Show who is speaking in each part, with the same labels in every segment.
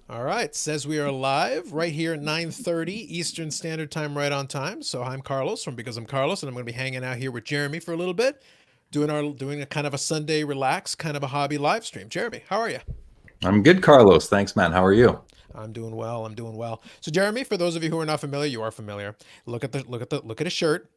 Speaker 1: All right, says we are live right here at 9:30 Eastern Standard Time, right on time. So I'm Carlos from Because I'm Carlos, and I'm going to be hanging out here with Jeremy for a little bit, doing a kind of a Sunday relax, kind of a hobby live stream. Jeremy, how are you?
Speaker 2: I'm good, Carlos. Thanks, man. How are you?
Speaker 1: I'm doing well. I'm doing well. So Jeremy, for those of you who are not familiar, you are familiar. Look at his shirt.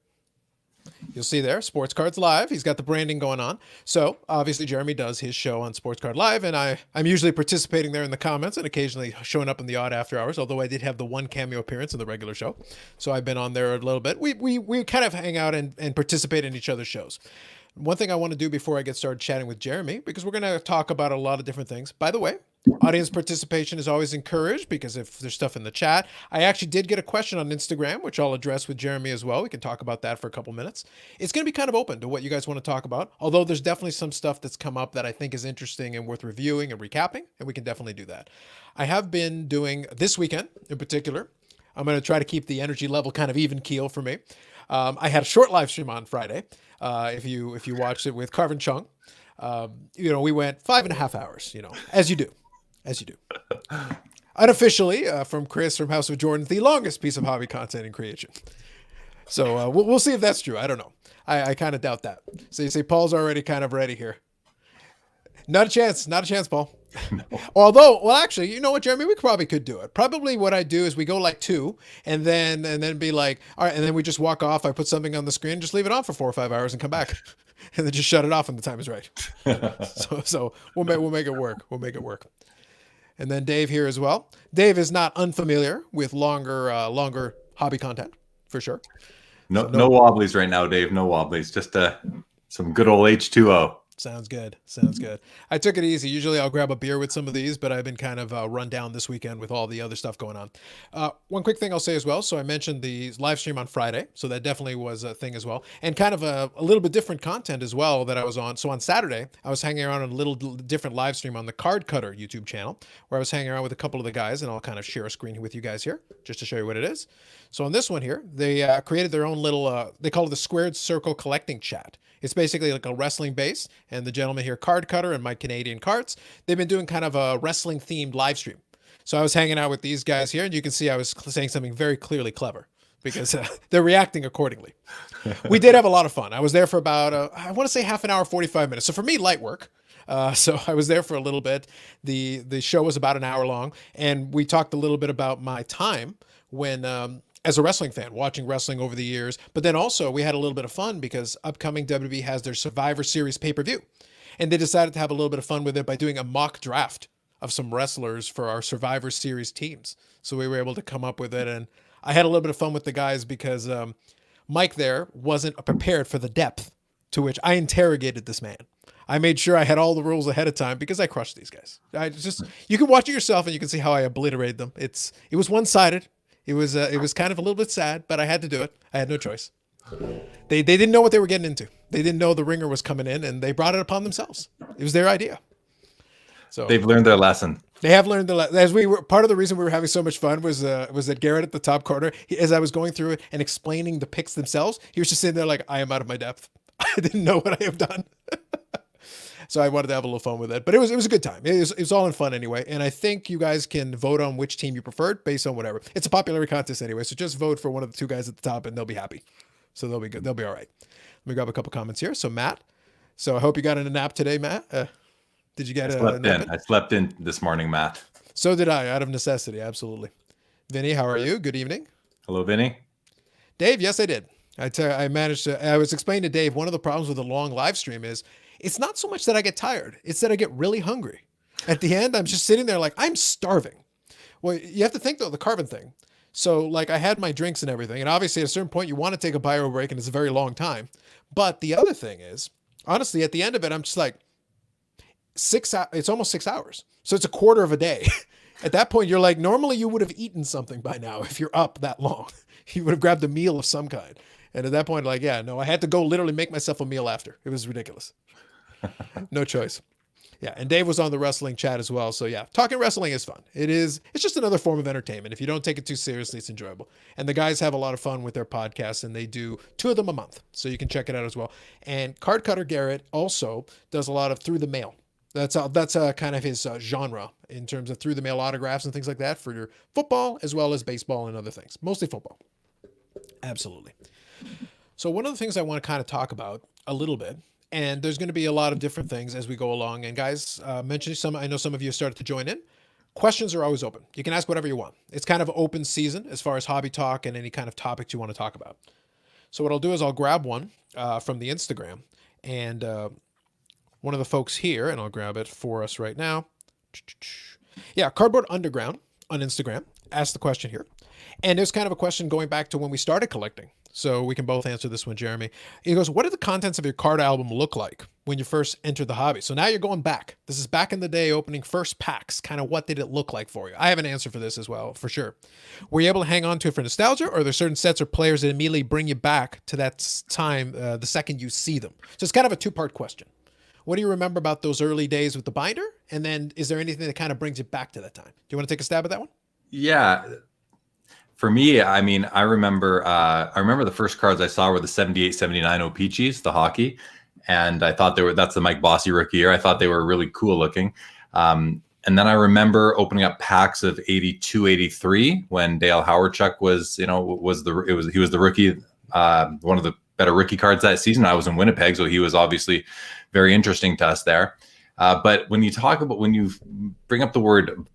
Speaker 1: You'll see there, Sports Cards Live. He's got the branding going on. So obviously, Jeremy does his show on Sports Card Live, and I'm usually participating there in the comments and occasionally showing up in the odd after hours. Although I did have the one cameo appearance in the regular show, so I've been on there a little bit. We kind of hang out and participate in each other's shows. One thing I want to do before I get started chatting with Jeremy, because we're going to talk about a lot of different things. By the way, audience participation is always encouraged because if there's stuff in the chat, I actually did get a question on Instagram, which I'll address with Jeremy as well. We can talk about that for a couple minutes. It's going to be kind of open to what you guys want to talk about, although there's definitely some stuff that's come up that I think is interesting and worth reviewing and recapping, and we can definitely do that. I have been doing this weekend in particular. I'm going to try to keep the energy level kind of even keel for me. I had a short live stream on Friday. If you watched it with Carvin Chung, we went 5.5 hours. As you do, as you do. Unofficially, from Chris from House of Jordan, the longest piece of hobby content in creation. So we'll see if that's true. I don't know. I kind of doubt that. So you say Paul's already kind of ready here. Not a chance. Not a chance, Paul. Although, well, actually, you know what, Jeremy? We probably could do it. Probably what I do is we go like two, and then be like, all right, and then we just walk off. I put something on the screen, just leave it on for 4 or 5 hours, and come back, and then just shut it off when the time is right. So we'll make it work. We'll make it work. And then Dave here as well. Dave is not unfamiliar with longer hobby content for sure.
Speaker 2: No,
Speaker 1: So
Speaker 2: no
Speaker 1: no.
Speaker 2: wobblies right now, Dave. No wobblies. Just some good old H2O.
Speaker 1: Sounds good. Sounds good. I took it easy. Usually I'll grab a beer with some of these, but I've been kind of run down this weekend with all the other stuff going on. One quick thing I'll say as well. So I mentioned the live stream on Friday. So that definitely was a thing as well. And kind of a little bit different content as well that I was on. So on Saturday, I was hanging around on a little different live stream on the Card Cutter YouTube channel where I was hanging around with a couple of the guys, and I'll kind of share a screen with you guys here just to show you what it is. So on this one here, they created their own little, they call it the Squared Circle Collecting Chat. It's basically like a wrestling base, and the gentleman here, Card Cutter and my Canadian Cards, they've been doing kind of a wrestling themed live stream. So I was hanging out with these guys here, and you can see I was saying something very clearly clever because they're reacting accordingly. We did have a lot of fun. I was there for about, I want to say half an hour, 45 minutes. So for me, light work. So I was there for a little bit. The show was about an hour long, and we talked a little bit about my time when as a wrestling fan, watching wrestling over the years. But then also we had a little bit of fun because upcoming WWE has their Survivor Series pay-per-view. And they decided to have a little bit of fun with it by doing a mock draft of some wrestlers for our Survivor Series teams. So we were able to come up with it. And I had a little bit of fun with the guys because Mike there wasn't prepared for the depth to which I interrogated this man. I made sure I had all the rules ahead of time because I crushed these guys. You can watch it yourself and you can see how I obliterated them. It was one-sided. It was kind of a little bit sad, but I had to do it. I had no choice. They didn't know what they were getting into. They didn't know the ringer was coming in, and they brought it upon themselves. It was their idea. So
Speaker 2: They've learned their lesson.
Speaker 1: they have learned as we were part of the reason we were having so much fun was that Garrett at the top corner, as I was going through it and explaining the picks themselves, he was just sitting there like, I am out of my depth. I didn't know what I have done. So I wanted to have a little fun with it, but it was a good time. It was all in fun anyway. And I think you guys can vote on which team you preferred based on whatever. It's a popularity contest anyway, so just vote for one of the two guys at the top, and they'll be happy. So they'll be good. They'll be all right. Let me grab a couple comments here. So Matt, so I hope you got in a nap today, Matt. Did you get a nap in?
Speaker 2: I slept in this morning, Matt.
Speaker 1: So did I, out of necessity, absolutely. Vinny, how are you? Good evening.
Speaker 2: Hello, Vinny.
Speaker 1: Dave, yes, I did. I managed to. I was explaining to Dave one of the problems with a long live stream is it's not so much that I get tired; it's that I get really hungry. At the end, I'm just sitting there like I'm starving. Well, you have to think though the carbon thing. So like I had my drinks and everything, and obviously at a certain point you want to take a bio break, and it's a very long time. But the other thing is, honestly, at the end of it, I'm just like 6 hours. It's almost 6 hours, so it's a quarter of a day. At that point, you're like, normally you would have eaten something by now if you're up that long. You would have grabbed a meal of some kind. And at that point, like, yeah, no, I had to go literally make myself a meal after. It was ridiculous. No choice. Yeah, and Dave was on the wrestling chat as well. So yeah, talking wrestling is fun. It's just another form of entertainment. If you don't take it too seriously, it's enjoyable. And the guys have a lot of fun with their podcasts, and they do two of them a month. So you can check it out as well. And Card Cutter Garrett also does a lot of through the mail. That's kind of his genre in terms of through the mail autographs and things like that for your football as well as baseball and other things. Mostly football. Absolutely. So one of the things I want to kind of talk about a little bit, and there's going to be a lot of different things as we go along. And guys, mention some. I know some of you started to join in. Questions are always open. You can ask whatever you want. It's kind of open season as far as hobby talk and any kind of topics you want to talk about. So what I'll do is I'll grab one from the Instagram, and one of the folks here, and I'll grab it for us right now. Yeah, Cardboard Underground on Instagram asked the question here. And there's kind of a question going back to when we started collecting. So we can both answer this one, Jeremy. He goes, what did the contents of your card album look like when you first entered the hobby? So now you're going back. This is back in the day, opening first packs. Kind of what did it look like for you? I have an answer for this as well, for sure. Were you able to hang on to it for nostalgia, or are there certain sets or players that immediately bring you back to that time the second you see them? So it's kind of a two-part question. What do you remember about those early days with the binder? And then is there anything that kind of brings you back to that time? Do you want to take a stab at that one?
Speaker 2: Yeah. For me, I mean, I remember the first cards I saw were the 78, 79 O-Pee-Chees, the hockey. And I thought that's the Mike Bossy rookie year. I thought they were really cool looking. And then I remember opening up packs of 82, 83 when Dale Howardchuk was the rookie, one of the better rookie cards that season. I was in Winnipeg, so he was obviously very interesting to us there. But when you bring up the word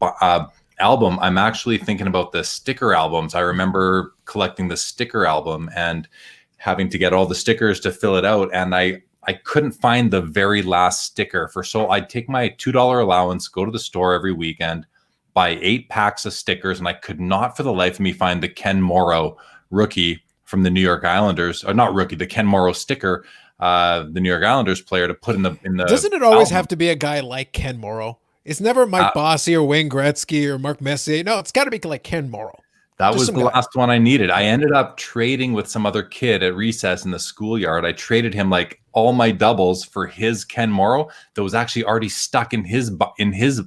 Speaker 2: album, I'm actually thinking about the sticker albums. I remember collecting the sticker album and having to get all the stickers to fill it out. And I couldn't find the very last sticker so I'd take my $2 allowance, go to the store every weekend, buy 8 packs of stickers. And I could not for the life of me find the Ken Morrow rookie from the New York Islanders, or not rookie, the Ken Morrow sticker, the New York Islanders player to put in the
Speaker 1: Doesn't it always
Speaker 2: album.
Speaker 1: have to be a guy like Ken Morrow? It's never Mike Bossy or Wayne Gretzky or Mark Messier. No, it's got to be like Ken Morrow.
Speaker 2: That was the last one I needed. I ended up trading with some other kid at recess in the schoolyard. I traded him like all my doubles for his Ken Morrow that was actually already stuck in his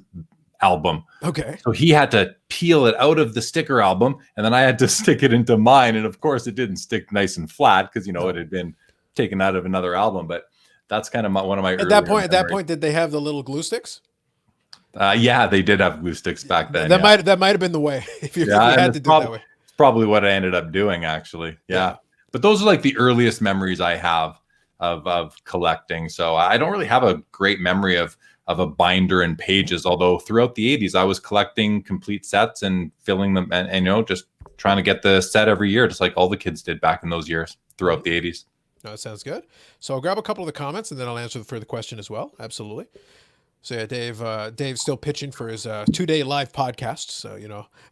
Speaker 2: album.
Speaker 1: Okay.
Speaker 2: So he had to peel it out of the sticker album, and then I had to stick it into mine. And of course, it didn't stick nice and flat because it had been taken out of another album. But that's kind of one of my
Speaker 1: at that point, did they have the little glue sticks?
Speaker 2: Yeah, they did have glue sticks back then.
Speaker 1: That might have been the way if you had to do it that way.
Speaker 2: It's probably what I ended up doing, actually. Yeah. But those are like the earliest memories I have of collecting. So I don't really have a great memory of a binder and pages, although throughout the 80s I was collecting complete sets and filling them and just trying to get the set every year, just like all the kids did back in those years throughout the 80s.
Speaker 1: No, that sounds good. So I'll grab a couple of the comments and then I'll answer the further question as well. Absolutely. So yeah, Dave's still pitching for his 2-day live podcast. So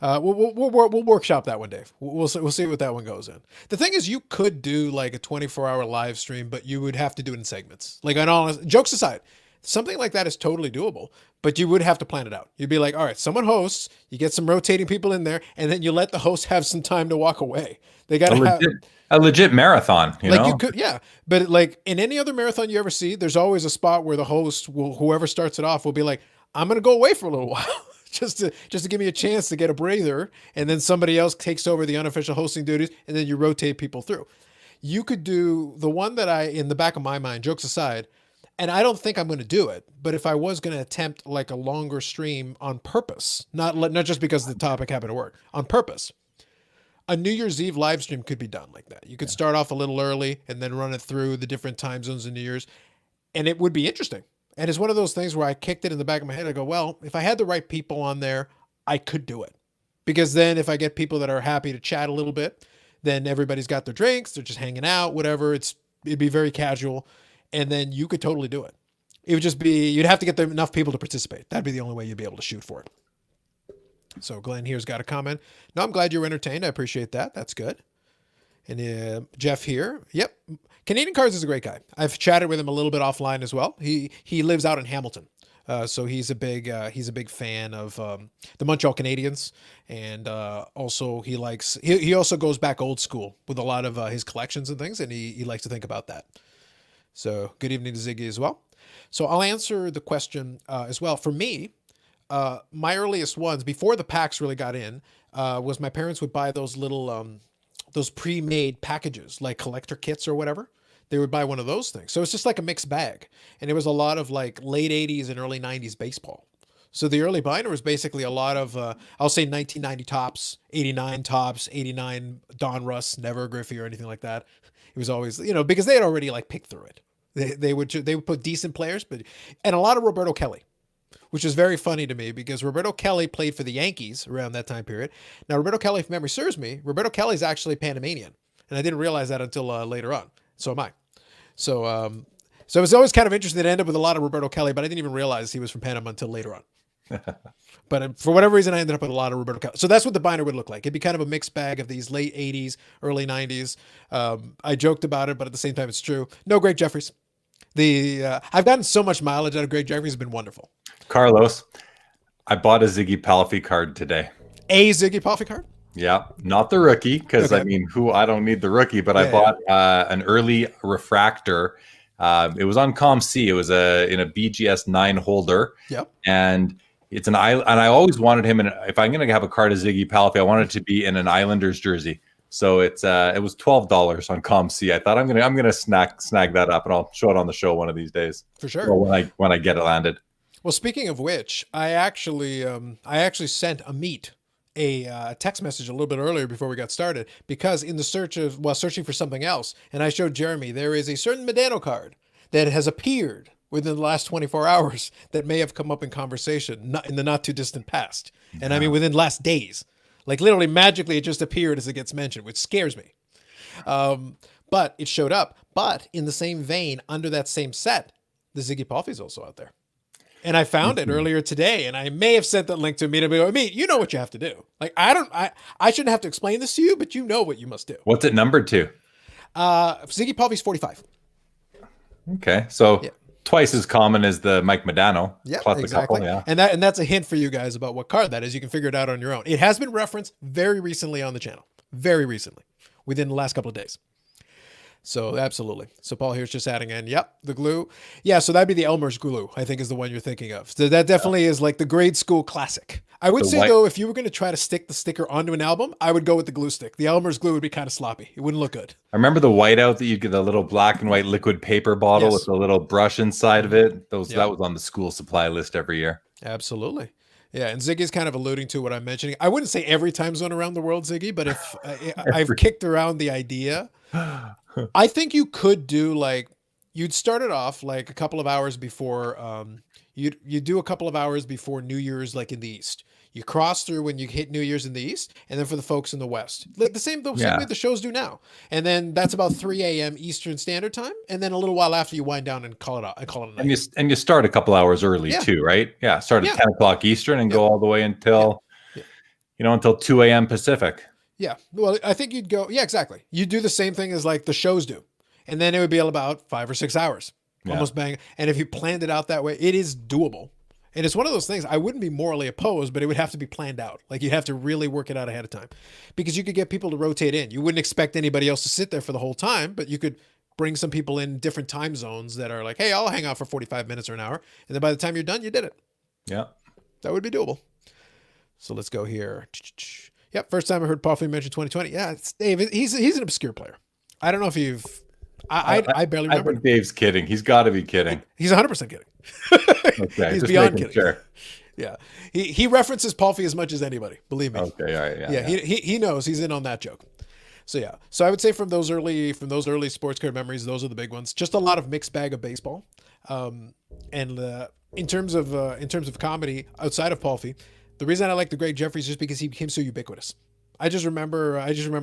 Speaker 1: we'll workshop that one, Dave. We'll see what that one goes in. The thing is, you could do like a 24-hour live stream, but you would have to do it in segments. Like, on all jokes aside, something like that is totally doable, but you would have to plan it out. You'd be like, all right, someone hosts, you get some rotating people in there, and then you let the host have some time to walk away. They got to have
Speaker 2: a legit marathon,
Speaker 1: you could, yeah. But like in any other marathon you ever see, there's always a spot where the host whoever starts it off will be like, I'm going to go away for a little while just to give me a chance to get a breather. And then somebody else takes over the unofficial hosting duties. And then you rotate people through. You could do the one that in the back of my mind, jokes aside, and I don't think I'm going to do it, but if I was going to attempt like a longer stream on purpose, not just because the topic happened to work, on purpose, a New Year's Eve live stream could be done like that. You could start off a little early and then run it through the different time zones in New Year's, and it would be interesting. And it's one of those things where I kicked it in the back of my head. I go, well, if I had the right people on there, I could do it. Because then if I get people that are happy to chat a little bit, then everybody's got their drinks, they're just hanging out, whatever. It'd be very casual. And then you could totally do it. It would just be, you'd have to get enough people to participate. That'd be the only way you'd be able to shoot for it. So Glenn here's got a comment. No, I'm glad you were entertained. I appreciate that. That's good. And Jeff here. Yep. Canadian Cards is a great guy. I've chatted with him a little bit offline as well. He lives out in Hamilton. So he's a big fan of the Montreal Canadiens. And also he also goes back old school with a lot of his collections and things. And he likes to think about that. So good evening to Ziggy as well. So I'll answer the question as well. For me, my earliest ones before the packs really got in was my parents would buy those little those pre-made packages like collector kits or whatever. They would buy one of those things. So it's just like a mixed bag. And it was a lot of like late 80s and early 90s baseball. So the early binder was basically a lot of, I'll say 1990 tops, 89 tops, 89 Don Russ, never Griffey or anything like that. It was always, because they had already like picked through it. They would put decent players, and a lot of Roberto Kelly, which is very funny to me because Roberto Kelly played for the Yankees around that time period. Now, Roberto Kelly, if memory serves me, Roberto Kelly's actually Panamanian, and I didn't realize that until later on. So am I. So it was always kind of interesting to end up with a lot of Roberto Kelly, but I didn't even realize he was from Panama until later on. But for whatever reason, I ended up with a lot of Roberto Kelly. So that's what the binder would look like. It'd be kind of a mixed bag of these late 80s, early 90s. I joked about it, but at the same time, it's true. No Greg Jeffries. I've gotten so much mileage out of Greg Jeffries. It's been wonderful.
Speaker 2: Carlos, I bought a Ziggy Palffy card today.
Speaker 1: A Ziggy Palffy card?
Speaker 2: Yeah, not the rookie, because
Speaker 1: Okay.
Speaker 2: I mean, I don't need the rookie, but I bought an early refractor. It was on ComC. It was in a BGS 9 holder.
Speaker 1: Yep.
Speaker 2: And it's and I always wanted him in. If I'm going to have a card of Ziggy Palffy, I wanted it to be in an Islanders jersey. So it was $12 on ComC. I thought I'm gonna snag that up, and I'll show it on the show one of these days.
Speaker 1: For sure.
Speaker 2: Or when I get it landed.
Speaker 1: Well, speaking of which, I actually sent Amit a text message a little bit earlier before we got started, because in the searching for something else, and I showed Jeremy, there is a certain Medano card that has appeared within the last 24 hours that may have come up in conversation in the not too distant past. And I mean, within the last days, like literally magically, it just appeared as it gets mentioned, which scares me. But it showed up. But in the same vein, under that same set, the Ziggy Palffy is also out there. And I found it earlier today, and I may have sent that link to me to be like, "Me, you know what you have to do." Like, I shouldn't have to explain this to you, but you know what you must do.
Speaker 2: What's it numbered to?
Speaker 1: Ziggy Palffy's 45.
Speaker 2: Okay, so twice as common as the Mike Medano.
Speaker 1: Yeah,
Speaker 2: plus
Speaker 1: exactly.
Speaker 2: A couple, yeah.
Speaker 1: And that's a hint for you guys about what card that is. You can figure it out on your own. It has been referenced very recently on the channel, very recently, within the last couple of days. So absolutely. So Paul here's just adding in, yep, the glue. Yeah, so that'd be the Elmer's glue, I think is the one you're thinking of. So that definitely is like the grade school classic. I would say though, if you were going to try to stick the sticker onto an album, I would go with the glue stick. The Elmer's glue would be kind of sloppy. It wouldn't look good.
Speaker 2: I remember the whiteout that you get, the little black and white liquid paper bottle with a little brush inside of it. That was on the school supply list every year.
Speaker 1: Absolutely. Yeah, and Ziggy's kind of alluding to what I'm mentioning. I wouldn't say every time zone around the world, Ziggy, but if I've kicked around the idea, I think you could do like, you'd start it off like a couple of hours before, you do a couple of hours before New Year's, like in the East. You cross through when you hit New Year's in the East, and then for the folks in the West, like the same way the shows do now. And then that's about 3 a.m. Eastern Standard Time, and then a little while after you wind down and call it out. I call it a night.
Speaker 2: And you start a couple hours early too, right? Yeah, start at 10 o'clock Eastern and go all the way until until 2 a.m. Pacific.
Speaker 1: Yeah, well, I think you'd go. Yeah, exactly. You do the same thing as like the shows do, and then it would be about 5 or 6 hours, almost bang. And if you planned it out that way, it is doable. And it's one of those things I wouldn't be morally opposed, but it would have to be planned out. Like you'd have to really work it out ahead of time, because you could get people to rotate in. You wouldn't expect anybody else to sit there for the whole time, but you could bring some people in different time zones that are like, hey, I'll hang out for 45 minutes or an hour. And then by the time you're done, you did it. Yeah. That would be doable. So let's go here. Yep. First time I heard Palffy mention 2020. Yeah. It's Dave. He's an obscure player. I don't know if you've, I barely remember.
Speaker 2: I think Dave's kidding. He's got to be kidding.
Speaker 1: He's 100% kidding.
Speaker 2: Okay,
Speaker 1: he's beyond kidding. Sure. Yeah. He references Palffy as much as anybody, believe me.
Speaker 2: Okay, all right.
Speaker 1: Yeah. He knows he's in on that joke. So yeah. So I would say from those early sports card memories, those are the big ones. Just a lot of mixed bag of baseball. And in terms of comedy outside of Palffy, the reason I like the Greg Jeffries is just because he became so ubiquitous. I just remember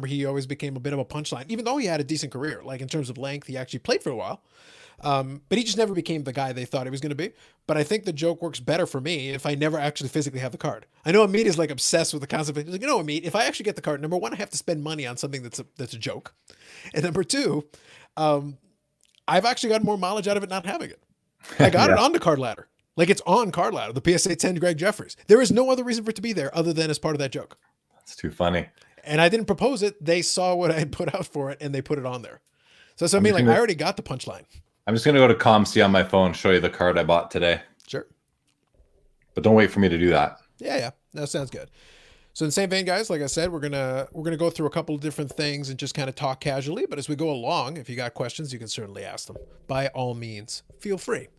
Speaker 1: he always became a bit of a punchline, even though he had a decent career. Like in terms of length, he actually played for a while. But he just never became the guy they thought he was going to be. But I think the joke works better for me if I never actually physically have the card. I know Amit is like obsessed with the concept. He's like, Amit, if I actually get the card, number one, I have to spend money on something that's a joke. And number two, I've actually gotten more mileage out of it not having it. I got it on the card ladder. Like it's on card ladder, the PSA 10 Greg Jeffries. There is no other reason for it to be there other than as part of that joke.
Speaker 2: That's too funny.
Speaker 1: And I didn't propose it. They saw what I had put out for it and they put it on there. So I mean, like I already got the punchline.
Speaker 2: I'm just going to go to ComC on my phone, show you the card I bought today.
Speaker 1: Sure.
Speaker 2: But don't wait for me to do that.
Speaker 1: Yeah. That sounds good. So in the same vein, guys, like I said, we're gonna go through a couple of different things and just kind of talk casually. But as we go along, if you got questions, you can certainly ask them. By all means, feel free.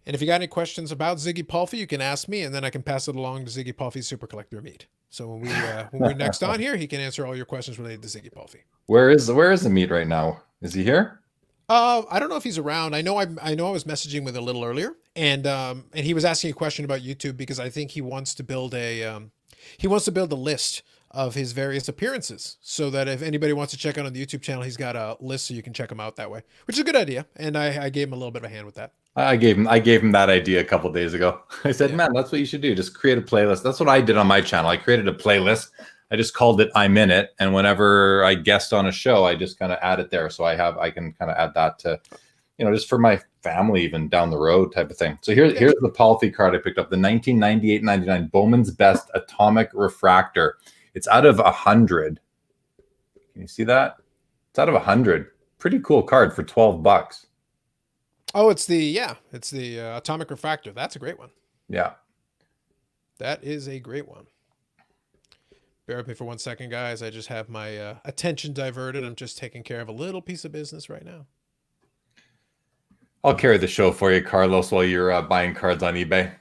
Speaker 1: And if you got any questions about Ziggy Palfy, you can ask me, and then I can pass it along to Ziggy Palfy's Super Collector Meat. So when we're next on here, he can answer all your questions related to Ziggy Palfy.
Speaker 2: Where is the meat right now? Is he here?
Speaker 1: I don't know if he's around. I know I was messaging with a little earlier, and he was asking a question about YouTube because I think he wants to build a list of his various appearances so that if anybody wants to check out on the YouTube channel, he's got a list so you can check him out that way, which is a good idea. And I gave him a little bit of a hand with that.
Speaker 2: I gave him that idea a couple days ago. I said,
Speaker 1: Yeah.
Speaker 2: man, that's what you should do. Just create a playlist. That's what I did on my channel. I created a playlist. I just called it I'm in it. And whenever I guest on a show, I just kind of add it there. So I can kind of add that to, just for my family, even down the road type of thing. So here's the Palfy card I picked up, the 1998-99 Bowman's Best Atomic Refractor. It's out of 100. Can you see that? It's out of 100. Pretty cool card for $12.
Speaker 1: Oh, it's the Atomic Refractor. That's a great one.
Speaker 2: Yeah.
Speaker 1: That is a great one. Bear with me for 1 second, guys. I just have my attention diverted. I'm just taking care of a little piece of business right now.
Speaker 2: I'll carry the show for you, Carlos, while you're buying cards on eBay.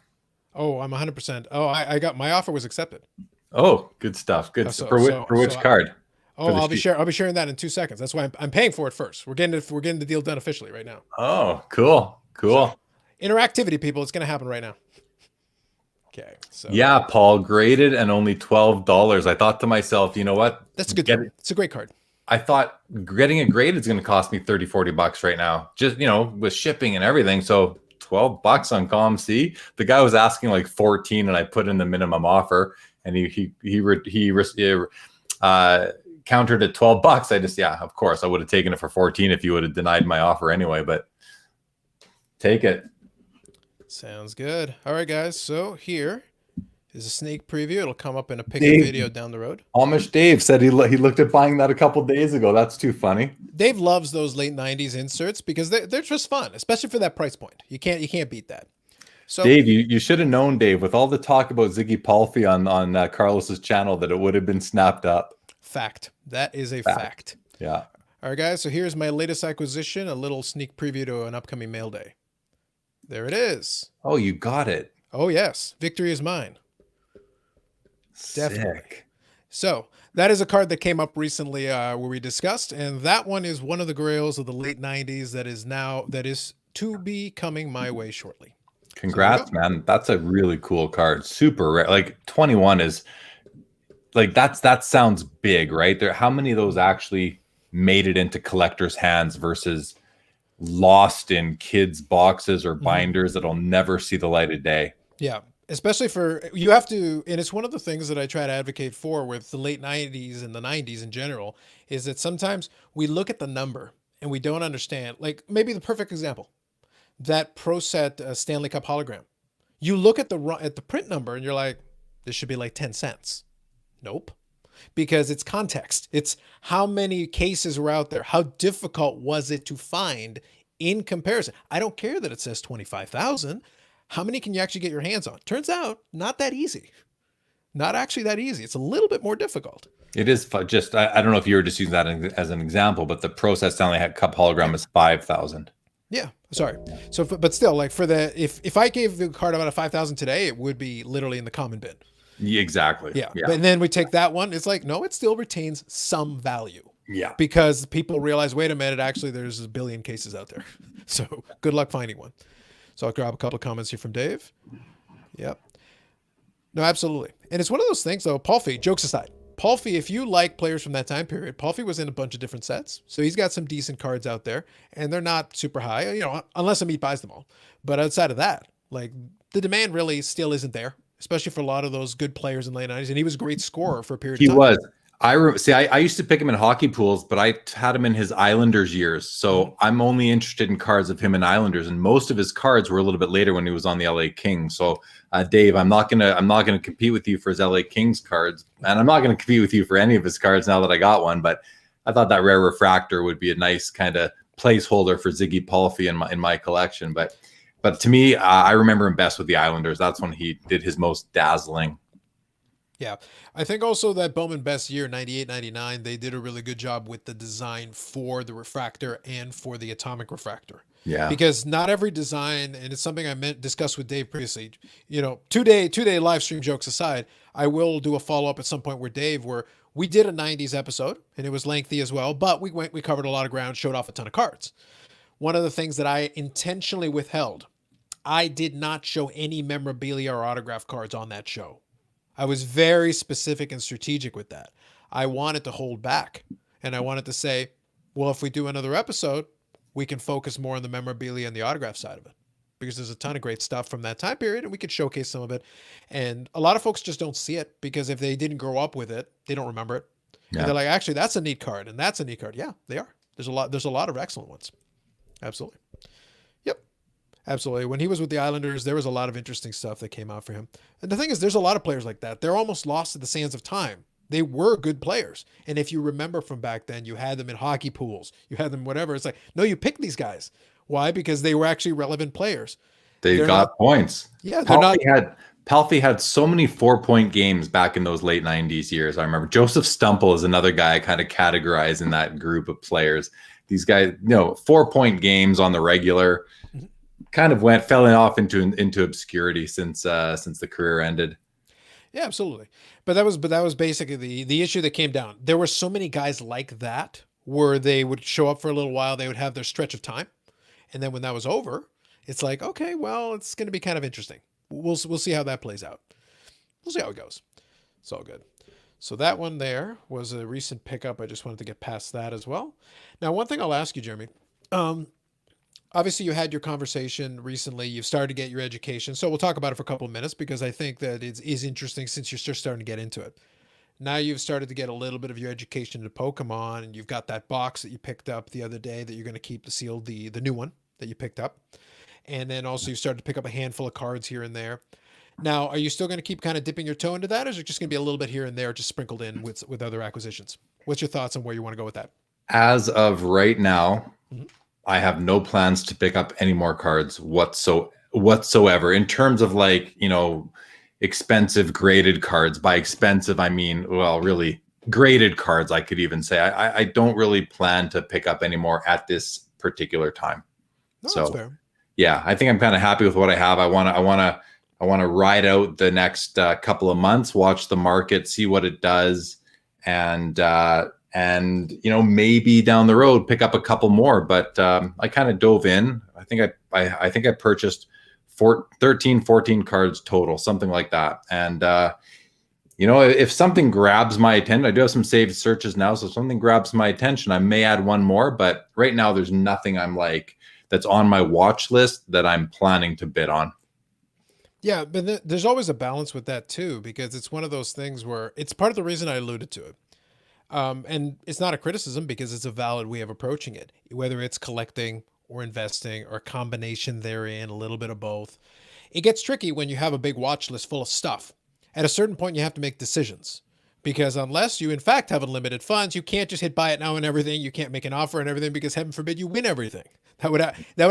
Speaker 1: Oh, I'm 100%. Oh, I got my offer was accepted.
Speaker 2: Oh, good stuff. Good. For which card?
Speaker 1: Oh, I'll be sharing that in 2 seconds. That's why I'm paying for it first. We're getting the deal done officially right now.
Speaker 2: Oh, cool. So,
Speaker 1: interactivity, people. It's going to happen right now. Okay. So
Speaker 2: yeah, Paul, graded and only $12. I thought to myself, you know what?
Speaker 1: That's a good card. It's a great card.
Speaker 2: I thought getting it graded is going to cost me $30-$40 right now, just with shipping and everything. So $12 on ComC. The guy was asking like 14, and I put in the minimum offer, and he countered at $12. Of course, I would have taken it for 14 if you would have denied my offer anyway. But take it.
Speaker 1: Sounds good. All right, guys. So here is a sneak preview. It'll come up in a pickup video down the road.
Speaker 2: Amish Dave said he looked at buying that a couple days ago. That's too funny.
Speaker 1: Dave loves those late 90s inserts because they're just fun, especially for that price point. You can't beat that. So
Speaker 2: Dave, you should have known, Dave, with all the talk about Ziggy Palfy on Carlos's channel, that it would have been snapped up.
Speaker 1: Fact. That is a fact.
Speaker 2: Yeah.
Speaker 1: All right, guys. So here's my latest acquisition, a little sneak preview to an upcoming mail day. There it is.
Speaker 2: Oh, you got it.
Speaker 1: Oh, yes. Victory is mine.
Speaker 2: Definitely.
Speaker 1: Sick. So that is a card that came up recently where we discussed, and that one is one of the grails of the late 90s that is to be coming my way shortly.
Speaker 2: Congrats, man. That's a really cool card. Super rare. Like 21 is like that sounds big, right? How many of those actually made it into collectors' hands versus lost in kids' boxes or binders that'll never see the light of day?
Speaker 1: Yeah. Especially you have to, and it's one of the things that I try to advocate for with the late 90s and the 90s in general, is that sometimes we look at the number and we don't understand. Like maybe the perfect example, that Pro Set Stanley Cup hologram. You look at the print number and you're like, this should be like 10 cents. Nope. Because it's context. It's how many cases were out there. How difficult was it to find in comparison? I don't care that it says 25,000. How many can you actually get your hands on? Turns out, not that easy. Not actually that easy. It's a little bit more difficult.
Speaker 2: It is just, I don't know if you were just using that as an example, but the Pro Set Stanley Cup hologram is 5,000.
Speaker 1: Yeah, sorry. So, but still, like if I gave the card about a 5,000 today, it would be literally in the common bin.
Speaker 2: Yeah, exactly.
Speaker 1: Yeah. And then we take that one. It's like, no, it still retains some value.
Speaker 2: Yeah.
Speaker 1: Because people realize, wait a minute, actually, there's a billion cases out there. So good luck finding one. So I'll grab a couple of comments here from Dave. Yep. No, absolutely. And it's one of those things, though. Palfy, jokes aside, Palfy, if you like players from that time period, Palfy was in a bunch of different sets. So he's got some decent cards out there, and they're not super high, unless Amit buys them all. But outside of that, like the demand really still isn't there, especially for a lot of those good players in the late 90s. And he was a great scorer for a period of time.
Speaker 2: He was. I used to pick him in hockey pools, but I had him in his Islanders years. So I'm only interested in cards of him in Islanders, and most of his cards were a little bit later when he was on the LA Kings. So Dave, I'm not gonna compete with you for his LA Kings cards, and I'm not gonna compete with you for any of his cards now that I got one. But I thought that rare refractor would be a nice kind of placeholder for Ziggy Palfy in my collection. But to me, I remember him best with the Islanders. That's when he did his most dazzling.
Speaker 1: Yeah. I think also that Bowman Best year, 98, 99, they did a really good job with the design for the refractor and for the atomic refractor.
Speaker 2: Yeah.
Speaker 1: because not every design, and it's something I meant discussed with Dave previously. You know, two day live stream jokes aside, I will do a follow up at some point where we did a '90s episode and it was lengthy as well, but we covered a lot of ground, showed off a ton of cards. One of the things that I intentionally withheld, I did not show any memorabilia or autograph cards on that show. I was very specific and strategic with that. I wanted to hold back and I wanted to say, well, if we do another episode, we can focus more on the memorabilia and the autograph side of it because there's a ton of great stuff from that time period and we could showcase some of it. And a lot of folks just don't see it because if they didn't grow up with it, they don't remember it. And
Speaker 2: Yeah.
Speaker 1: they're like, actually, that's a neat card and that's a neat card. Yeah, they are. There's a lot of excellent ones. Absolutely. Yep. Absolutely. When he was with the Islanders, there was a lot of interesting stuff that came out for him. And the thing is, there's a lot of players like that. They're almost lost to the sands of time. They were good players. And if you remember from back then, you had them in hockey pools, you had them whatever. It's like, no, you picked these guys. Why? Because they were actually relevant players.
Speaker 2: They
Speaker 1: They're
Speaker 2: got
Speaker 1: not,
Speaker 2: points.
Speaker 1: yeah, they're not.
Speaker 2: Palffy had so many 4-point games back in those late 90s years. I remember Joseph Stumple is another guy I kind of categorize in that group of players. These guys, 4-point games on the regular, kind of fell off into obscurity since the career ended.
Speaker 1: Yeah, absolutely. But that was basically the issue that came down. There were so many guys like that where they would show up for a little while, they would have their stretch of time, and then when that was over, it's like, okay, well, it's going to be kind of interesting. We'll see how that plays out. We'll see how it goes. It's all good. So that one there was a recent pickup. I just wanted to get past that as well. Now, one thing I'll ask you, Jeremy. Obviously, you had your conversation recently. You've started to get your education. So we'll talk about it for a couple of minutes because I think that it is interesting since you're just starting to get into it. Now you've started to get a little bit of your education into Pokemon, and you've got that box that you picked up the other day that you're going to keep to seal the new one that you picked up. And then also you started to pick up a handful of cards here and there. Now, are you still going to keep kind of dipping your toe into that, or is it just going to be a little bit here and there, just sprinkled in with other acquisitions? What's your thoughts on where you want to go with that?
Speaker 2: As of right now,
Speaker 1: Mm-hmm.
Speaker 2: I have no plans to pick up any more cards whatsoever in terms of expensive graded cards. By expensive, I mean, well, really graded cards, I could even say. I don't really plan to pick up any more at this particular time.
Speaker 1: No,
Speaker 2: So
Speaker 1: that's fair.
Speaker 2: yeah, I think I'm kind of happy with what I have. I want to ride out the next couple of months, watch the market, see what it does, and maybe down the road pick up a couple more. But I kind of dove in. I think I purchased 13, 14 cards total, something like that. And if something grabs my attention, I do have some saved searches now. So if something grabs my attention, I may add one more. But right now, there's nothing that's on my watch list that I'm planning to bid on.
Speaker 1: Yeah, but there's always a balance with that too, because it's one of those things where it's part of the reason I alluded to it. And it's not a criticism because it's a valid way of approaching it, whether it's collecting or investing or a combination therein, a little bit of both. It gets tricky when you have a big watch list full of stuff. At a certain point, you have to make decisions because unless you, in fact, have unlimited funds, you can't just hit buy it now and everything. You can't make an offer and everything because heaven forbid you win everything. That would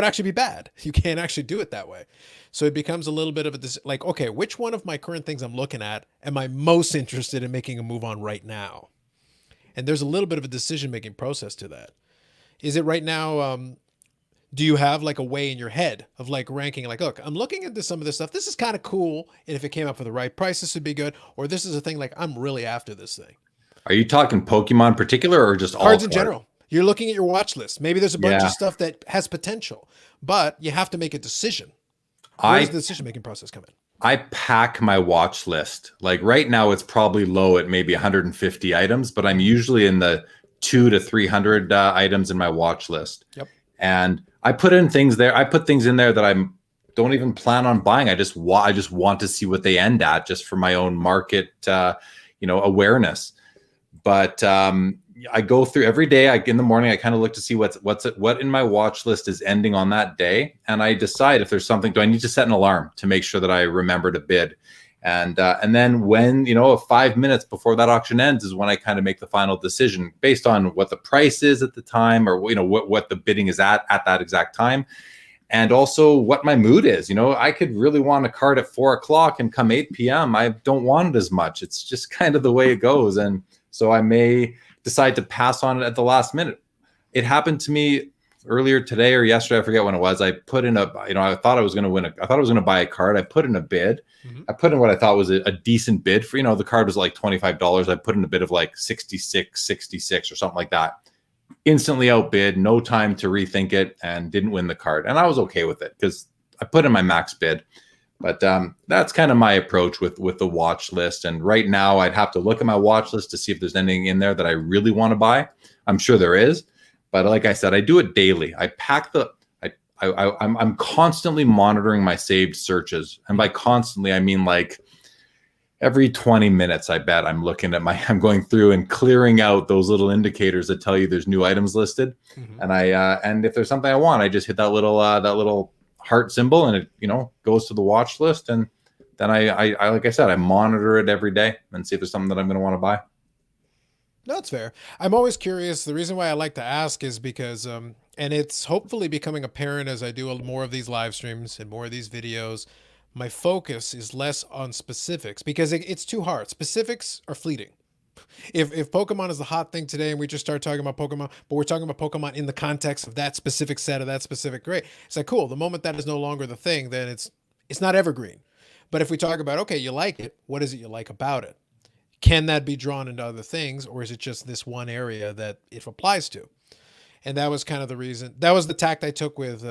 Speaker 1: actually be bad. You can't actually do it that way. So it becomes a little bit of okay, which one of my current things I'm looking at am I most interested in making a move on right now? And there's a little bit of a decision-making process to that. Is it right now, do you have a way in your head of ranking, look, I'm looking into some of this stuff. This is kind of cool. And if it came up for the right price, this would be good. Or this is a thing I'm really after this thing.
Speaker 2: Are you talking Pokemon particular or just all
Speaker 1: Cards in general? You're looking at your watch list. Maybe there's a bunch
Speaker 2: Yeah.
Speaker 1: of stuff that has potential, but you have to make a decision. Where does the decision-making process come in?
Speaker 2: I pack my watch list. Right now, it's probably low at maybe 150 items, but I'm usually in the 200 to 300 items in my watch list.
Speaker 1: Yep.
Speaker 2: And I put in things there. I put things in there that I don't even plan on buying. I just want to see what they end at, just for my own market, awareness. But I go through every day. In the morning, I kind of look to see what in my watch list is ending on that day, and I decide if there's something. Do I need to set an alarm to make sure that I remember to bid? And then when 5 minutes before that auction ends is when I kind of make the final decision based on what the price is at the time, or what the bidding is at that exact time, and also what my mood is. I could really want a card at 4:00, and come 8 p.m. I don't want it as much. It's just kind of the way it goes, and so I may decide to pass on it at the last minute. It happened to me earlier today or yesterday, I forget when it was. I put in I thought I was going to win. I thought I was going to buy a card. I put in a bid.
Speaker 1: Mhm.
Speaker 2: I put in what I thought was a decent bid for, the card was like $25. I put in a bid of like 66 or something like that. Instantly outbid, no time to rethink it, and didn't win the card. And I was okay with it because I put in my max bid. But that's kind of my approach with the watch list. And right now, I'd have to look at my watch list to see if there's anything in there that I really want to buy. I'm sure there is, but like I said, I do it daily. I pack I'm constantly monitoring my saved searches, and by constantly, I mean like every 20 minutes. I bet I'm I'm going through and clearing out those little indicators that tell you there's new items listed, and and if there's something I want, I just hit that little heart symbol, and it goes to the watch list, and then I like I said, I monitor it every day and see if there's something that I'm going to want to buy.
Speaker 1: No, that's fair. I'm always curious. The reason why I like to ask is because, and it's hopefully becoming apparent as I do more of these live streams and more of these videos, my focus is less on specifics because it's too hard. Specifics are fleeting. If Pokemon is the hot thing today and we just start talking about Pokemon, but we're talking about Pokemon in the context of that specific set of that specific grade, it's like, cool. The moment that is no longer the thing, then it's not evergreen. But if we talk about, okay, you like it, what is it you like about it? Can that be drawn into other things, or is it just this one area that it applies to? And that was kind of the reason. That was the tact I took with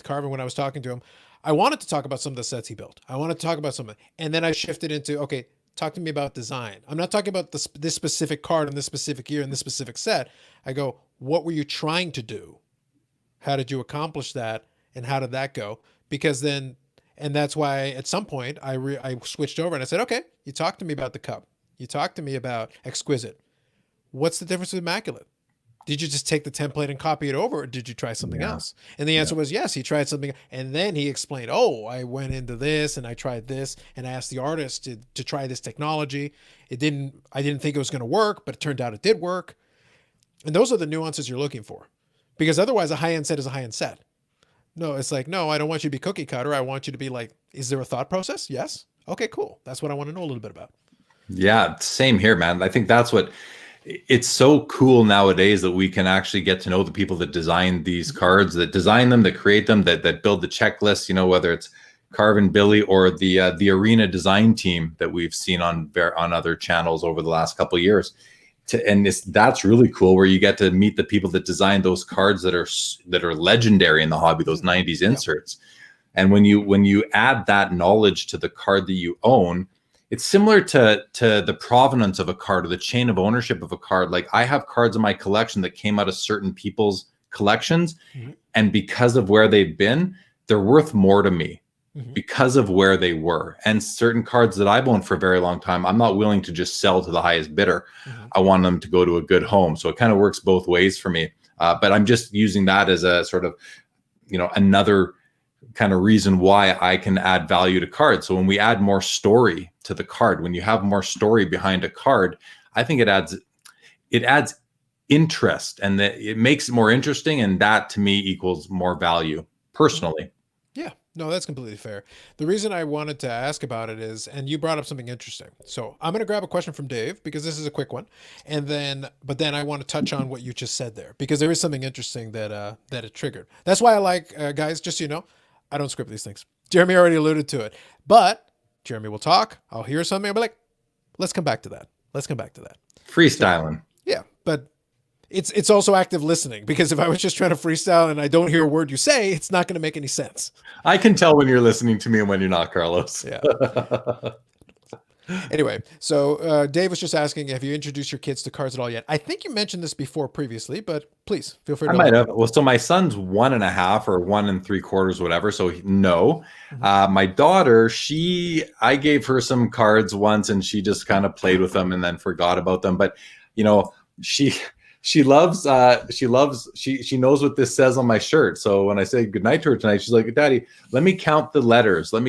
Speaker 1: Carvin when I was talking to him. I wanted to talk about some of the sets he built. I wanted to talk about something, and then I shifted into, okay, talk to me about design. I'm not talking about this specific card in this specific year in this specific set. I go, what were you trying to do? How did you accomplish that? And how did that go? Because then, and that's why at some point I switched over and I said, okay, you talked to me about the cup. You talked to me about exquisite. What's the difference with immaculate? Did you just take the template and copy it over, or did you try something else? And the answer was yes, he tried something. And then he explained, oh, I went into this and I tried this and I asked the artist to try this technology. I didn't think it was going to work, but it turned out it did work. And those are the nuances you're looking for, because otherwise a high-end set is a high-end set. No, it's like, no, I don't want you to be cookie cutter. I want you to be like, is there a thought process? Yes. Okay, cool. That's what I want to know a little bit about.
Speaker 2: Yeah, same here, man. I think that's what it's so cool nowadays, that we can actually get to know the people that design these cards, that design them, that create them, that build the checklist, whether it's Carvin, Billy, or the arena design team that we've seen on other channels over the last couple of years. That's really cool, where you get to meet the people that design those cards that are legendary in the hobby, those 90s inserts. And when you add that knowledge to the card that you own, it's similar to the provenance of a card or the chain of ownership of a card. Like, I have cards in my collection that came out of certain people's collections, and because of where they've been, they're worth more to me because of where they were. And certain cards that I've owned for a very long time, I'm not willing to just sell to the highest bidder. I want them to go to a good home. So it kind of works both ways for me. But I'm just using that as a sort of, another kind of reason why I can add value to cards. So when we add more story to the card, when you have more story behind a card, I think it adds interest, and that it makes it more interesting. And that to me equals more value personally.
Speaker 1: Yeah, no, that's completely fair. The reason I wanted to ask about it is, and you brought up something interesting. So I'm going to grab a question from Dave, because this is a quick one. But then I want to touch on what you just said there, because there is something interesting that it triggered. That's why I like, guys, just so you know, I don't script these things. Jeremy already alluded to it, but Jeremy will talk. I'll hear something. I'll be like, let's come back to that.
Speaker 2: Freestyling.
Speaker 1: So, yeah, but it's also active listening, because if I was just trying to freestyle and I don't hear a word you say, it's not going to make any sense.
Speaker 2: I can tell when you're listening to me and when you're not, Carlos.
Speaker 1: Yeah. Anyway, so Dave was just asking, have you introduced your kids to cards at all yet? I think you mentioned this before previously, but please feel free to.
Speaker 2: I might have. Well, so my son's 1.5 or 1 3/4, whatever. So no. My daughter, I gave her some cards once, and she just kind of played with them and then forgot about them. But she knows what this says on my shirt. So when I say goodnight to her tonight, she's like, Daddy, let me count the letters. And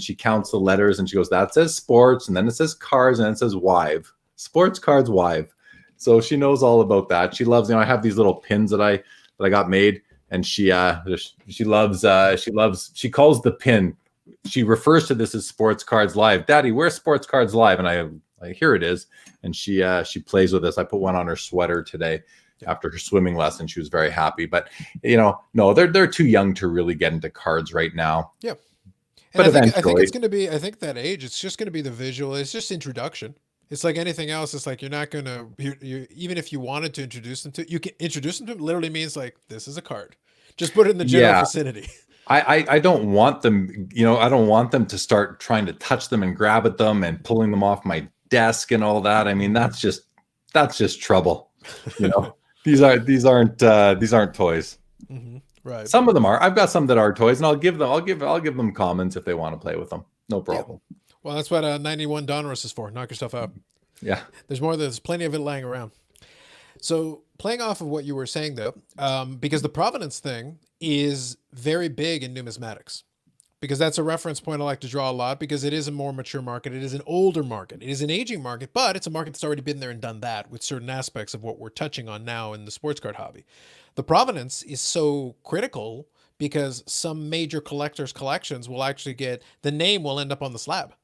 Speaker 2: she counts the letters, and she goes, that says sports, and then it says cards, and then it says wive. Sports, cards, wive. So she knows all about that. She loves, I have these little pins that I got made, and she calls the pin. She refers to this as sports cards live. Daddy, where's sports cards live? And I here it is. And she plays with this. I put one on her sweater today, after her swimming lesson. She was very happy. But no, they're too young to really get into cards right now.
Speaker 1: Yeah. And
Speaker 2: But
Speaker 1: I think
Speaker 2: eventually,
Speaker 1: it's going to be, I think that age, it's just going to be the visual. It's just introduction. It's like anything else. It's like you're not going to, even if you wanted to introduce them to, you can introduce them to them literally means like, this is a card. Just put it in the general
Speaker 2: yeah,
Speaker 1: vicinity.
Speaker 2: I don't want them, I don't want them to start trying to touch them and grab at them and pulling them off my desk and all that. I mean, that's just trouble. These aren't toys.
Speaker 1: Mm-hmm. Right.
Speaker 2: Some of them are. I've got some that are toys, and I'll give them commons if they want to play with them. No problem.
Speaker 1: Yeah. Well, that's what 91 Donruss is for. Knock yourself out.
Speaker 2: Yeah.
Speaker 1: There's plenty of it lying around. So playing off of what you were saying though, because the provenance thing is very big in numismatics, because that's a reference point I like to draw a lot, because it is a more mature market. It is an older market. It is an aging market, but it's a market that's already been there and done that with certain aspects of what we're touching on now in the sports card hobby. The provenance is so critical because some major collectors' collections will actually the name will end up on the slab.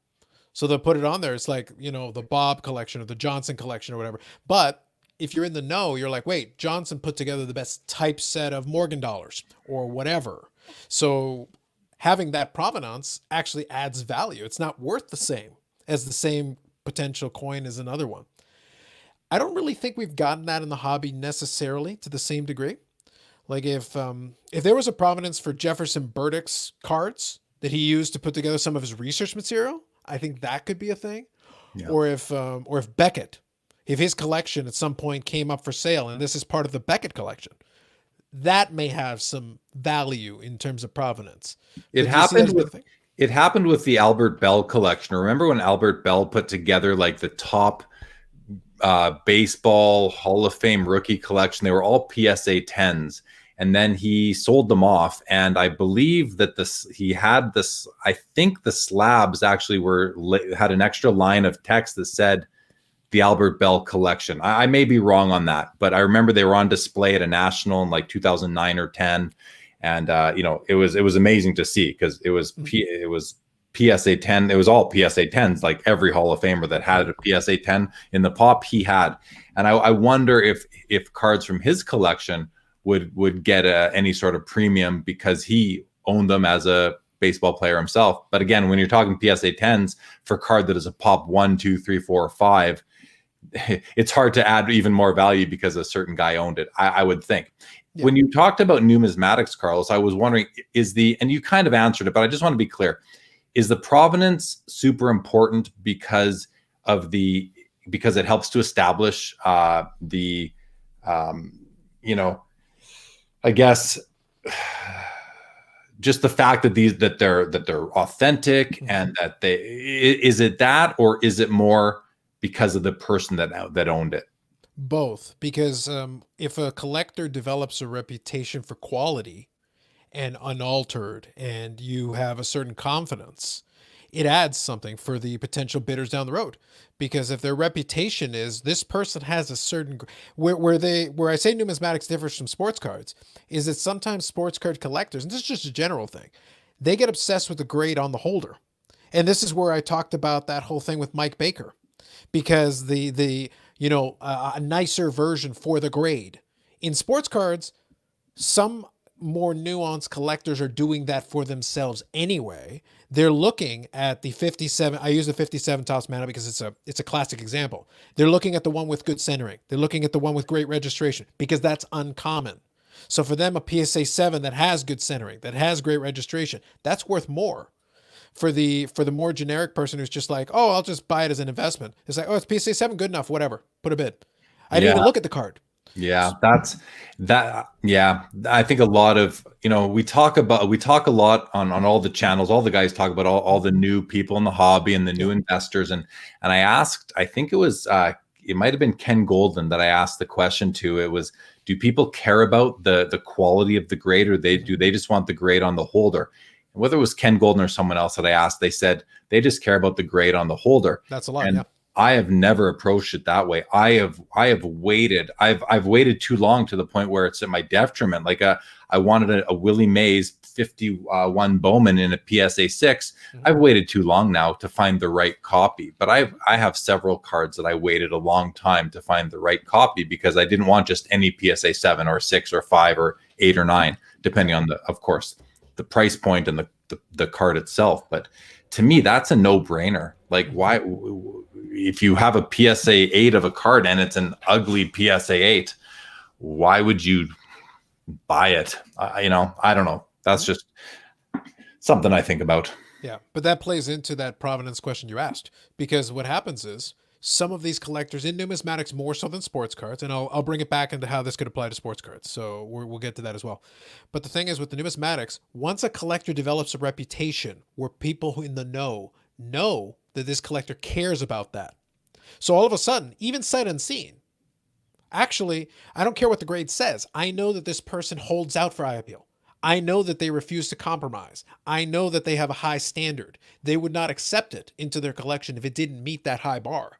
Speaker 1: So they'll put it on there. It's like, the Bob collection or the Johnson collection or whatever. But if you're in the know, you're like, wait, Johnson put together the best typeset of Morgan dollars or whatever. So having that provenance actually adds value. It's not worth the same as the same potential coin as another one. I don't really think we've gotten that in the hobby necessarily to the same degree. Like if there was a provenance for Jefferson Burdick's cards that he used to put together some of his research material, I think that could be a thing. Yeah. Or if Beckett, if his collection at some point came up for sale, and this is part of the Beckett collection, that may have some value in terms of provenance.
Speaker 2: It happened with the Albert Bell collection. Remember when Albert Bell put together like the top baseball Hall of Fame rookie collection? They were all PSA 10s, and then he sold them off. And I believe that I think the slabs actually had an extra line of text that said the Albert Bell collection. I may be wrong on that, but I remember they were on display at a national in like 2009 or 10. And it was amazing to see, because it was PSA 10. It was all PSA 10s, like every Hall of Famer that had a PSA 10 in the pop he had. And I wonder if cards from his collection would get any sort of premium because he owned them as a baseball player himself. But again, when you're talking PSA 10s for a card that is a pop 1, 2, 3, 4, or 5, it's hard to add even more value because a certain guy owned it, I would think. Yeah. When you talked about numismatics, Carlos, I was wondering, and you kind of answered it, but I just want to be clear. Is the provenance super important because it helps to establish I guess just the fact that they're authentic, mm-hmm. and that is it that, or is it more because of the person that owned it?
Speaker 1: Both, because if a collector develops a reputation for quality and unaltered, and you have a certain confidence, it adds something for the potential bidders down the road. Because if their reputation is this person has a certain where I say numismatics differs from sports cards is that sometimes sports card collectors, and this is just a general thing, they get obsessed with the grade on the holder. And this is where I talked about that whole thing with Mike Baker, because a nicer version for the grade in sports cards, some more nuanced collectors are doing that for themselves anyway. They're looking at the 57. I use the 57 Topps Mana because it's a classic example. They're looking at the one with good centering. They're looking at the one with great registration because that's uncommon. So for them, a PSA 7 that has good centering, that has great registration, that's worth more. For the more generic person who's just like, oh, I'll just buy it as an investment. It's like, oh, it's PSA 7, good enough, whatever, put a bid. I didn't even look at the card.
Speaker 2: Yeah, yeah. I think a lot of, we talk a lot on all the channels, all the guys talk about all the new people in the hobby and the new investors. And I asked, I think it might've been Ken Golden that I asked the question to. It was, do people care about the quality of the grade, or do they just want the grade on the holder? And whether it was Ken Golden or someone else that I asked, they said they just care about the grade on the holder.
Speaker 1: That's a lot.
Speaker 2: And
Speaker 1: yeah.
Speaker 2: I have never approached it that way. I've waited. I've waited too long to the point where it's at my detriment. Like I wanted a Willie Mays 51 Bowman in a PSA 6.
Speaker 1: Mhm.
Speaker 2: I've waited too long now to find the right copy, but I have several cards that I waited a long time to find the right copy because I didn't want just any PSA 7 or 6 or 5 or 8 or 9, depending on of course, the price point and the card itself. But to me, that's a no-brainer. Like, why, if you have a PSA 8 of a card and it's an ugly PSA 8, why would you buy it? I don't know. That's just something I think about.
Speaker 1: Yeah, but that plays into that provenance question you asked, because what happens is some of these collectors in numismatics more so than sports cards, and I'll bring it back into how this could apply to sports cards. So we'll get to that as well. But the thing is with the numismatics, once a collector develops a reputation where people who in the know that this collector cares about that. So all of a sudden, even sight unseen, actually, I don't care what the grade says. I know that this person holds out for eye appeal. I know that they refuse to compromise. I know that they have a high standard. They would not accept it into their collection if it didn't meet that high bar.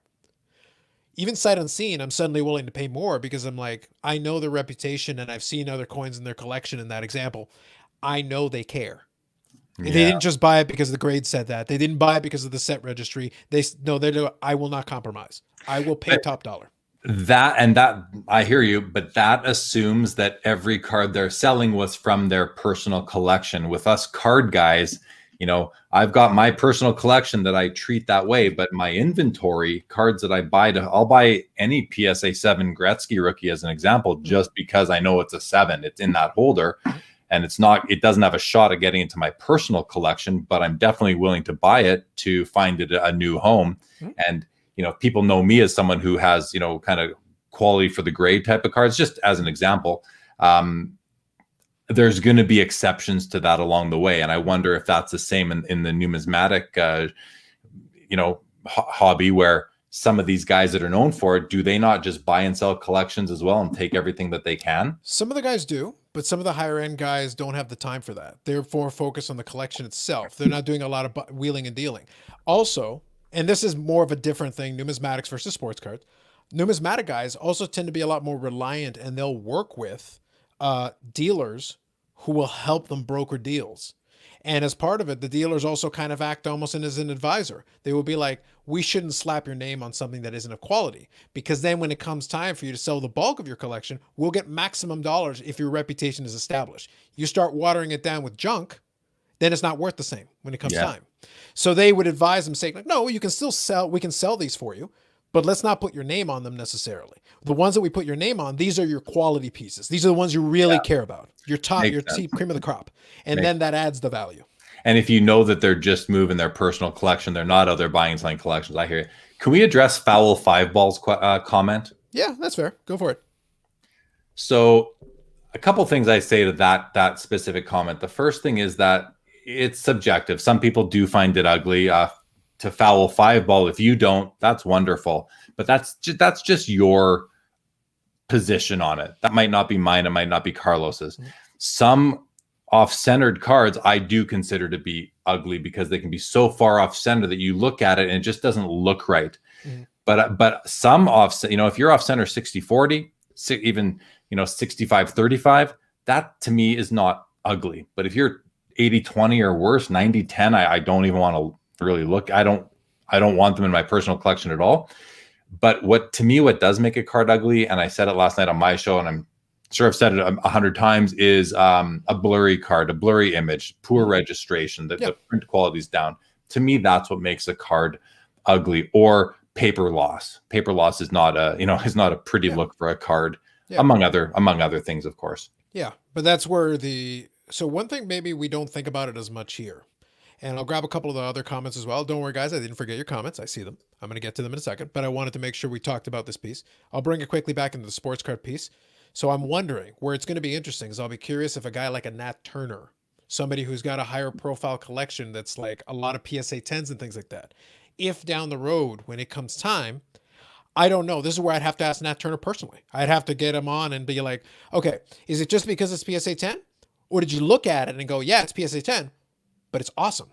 Speaker 1: Even sight unseen, I'm suddenly willing to pay more because I'm like, I know their reputation and I've seen other coins in their collection in that example. I know they care. Yeah. They didn't just buy it because the grade said that. They didn't buy it because of the set registry. I will not compromise. I will pay top dollar.
Speaker 2: That I hear you, but that assumes that every card they're selling was from their personal collection. With us card guys, I've got my personal collection that I treat that way, but my inventory cards that I buy, I'll buy any PSA 7 Gretzky rookie as an example, just because I know it's a 7. It's in that holder, and it doesn't have a shot at getting into my personal collection, but I'm definitely willing to buy it to find it a new home. And people know me as someone who has, kind of quality for the grade type of cards, just as an example. There's going to be exceptions to that along the way. And I wonder if that's the same in the numismatic, hobby, where some of these guys that are known for it, do they not just buy and sell collections as well and take everything that they can?
Speaker 1: Some of the guys do, but some of the higher end guys don't have the time for that. They're more focused on the collection itself. They're not doing a lot of wheeling and dealing. Also, and this is more of a different thing, numismatics versus sports cards. Numismatic guys also tend to be a lot more reliant, and they'll work with dealers who will help them broker deals. And as part of it, the dealers also kind of act almost as an advisor. They will be like, we shouldn't slap your name on something that isn't of quality, because then when it comes time for you to sell the bulk of your collection, we'll get maximum dollars if your reputation is established. You start watering it down with junk, then it's not worth the same when it comes time. So they would advise them, saying, like, no, you can still sell, we can sell these for you, but let's not put your name on them necessarily. The ones that we put your name on, these are your quality pieces. These are the ones you really care about. Your top, cream of the crop. And then that adds the value.
Speaker 2: And if you know that they're just moving their personal collection, they're not other buying and selling collections. I hear you. Can we address Foul Five Ball's comment?
Speaker 1: Yeah, that's fair. Go for it.
Speaker 2: So a couple things I say to that specific comment. The first thing is that it's subjective. Some people do find it ugly. To Foul Five Ball, if you don't, that's wonderful. But that's just your position on it. That might not be mine. It might not be Carlos's. Mm-hmm. Some off-centered cards I do consider to be ugly because they can be so far off-center that you look at it and it just doesn't look right. Mm-hmm. But some off-center, if you're off-center 60-40, even 65-35, that to me is not ugly. But if you're 80-20 or worse, 90-10, I don't even want to really look. I don't want them in my personal collection at all. But what does make a card ugly, and I said it last night on my show, and I'm sure I've said it 100 times, is a blurry card, a blurry image, poor registration, the print quality's down. To me, that's what makes a card ugly. Or paper loss. Paper loss is not a pretty look for a card, among other things, of course.
Speaker 1: Yeah, but that's where so one thing maybe we don't think about it as much here. And I'll grab a couple of the other comments as well. Don't worry, guys. I didn't forget your comments. I see them. I'm going to get to them in a second. But I wanted to make sure we talked about this piece. I'll bring it quickly back into the sports card piece. So I'm wondering where it's going to be interesting is I'll be curious if a guy like a Nat Turner, somebody who's got a higher profile collection that's like a lot of PSA 10s and things like that, if down the road when it comes time, I don't know. This is where I'd have to ask Nat Turner personally. I'd have to get him on and be like, okay, is it just because it's PSA 10? Or did you look at it and go, yeah, it's PSA 10, but it's awesome.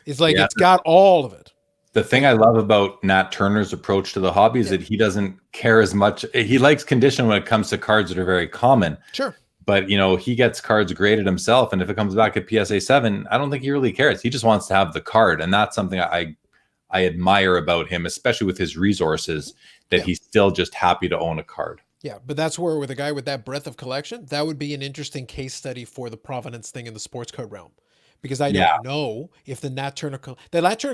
Speaker 1: It's like, it's got all of it.
Speaker 2: The thing I love about Nat Turner's approach to the hobby is that he doesn't care as much. He likes condition when it comes to cards that are very common.
Speaker 1: Sure.
Speaker 2: But he gets cards graded himself, and if it comes back at PSA 7, I don't think he really cares. He just wants to have the card, and that's something I admire about him, especially with his resources, that he's still just happy to own a card.
Speaker 1: Yeah, but that's where with a guy with that breadth of collection, that would be an interesting case study for the provenance thing in the sports card realm, because I don't know if the Nat Turner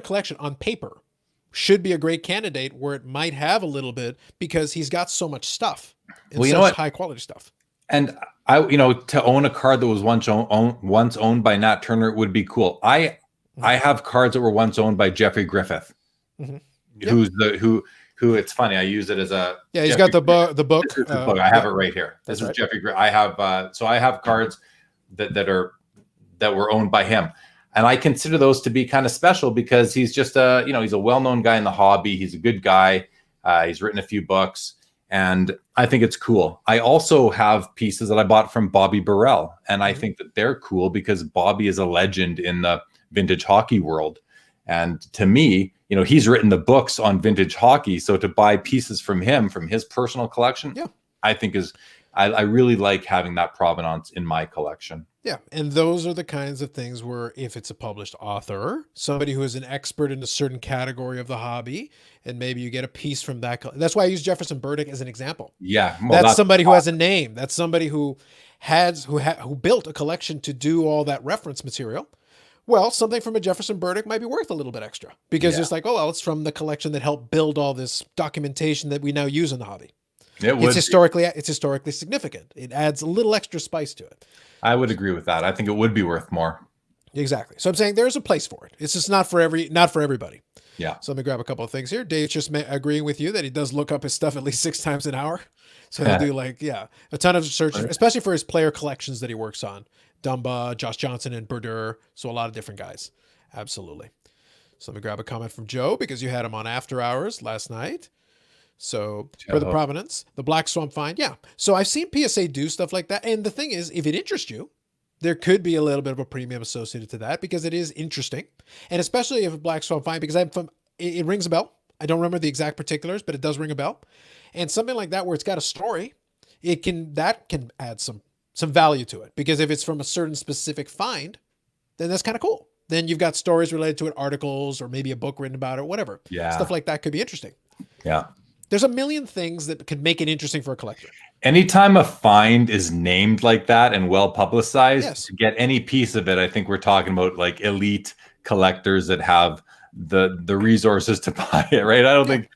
Speaker 1: collection on paper should be a great candidate where it might have a little bit because he's got so much stuff and such high quality stuff.
Speaker 2: And to own a card that was once owned by Nat Turner would be cool. I have cards that were once owned by Jeffrey Griffith, who it's funny. I use it as a
Speaker 1: he's got the book.
Speaker 2: I have it right here. This is Jeffrey Griffith. I have cards that were owned by him, and I consider those to be kind of special because he's just he's a well-known guy in the hobby. He's a good guy. He's written a few books, and I think it's cool. I also have pieces that I bought from Bobby Burrell, and I think that they're cool because Bobby is a legend in the vintage hockey world. And to me, he's written the books on vintage hockey. So to buy pieces from him, from his personal collection, I think I really like having that provenance in my collection.
Speaker 1: Yeah. And those are the kinds of things where if it's a published author, somebody who is an expert in a certain category of the hobby, and maybe you get a piece from that. That's why I use Jefferson Burdick as an example.
Speaker 2: Yeah.
Speaker 1: Well, that's somebody who has a name. That's somebody who built a collection to do all that reference material. Well, something from a Jefferson Burdick might be worth a little bit extra because it's like, it's from the collection that helped build all this documentation that we now use in the hobby. It's historically significant. It adds a little extra spice to it.
Speaker 2: I would agree with that. I think it would be worth more.
Speaker 1: Exactly. So I'm saying there's a place for it. It's just not for everybody.
Speaker 2: Yeah.
Speaker 1: So let me grab a couple of things here. Dave's just agreeing with you that he does look up his stuff at least 6 times an hour. So he'll do a ton of searches, especially for his player collections that he works on. Dumba, Josh Johnson, and Brodeur. So a lot of different guys. Absolutely. So let me grab a comment from Joe because you had him on After Hours last night. So for the provenance, the Black Swamp find. Yeah. So I've seen PSA do stuff like that. And the thing is, if it interests you, there could be a little bit of a premium associated to that because it is interesting. And especially if a Black Swamp find, because it rings a bell. I don't remember the exact particulars, but it does ring a bell. And something like that where it's got a story, that can add some value to it, because if it's from a certain specific find, then that's kind of cool. Then you've got stories related to it, articles, or maybe a book written about it, whatever. Yeah. Stuff like that could be interesting.
Speaker 2: Yeah.
Speaker 1: There's a million things that could make it interesting for a collector.
Speaker 2: Anytime a find is named like that and well publicized, to get any piece of it, I think we're talking about like elite collectors that have the resources to buy it, right? I don't think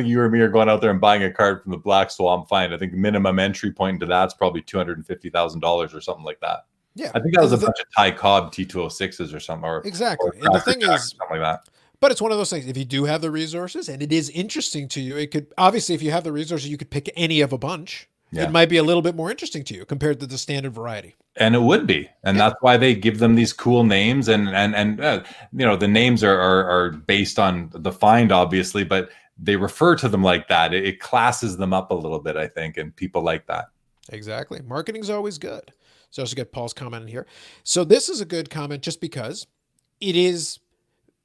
Speaker 2: you or me are going out there and buying a card from the Black Swamp find. I think minimum entry point into that's probably $250,000 or something like that. Yeah. I think that was a bunch of Ty Cobb T206s or something.
Speaker 1: Exactly. And the thing is, something like that. But it's one of those things, if you do have the resources and it is interesting to you, it could, obviously, if you have the resources, you could pick any of a bunch. Yeah. It might be a little bit more interesting to you compared to the standard variety.
Speaker 2: And it would be. And that's why they give them these cool names. And the names are based on the find, obviously, but they refer to them like that. It classes them up a little bit, I think, and people like that.
Speaker 1: Exactly. Marketing's always good. So let's get Paul's comment in here. So this is a good comment just because it is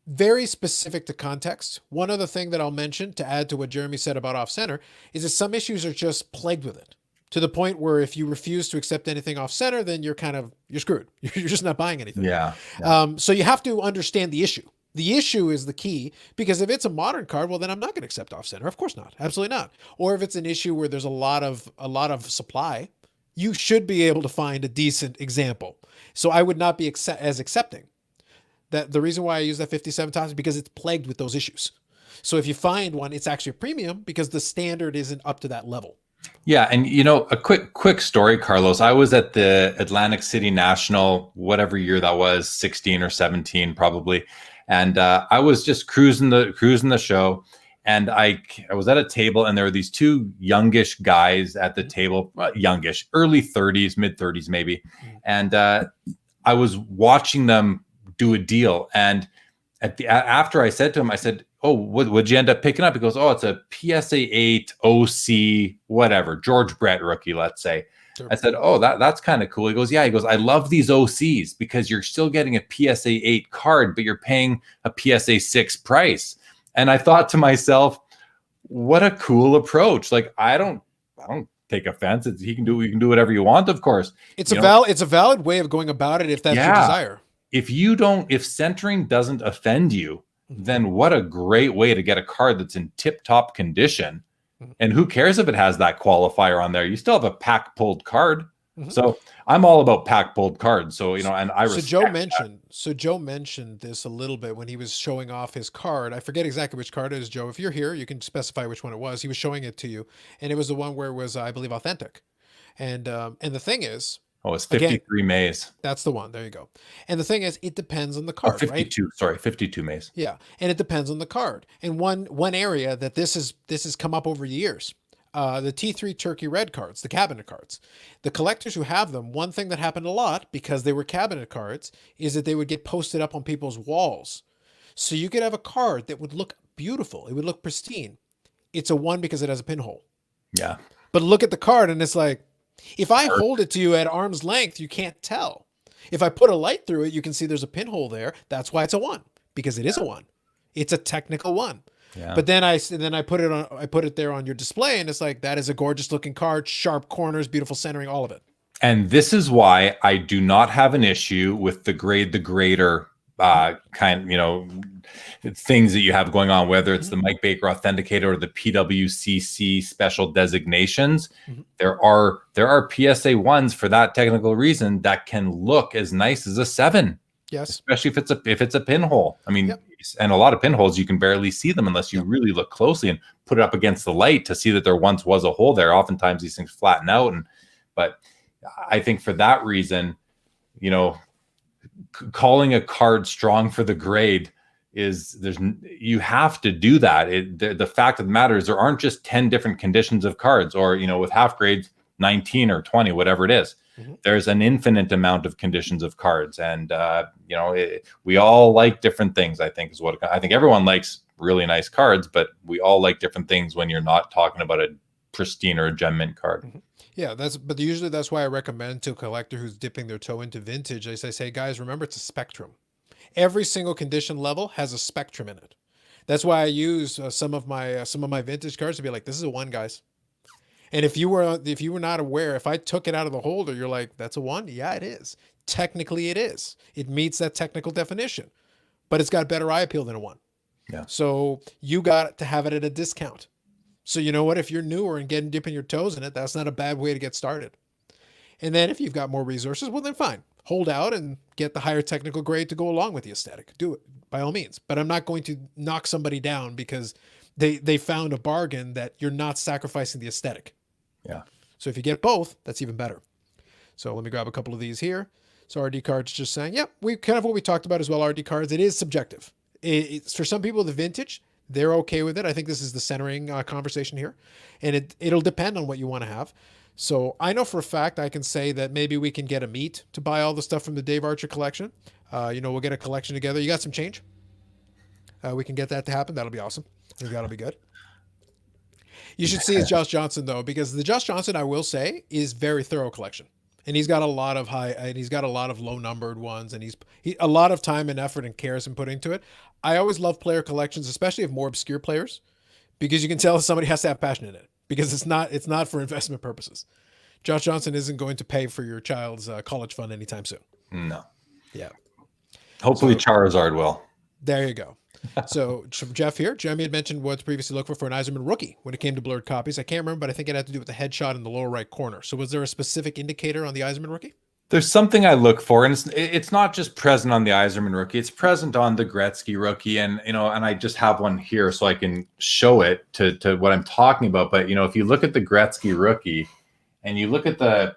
Speaker 1: very specific to context. One other thing that I'll mention to add to what Jeremy said about off-center is that some issues are just plagued with it, to the point where if you refuse to accept anything off-center, then you're screwed. You're just not buying anything.
Speaker 2: Yeah.
Speaker 1: So you have to understand the issue. The issue is the key, because if it's a modern card, well, then I'm not going to accept off-center. Of course not. Absolutely not. Or if it's an issue where there's a lot of supply, you should be able to find a decent example. So I would not be as accepting. That the reason why I use that 57 times is because it's plagued with those issues. So if you find one, it's actually a premium because the standard isn't up to that level.
Speaker 2: Yeah. And, a quick story, Carlos. I was at the Atlantic City National, whatever year that was, 16 or 17 probably. And I was just cruising the show. And I was at a table, and there were these two youngish guys at the table, youngish, early 30s, mid 30s maybe. And I was watching them do a deal. And after I said to him, I said, "Oh, what'd you end up picking up?" He goes, "Oh, it's a PSA 8 OC, whatever, George Brett rookie, let's say." Sure. I said, "Oh, that's kind of cool." He goes, "Yeah." He goes, "I love these OCs because you're still getting a PSA 8 card, but you're paying a PSA 6 price." And I thought to myself, what a cool approach. Like, I don't take offense. You can do whatever you want, of course.
Speaker 1: It's a valid way of going about it if that's your desire.
Speaker 2: If centering doesn't offend you, then what a great way to get a card that's in tip-top condition. And who cares if it has that qualifier on there? You still have a pack pulled card. So I'm all about pack pulled cards. So, and I respect
Speaker 1: Joe mentioned this a little bit when he was showing off his card. I forget exactly which card it is, Joe. If you're here, you can specify which one it was. He was showing it to you, and it was the one where it was, I believe, authentic. And the thing is,
Speaker 2: it's 53 Mays.
Speaker 1: That's the one. There you go. And the thing is, it depends on the card,
Speaker 2: 52, right? Sorry, 52 Mays.
Speaker 1: Yeah, and it depends on the card. And one area that this has come up over years. The T3 Turkey Red cards, the cabinet cards. The collectors who have them, one thing that happened a lot because they were cabinet cards is that they would get posted up on people's walls. So you could have a card that would look beautiful. It would look pristine. It's a 1 because it has a pinhole.
Speaker 2: Yeah.
Speaker 1: But look at the card and it's like, if I hold it to you at arm's length, you can't tell. If I put a light through it, you can see there's a pinhole there. That's why it's a 1, because it is a 1. It's a technical 1. Yeah. But then I put it there on your display, and it's like, that is a gorgeous looking card, sharp corners, beautiful centering, all of it.
Speaker 2: And this is why I do not have an issue with the grader things that you have going on, whether it's the Mike Baker Authenticator or the PWCC special designations. There are PSA 1s for that technical reason that can look as nice as a 7.
Speaker 1: Yes,
Speaker 2: especially if it's a pinhole. I mean, and a lot of pinholes, you can barely see them unless you really look closely and put it up against the light to see that there once was a hole there. Oftentimes these things flatten out, but I think for that reason, calling a card strong for the grade you have to do that. The fact of the matter is there aren't just 10 different conditions of cards, or with half grades 19 or 20, whatever it is. There's an infinite amount of conditions of cards, and we all like different things. I think everyone likes really nice cards, but we all like different things when you're not talking about a pristine or a gem mint card.
Speaker 1: Yeah, but usually that's why I recommend to a collector who's dipping their toe into vintage. I say, guys, remember, it's a spectrum. Every single condition level has a spectrum in it. That's why I use some of my vintage cards to be like, this is a 1, guys. And if you were not aware, if I took it out of the holder, you're like, that's a 1? Yeah, it is. Technically, it is. It meets that technical definition, but it's got better eye appeal than a 1.
Speaker 2: Yeah.
Speaker 1: So you got to have it at a discount. So you know what? If you're newer and dipping your toes in it, that's not a bad way to get started. And then if you've got more resources, well, then fine. Hold out and get the higher technical grade to go along with the aesthetic. Do it by all means. But I'm not going to knock somebody down because they found a bargain that you're not sacrificing the aesthetic.
Speaker 2: Yeah.
Speaker 1: So if you get both, that's even better. So let me grab a couple of these here. So RD cards just saying, yeah, we kind of what we talked about as well. RD cards, it is subjective. It's for some people, the vintage, they're okay with it. I think this is the centering conversation here, and it'll depend on what you want to have. So I know for a fact I can say that maybe we can get a meet to buy all the stuff from the Dave Archer collection. We'll get a collection together. You got some change? We can get that to happen. That'll be awesome. I think that'll be good. You should see his Josh Johnson though, because the Josh Johnson, I will say, is very thorough collection, and he's got a lot of low numbered ones, and he's a lot of time and effort and care has been put into it. I always love player collections, especially of more obscure players, because you can tell somebody has to have passion in it, because it's not for investment purposes. Josh Johnson isn't going to pay for your child's college fund anytime soon.
Speaker 2: No.
Speaker 1: Yeah.
Speaker 2: Hopefully Charizard will.
Speaker 1: There you go. So from Jeff here, Jeremy had mentioned what's previously looked for an Eiserman rookie when it came to blurred copies. I can't remember, but I think it had to do with the headshot in the lower right corner. So was there a specific indicator on the Eiserman rookie?
Speaker 2: There's something I look for, and it's not just present on the Eiserman rookie. It's present on the Gretzky rookie, and and I just have one here so I can show it to what I'm talking about. But if you look at the Gretzky rookie, and you look at the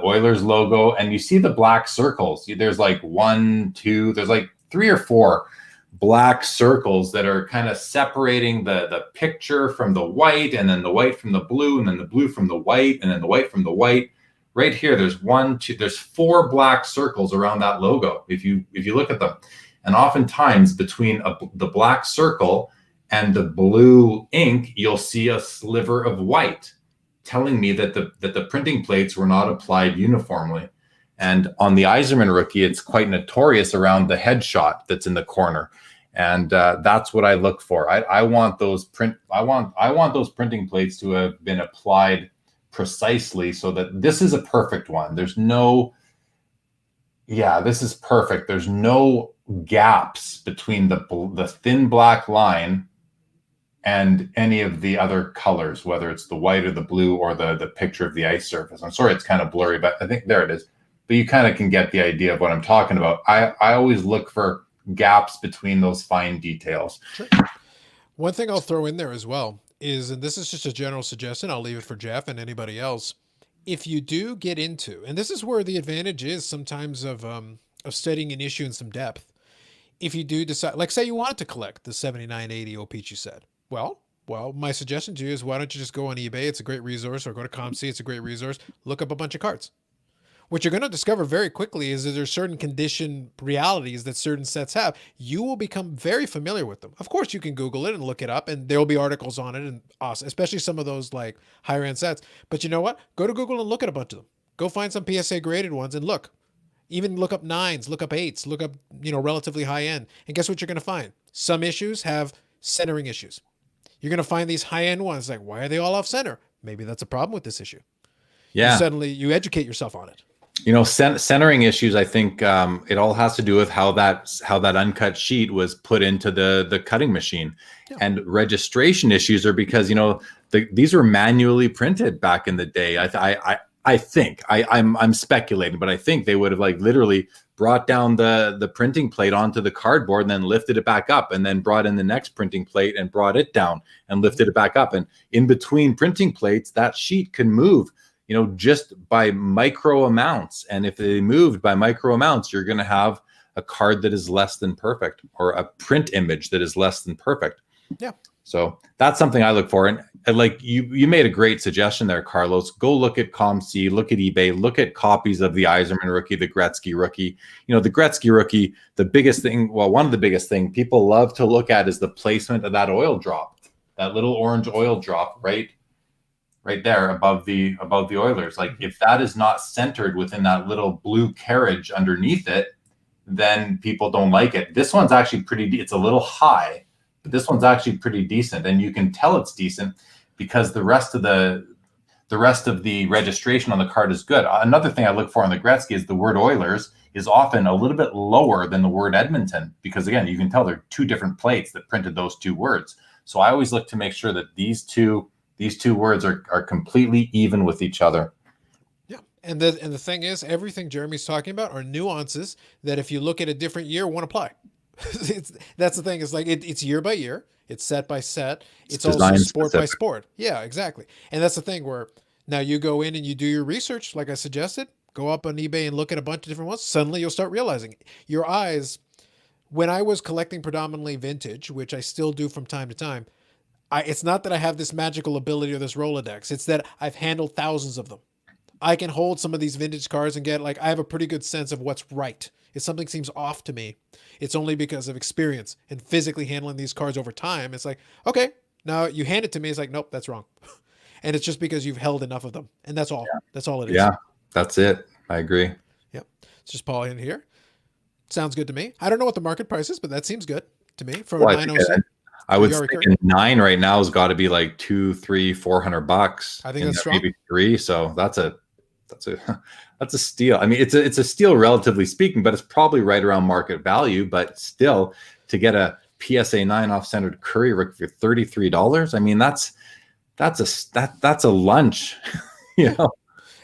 Speaker 2: Oilers logo, and you see the black circles. There's like 1, 2. There's like 3 or 4 black circles that are kind of separating the picture from the white, and then the white from the blue, and then the blue from the white, and then the white from the white. Right here, there's 1, 2, there's 4 black circles around that logo. If you look at them, and oftentimes between the black circle and the blue ink, you'll see a sliver of white, telling me that the printing plates were not applied uniformly. And on the Eiserman rookie, it's quite notorious around the headshot that's in the corner. And that's what I look for. I want those printing plates to have been applied precisely so that this is a perfect one. This is perfect. There's no gaps between the thin black line and any of the other colors, whether it's the white or the blue or the picture of the ice surface. I'm sorry, it's kind of blurry, but I think there it is. But you kind of can get the idea of what I'm talking about. I always look for gaps between those fine details.
Speaker 1: Sure. One thing I'll throw in there as well is, and this is just a general suggestion, I'll leave it for Jeff and anybody else. If you do get into, and this is where the advantage is sometimes of studying an issue in some depth. If you do decide, like say you wanted to collect the 7980 O-Pee-Chee set, well, my suggestion to you is why don't you just go on eBay? It's a great resource, or go to ComC. It's a great resource. Look up a bunch of cards. What you're going to discover very quickly is that there's certain condition realities that certain sets have. You will become very familiar with them. Of course, you can Google it and look it up, and there will be articles on it, and awesome, especially some of those like higher end sets. But you know what? Go to Google and look at a bunch of them. Go find some PSA graded ones and look. Even look up 9s, look up 8s, look up, relatively high end. And guess what you're going to find? Some issues have centering issues. You're going to find these high end ones like, why are they all off center? Maybe that's a problem with this issue.
Speaker 2: Yeah.
Speaker 1: Suddenly you educate yourself on it.
Speaker 2: Centering issues, I think it all has to do with how that uncut sheet was put into the cutting machine. Yeah. And registration issues are because, these were manually printed back in the day. I think I'm speculating, but I think they would have like literally brought down the printing plate onto the cardboard and then lifted it back up, and then brought in the next printing plate and brought it down and lifted it back up. And in between printing plates, that sheet can move, just by micro amounts. And if they moved by micro amounts, you're going to have a card that is less than perfect, or a print image that is less than perfect.
Speaker 1: Yeah.
Speaker 2: So that's something I look for. And like you made a great suggestion there, Carlos. Go look at ComC, look at eBay, look at copies of the Yzerman rookie, the Gretzky rookie. The Gretzky rookie, the biggest thing, one of the biggest thing people love to look at is the placement of that oil drop, that little orange oil drop right there above the Oilers. Like if that is not centered within that little blue carriage underneath it, then people don't like it. This one's actually it's a little high, but this one's actually pretty decent. And you can tell it's decent because the rest of the registration on the card is good. Another thing I look for on the Gretzky is the word Oilers is often a little bit lower than the word Edmonton, because again, you can tell they're two different plates that printed those two words. So I always look to make sure that these two words are completely even with each other.
Speaker 1: Yeah. And the thing is, everything Jeremy's talking about are nuances that if you look at a different year, won't apply. That's the thing. It's like it's year by year. It's set by set. It's also sport by sport. Yeah, exactly. And that's the thing where now you go in and you do your research, like I suggested, go up on eBay and look at a bunch of different ones. Suddenly you'll start realizing your eyes, when I was collecting predominantly vintage, which I still do from time to time, it's not that I have this magical ability or this Rolodex. It's that I've handled thousands of them. I can hold some of these vintage cards and I have a pretty good sense of what's right. If something seems off to me, it's only because of experience and physically handling these cards over time. It's like, okay, now you hand it to me. It's like, nope, that's wrong. And it's just because you've held enough of them. And that's all. Yeah. That's all it is.
Speaker 2: Yeah, that's it. I agree.
Speaker 1: Yep. It's just Paul in here. Sounds good to me. I don't know what the market price is, but that seems good to me for a 906.
Speaker 2: I would think 9 right now has got to be like $200, $300, $400.
Speaker 1: I think that's strong.
Speaker 2: Maybe 3. So that's a steal. I mean, it's a steal relatively speaking, but it's probably right around market value. But still, to get a PSA 9 off-centered Curry rookie for $33, I mean, that's a lunch,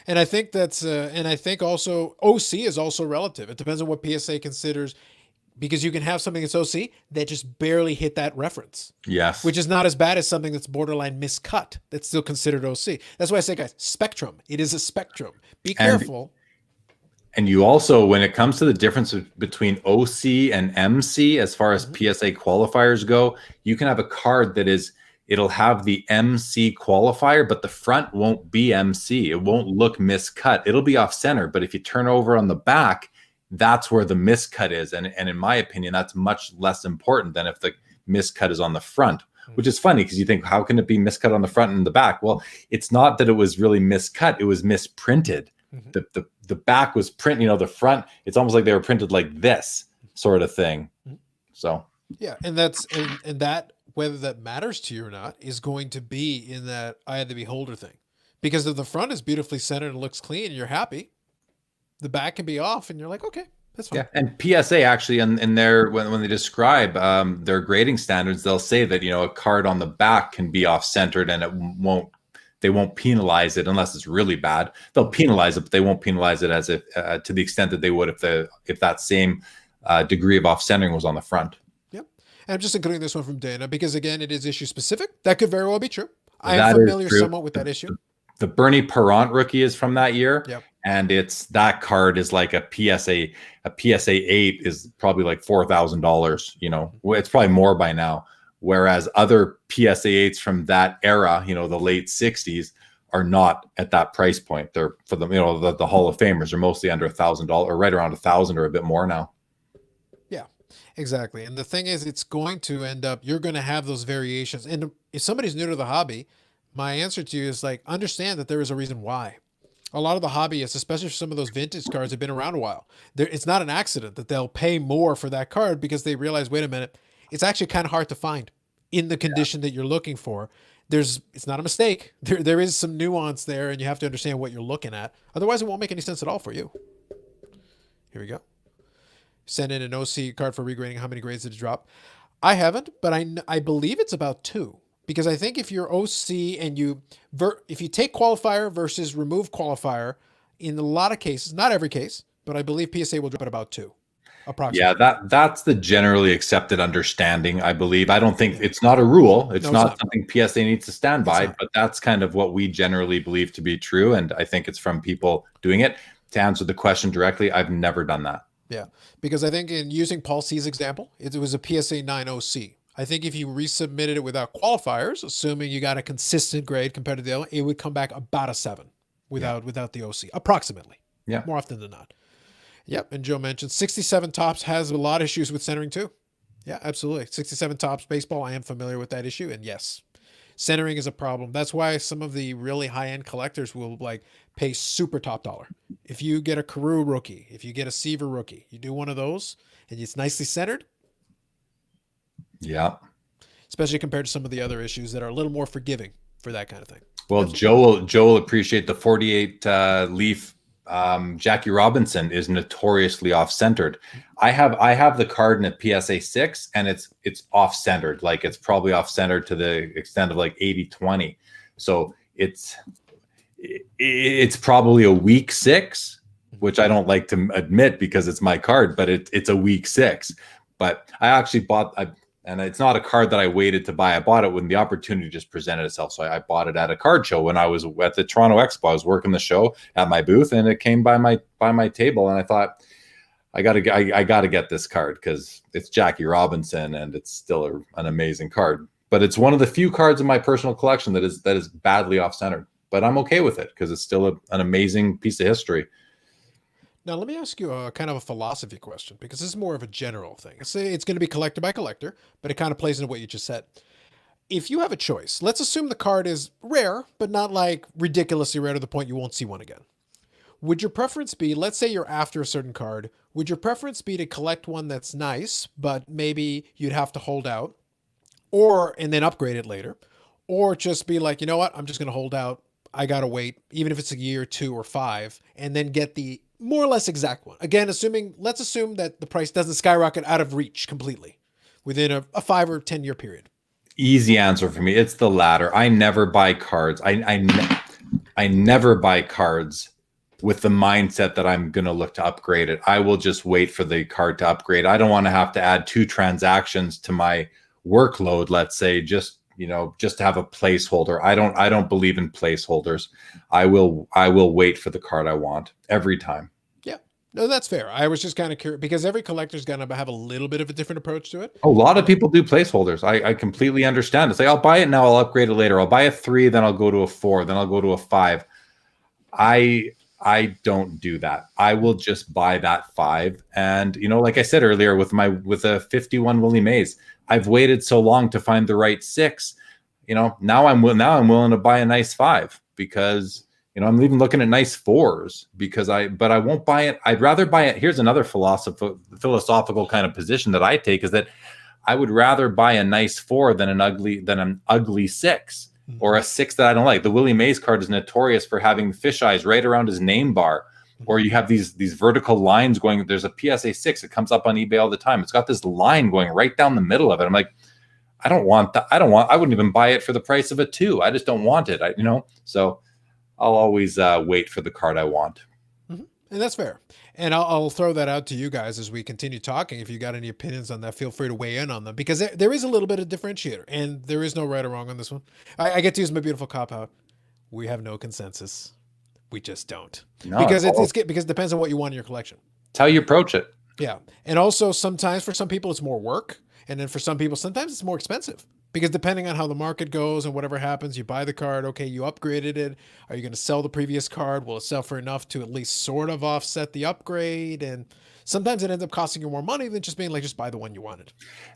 Speaker 1: And I think also OC is also relative. It depends on what PSA considers. Because you can have something that's OC that just barely hit that reference.
Speaker 2: Yes.
Speaker 1: Which is not as bad as something that's borderline miscut. That's still considered OC. That's why I say, guys, spectrum. It is a spectrum. Be careful.
Speaker 2: And you also, when it comes to the difference between OC and MC, as far as PSA qualifiers go, you can have a card it'll have the MC qualifier, but the front won't be MC. It won't look miscut. It'll be off center. But if you turn over on the back, that's where the miscut is. And in my opinion, that's much less important than if the miscut is on the front, which is funny because you think, how can it be miscut on the front and the back? Well, it's not that it was really miscut. It was misprinted. Mm-hmm. The back was print, the front, it's almost like they were printed like this sort of thing. So,
Speaker 1: yeah. And that, whether that matters to you or not, is going to be in that eye of the beholder thing. Because if the front is beautifully centered and looks clean, you're happy. The back can be off, and you're like, okay, that's fine.
Speaker 2: Yeah, and PSA actually, in their when they describe their grading standards, they'll say that a card on the back can be off centered, and they won't penalize it unless it's really bad. They'll penalize it, but they won't penalize it as if to the extent that they would if that same degree of off centering was on the front.
Speaker 1: Yep. And I'm just including this one from Dana because again, it is issue specific. That could very well be true. I am
Speaker 2: That is
Speaker 1: familiar
Speaker 2: true.
Speaker 1: somewhat with that issue.
Speaker 2: The Bernie Parent rookie is from that year.
Speaker 1: Yep.
Speaker 2: And that card is like a PSA 8 is probably like $4,000. It's probably more by now. Whereas other PSA 8s from that era, the late 60s, are not at that price point. They're for the Hall of Famers are mostly under $1,000 or right around 1,000 or a bit more now.
Speaker 1: Yeah, exactly. And the thing is, it's going to end up, you're going to have those variations. And if somebody's new to the hobby, my answer to you is like, understand that there is a reason why. A lot of the hobbyists, especially for some of those vintage cards, have been around a while. It's not an accident that they'll pay more for that card because they realize, wait a minute, it's actually kind of hard to find in the condition that you're looking for. It's not a mistake. There is some nuance there, and you have to understand what you're looking at. Otherwise, it won't make any sense at all for you. Here we go. Send in an OC card for regrading. How many grades did it drop? I haven't, but I believe it's about 2. Because I think if you're OC and if you take qualifier versus remove qualifier, in a lot of cases, not every case, but I believe PSA will drop at about 2, approximately.
Speaker 2: Yeah, that's the generally accepted understanding, I believe. I don't think it's not a rule. It's not something PSA needs to stand by, but that's kind of what we generally believe to be true. And I think it's from people doing it. To answer the question directly, I've never done that.
Speaker 1: Yeah, because I think in using Paul C's example, it was a PSA 9 OC. I think if you resubmitted it without qualifiers, assuming you got a consistent grade compared to the other, it would come back about a 7 without the OC, approximately.
Speaker 2: Yeah.
Speaker 1: More often than not. Yep. And Joe mentioned 67 Tops has a lot of issues with centering too. Yeah, absolutely. 67 Tops baseball, I am familiar with that issue. And yes, centering is a problem. That's why some of the really high-end collectors will pay super top dollar. If you get a Carew rookie, if you get a Seaver rookie, you do one of those and it's nicely centered.
Speaker 2: Yeah.
Speaker 1: Especially compared to some of the other issues that are a little more forgiving for that kind of thing.
Speaker 2: Well, Joe will appreciate the 48 leaf. Jackie Robinson is notoriously off-centered. I have the card in a PSA 6 and it's off-centered. Like it's probably off-centered to the extent of like 80-20. So it's probably a weak 6, which I don't like to admit because it's my card, but it's a weak 6. But I actually and it's not a card that I waited to buy. I bought it when the opportunity just presented itself. So I bought it at a card show when I was at the Toronto Expo. I was working the show at my booth, and it came by my table, and I thought, I gotta get this card because it's Jackie Robinson, and it's still an amazing card. But it's one of the few cards in my personal collection that is badly off centered. But I'm okay with it because it's still an amazing piece of history.
Speaker 1: Now, let me ask you a kind of a philosophy question, because this is more of a general thing. Say it's going to be collector by collector, but it kind of plays into what you just said. If you have a choice, let's assume the card is rare, but not like ridiculously rare to the point you won't see one again. Would your preference be, let's say you're after a certain card, would your preference be to collect one that's nice, but maybe you'd have to hold out, and then upgrade it later, or just be like, you know what, I'm just going to hold out. I got to wait, even if it's a year, 2 or 5, and then get the more or less exact one. Again, let's assume that the price doesn't skyrocket out of reach completely within a 5 or 10 year period.
Speaker 2: Easy answer for me. It's the latter. I never buy cards. I never buy cards with the mindset that I'm going to look to upgrade it. I will just wait for the card to upgrade. I don't want to have to add 2 transactions to my workload, let's say, just to have a placeholder. I don't believe in placeholders. I will wait for the card I want every time.
Speaker 1: Yeah, no, that's fair. I was just kind of curious because every collector's going to have a little bit of a different approach to it.
Speaker 2: A lot of people do placeholders. I completely understand. It's like, I'll buy it now, I'll upgrade it later. I'll buy a 3, then I'll go to a 4, then I'll go to a 5. I don't do that. I will just buy that 5. And, like I said earlier, with a 51 Willie Mays, I've waited so long to find the right 6. Now I'm willing to buy a nice 5 because, I'm even looking at nice 4s but I won't buy it. I'd rather buy it. Here's another philosophical kind of position that I take is that I would rather buy a nice 4 than an ugly 6. or a 6 that I don't like. The Willie Mays card is notorious for having fish eyes right around his name bar. Or you have these vertical lines going. There's a PSA 6. It comes up on eBay all the time. It's got this line going right down the middle of it. I'm like, I don't want that. I wouldn't even buy it for the price of a 2. I just don't want it. So I'll always wait for the card I want.
Speaker 1: And that's fair. And I'll throw that out to you guys as we continue talking. If you got any opinions on that, feel free to weigh in on them, because there is a little bit of differentiator, and there is no right or wrong on this one. I get to use my beautiful cop out. We have no consensus. We just don't, because because it depends on what you want in your collection.
Speaker 2: It's how you approach it.
Speaker 1: Yeah. And also sometimes for some people it's more work. And then for some people, sometimes it's more expensive, because depending on how the market goes and whatever happens, you buy the card. Okay. You upgraded it. Are you going to sell the previous card? Will it sell for enough to at least sort of offset the upgrade? And sometimes it ends up costing you more money than just being like, just buy the one you wanted.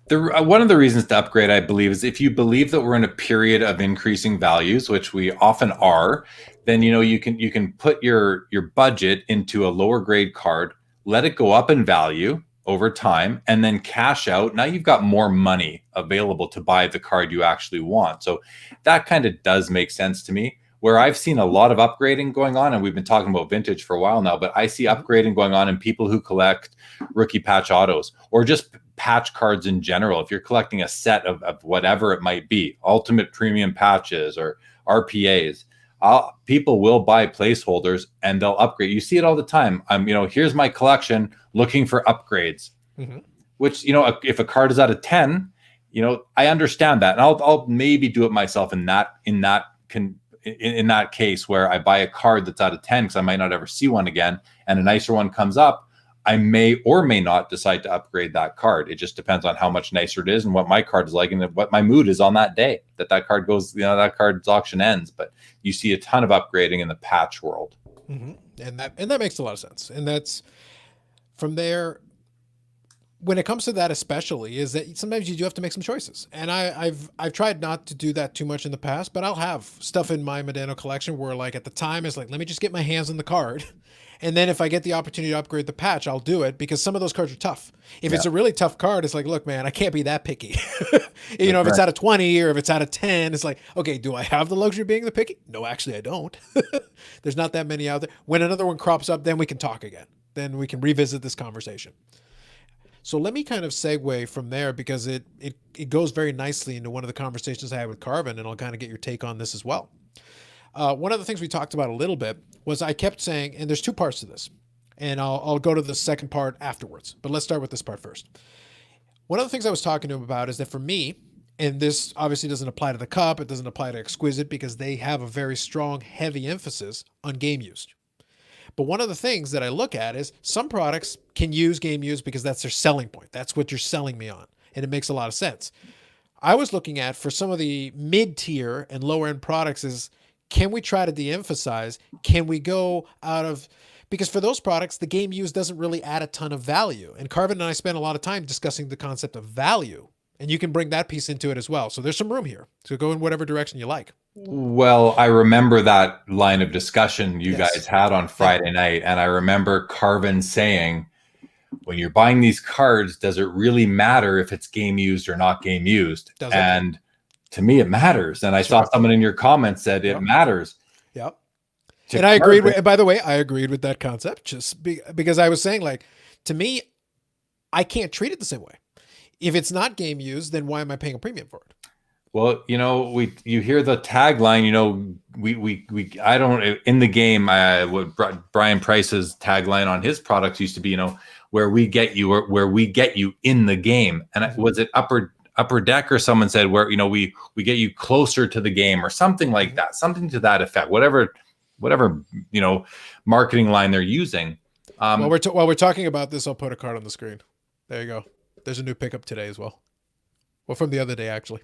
Speaker 2: One of the reasons to upgrade, I believe, is if you believe that we're in a period of increasing values, which we often are, then you can put your budget into a lower grade card, let it go up in value over time, and then cash out. Now you've got more money available to buy the card you actually want. So that kind of does make sense to me. Where I've seen a lot of upgrading going on, and we've been talking about vintage for a while now, but I see upgrading going on in people who collect rookie patch autos or just patch cards in general. If you're collecting a set of whatever it might be, ultimate premium patches or RPAs, people will buy placeholders and they'll upgrade. You see it all the time. Here's my collection looking for upgrades, which, if a card is out of 10, I understand that. And I'll maybe do it myself in that case where I buy a card that's out of 10 because I might not ever see one again, and a nicer one comes up. I may or may not decide to upgrade that card. It just depends on how much nicer it is and what my card is like and what my mood is on that day that card goes, that card's auction ends. But you see a ton of upgrading in the patch world.
Speaker 1: And that makes a lot of sense. And that's from there. When it comes to that, especially, is that sometimes you do have to make some choices. And I've tried not to do that too much in the past, but I'll have stuff in my Medano collection where, like, at the time it's like, let me just get my hands on the card. And then if I get the opportunity to upgrade the patch, I'll do it, because some of those cards are tough. If it's a really tough card, it's like, look, man, I can't be that picky. If it's out of 20 or if it's out of 10, it's like, okay, do I have the luxury of being the picky? No, actually I don't. There's not that many out there. When another one crops up, then we can talk again. Then we can revisit this conversation. So let me kind of segue from there, because it goes very nicely into one of the conversations I had with Carvin, and I'll kind of get your take on this as well. One of the things we talked about a little bit was I kept saying, and there's two parts to this, and I'll go to the second part afterwards, but let's start with this part first. One of the things I was talking to him about is that for me, and this obviously doesn't apply to the Cup, it doesn't apply to Exquisite, because they have a very strong, heavy emphasis on game used. But one of the things that I look at is some products can use game used because that's their selling point. That's what you're selling me on. And it makes a lot of sense. I was looking at, for some of the mid-tier and lower-end products, is, can we try to de-emphasize? Can we go out of, because for those products, the game used doesn't really add a ton of value. And Carvin and I spent a lot of time discussing the concept of value, and you can bring that piece into it as well. So there's some room here. So go in whatever direction you like.
Speaker 2: Well, I remember that line of discussion you guys had on Friday night. And I remember Carvin saying, when you're buying these cards, does it really matter if it's game used or not game used? And to me, it matters. And I saw someone in your comments said it matters.
Speaker 1: Yep. And I agreed with, by the way, I agreed with that concept, just because I was saying, like, to me, I can't treat it the same way. If it's not game used, then why am I paying a premium for it?
Speaker 2: Well, you hear the tagline, I don't, in the game, what Brian Price's tagline on his products used to be, where we get you in the game. And was it Upper Deck, or someone said where, we get you closer to the game, or something like that, something to that effect, whatever, marketing line they're using.
Speaker 1: While we're talking about this, I'll put a card on the screen. There you go. There's a new pickup today as well. Well, from the other day, actually.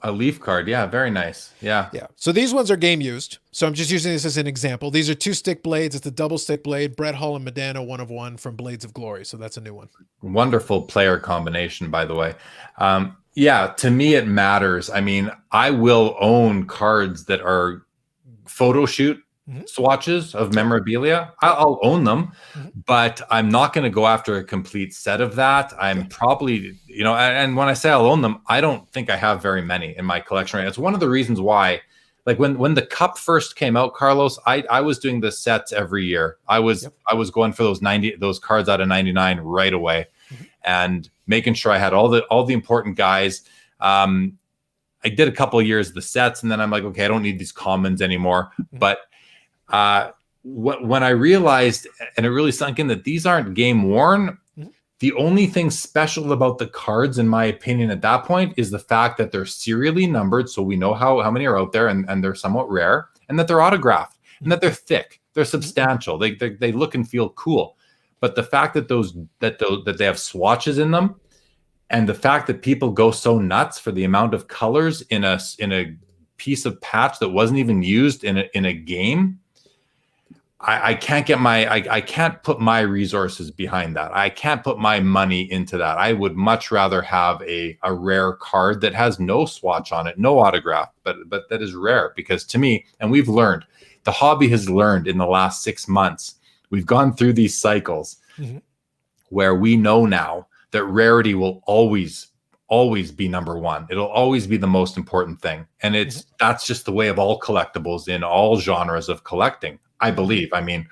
Speaker 2: A Leaf card. Yeah. Very nice. Yeah.
Speaker 1: Yeah. So these ones are game used. So I'm just using this as an example. These are 2 stick blades. It's a double stick blade, Brett Hull and Medano 1 of 1 from Blades of Glory. So that's a new one.
Speaker 2: Wonderful player combination, by the way. To me, it matters. I mean, I will own cards that are photo shoot swatches of memorabilia, I'll own them, but I'm not going to go after a complete set of that. I'm probably, and when I say I'll own them, I don't think I have very many in my collection. Right? It's one of the reasons why, like when the cup first came out, Carlos, I was doing the sets every year. I was going for those cards out of 99 right away, and making sure I had all the important guys. I did a couple of years of the sets, and then I'm like, okay, I don't need these commons anymore. But when I realized, and it really sunk in, that these aren't game worn, the only thing special about the cards, in my opinion, at that point, is the fact that they're serially numbered, so we know how many are out there, and they're somewhat rare, and that they're autographed, and that they're thick, they're substantial, they look and feel cool. But the fact that they have swatches in them, and the fact that people go so nuts for the amount of colors in a piece of patch that wasn't even used in a game, I can't put my resources behind that. I can't put my money into that. I would much rather have a rare card that has no swatch on it, no autograph, but that is rare. Because to me, and the hobby has learned in the last 6 months, we've gone through these cycles where we know now that rarity will always be number one. It'll always be the most important thing. And that's just the way of all collectibles in all genres of collecting, I believe. I mean,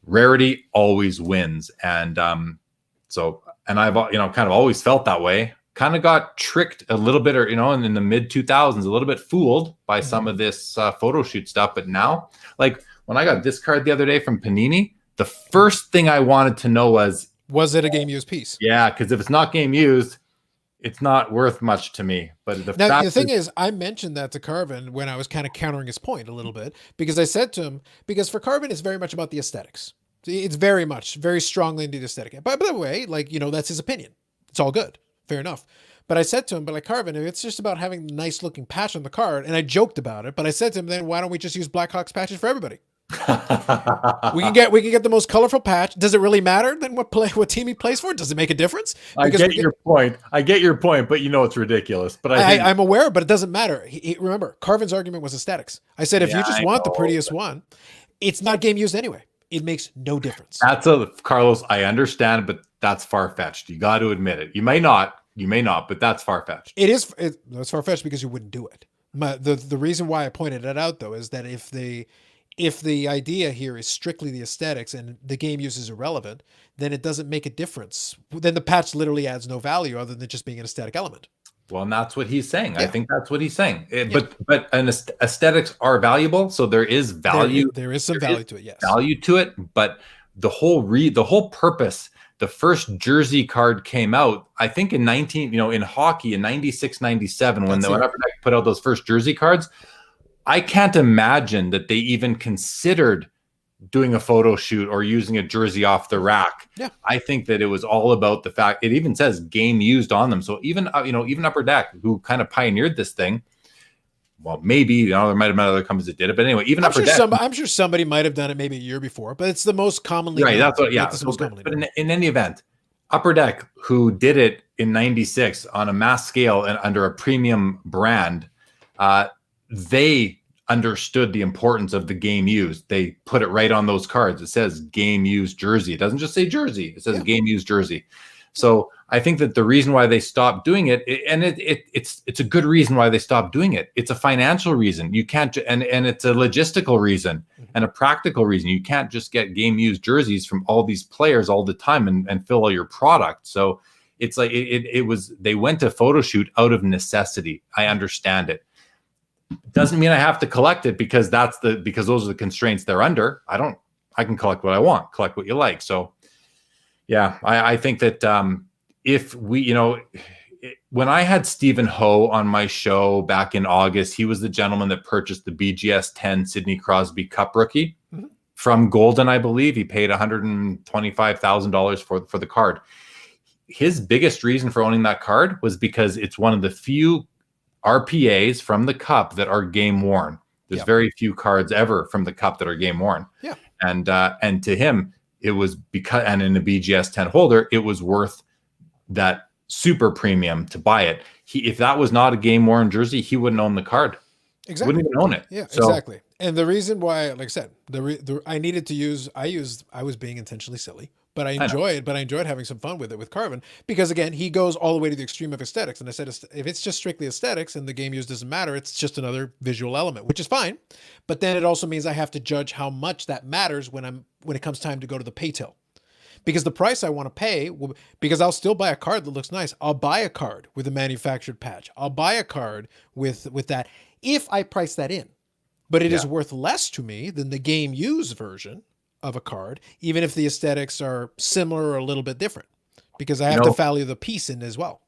Speaker 2: rarity always wins. And and I've kind of always felt that way. Kind of got tricked a little bit, or in the mid 2000s, a little bit fooled by some of this photo shoot stuff. But now, like when I got this card the other day from Panini, the first thing I wanted to know was
Speaker 1: it a game used piece?
Speaker 2: Yeah, because if it's not game used, it's not worth much to me. But
Speaker 1: the thing is, I mentioned that to Carvin when I was kind of countering his point a little bit, because I said to him, because for Carvin, it's very much about the aesthetics. It's very strongly into the aesthetic. By the way, that's his opinion. It's all good. Fair enough. But I said to him, Carvin, if it's just about having a nice looking patch on the card, and I joked about it, but I said to him, then why don't we just use Blackhawks patches for everybody? we can get the most colorful patch. Does it really matter then what team he plays for? Does it make a difference?
Speaker 2: Because your point. I get your point, but it's ridiculous. But
Speaker 1: I'm aware, but it doesn't matter. Remember, Carvin's argument was aesthetics. I said, if you just want the prettiest one, it's not game used anyway. It makes no difference.
Speaker 2: Carlos, I understand, but that's far-fetched. You got to admit it. You may not, but that's far-fetched.
Speaker 1: That's far-fetched because you wouldn't do it. The reason why I pointed it out, though, is that if the idea here is strictly the aesthetics and the game use is irrelevant, then it doesn't make a difference. Then the patch literally adds no value other than just being an aesthetic element.
Speaker 2: Well, and that's what he's saying. Yeah. I think that's what he's saying. But aesthetics are valuable, so there is value.
Speaker 1: There is some value to it, yes.
Speaker 2: Value to it, but the whole purpose. The first jersey card came out, I think in hockey in 96, 97, when Upper Deck put out those first jersey cards. I can't imagine that they even considered doing a photo shoot or using a jersey off the rack.
Speaker 1: Yeah.
Speaker 2: I think that it was all about the fact it even says game used on them. So even Upper Deck, who kind of pioneered this thing, well, maybe there might have been other companies that did it, but anyway, even Upper Deck.
Speaker 1: I'm sure somebody might have done it maybe a year before, but it's the most commonly
Speaker 2: right. That's what, yeah. But in any event, Upper Deck, who did it in '96 on a mass scale and under a premium brand, they understood the importance of the game used. They put it right on those cards. It says game used jersey. It doesn't just say jersey. It says game used jersey. So I think that the reason why they stopped doing it, and it's a good reason why they stopped doing it. It's a financial reason. You can't, and it's a logistical reason and a practical reason. You can't just get game used jerseys from all these players all the time and fill all your product. So it's like they went to photo shoot out of necessity. I understand it. Doesn't mean I have to collect it because those are the constraints they're under. I can collect what I want, collect what you like. So yeah, I think that if we, when I had Stephen Ho on my show back in August, he was the gentleman that purchased the BGS 10 Sidney Crosby Cup rookie from Golden, I believe. He paid $125,000 for the card. His biggest reason for owning that card was because it's one of the few RPAs from the Cup that are game worn. There's very few cards ever from the Cup that are game worn. Yeah. And to him, it was because, and in a BGS 10 holder, it was worth that super premium to buy it. If that was not a game worn jersey, he wouldn't own the card.
Speaker 1: Exactly.
Speaker 2: Wouldn't even own it.
Speaker 1: Yeah, so, exactly. And the reason why, like I said, I needed to use, I was being intentionally silly, but
Speaker 2: I know.
Speaker 1: I enjoyed having some fun with it with Carvin because again, he goes all the way to the extreme of aesthetics. And I said, if it's just strictly aesthetics and the game use doesn't matter, it's just another visual element, which is fine. But then it also means I have to judge how much that matters when it comes time to go to the pay till. Because the price I want to pay, because I'll still buy a card that looks nice. I'll buy a card with a manufactured patch. I'll buy a card with that if I price that in. But it
Speaker 2: Yeah.
Speaker 1: is worth less to me than the game used version of a card, even if the aesthetics are similar or a little bit different, because I
Speaker 2: You
Speaker 1: have to
Speaker 2: know,
Speaker 1: value the piece in as well.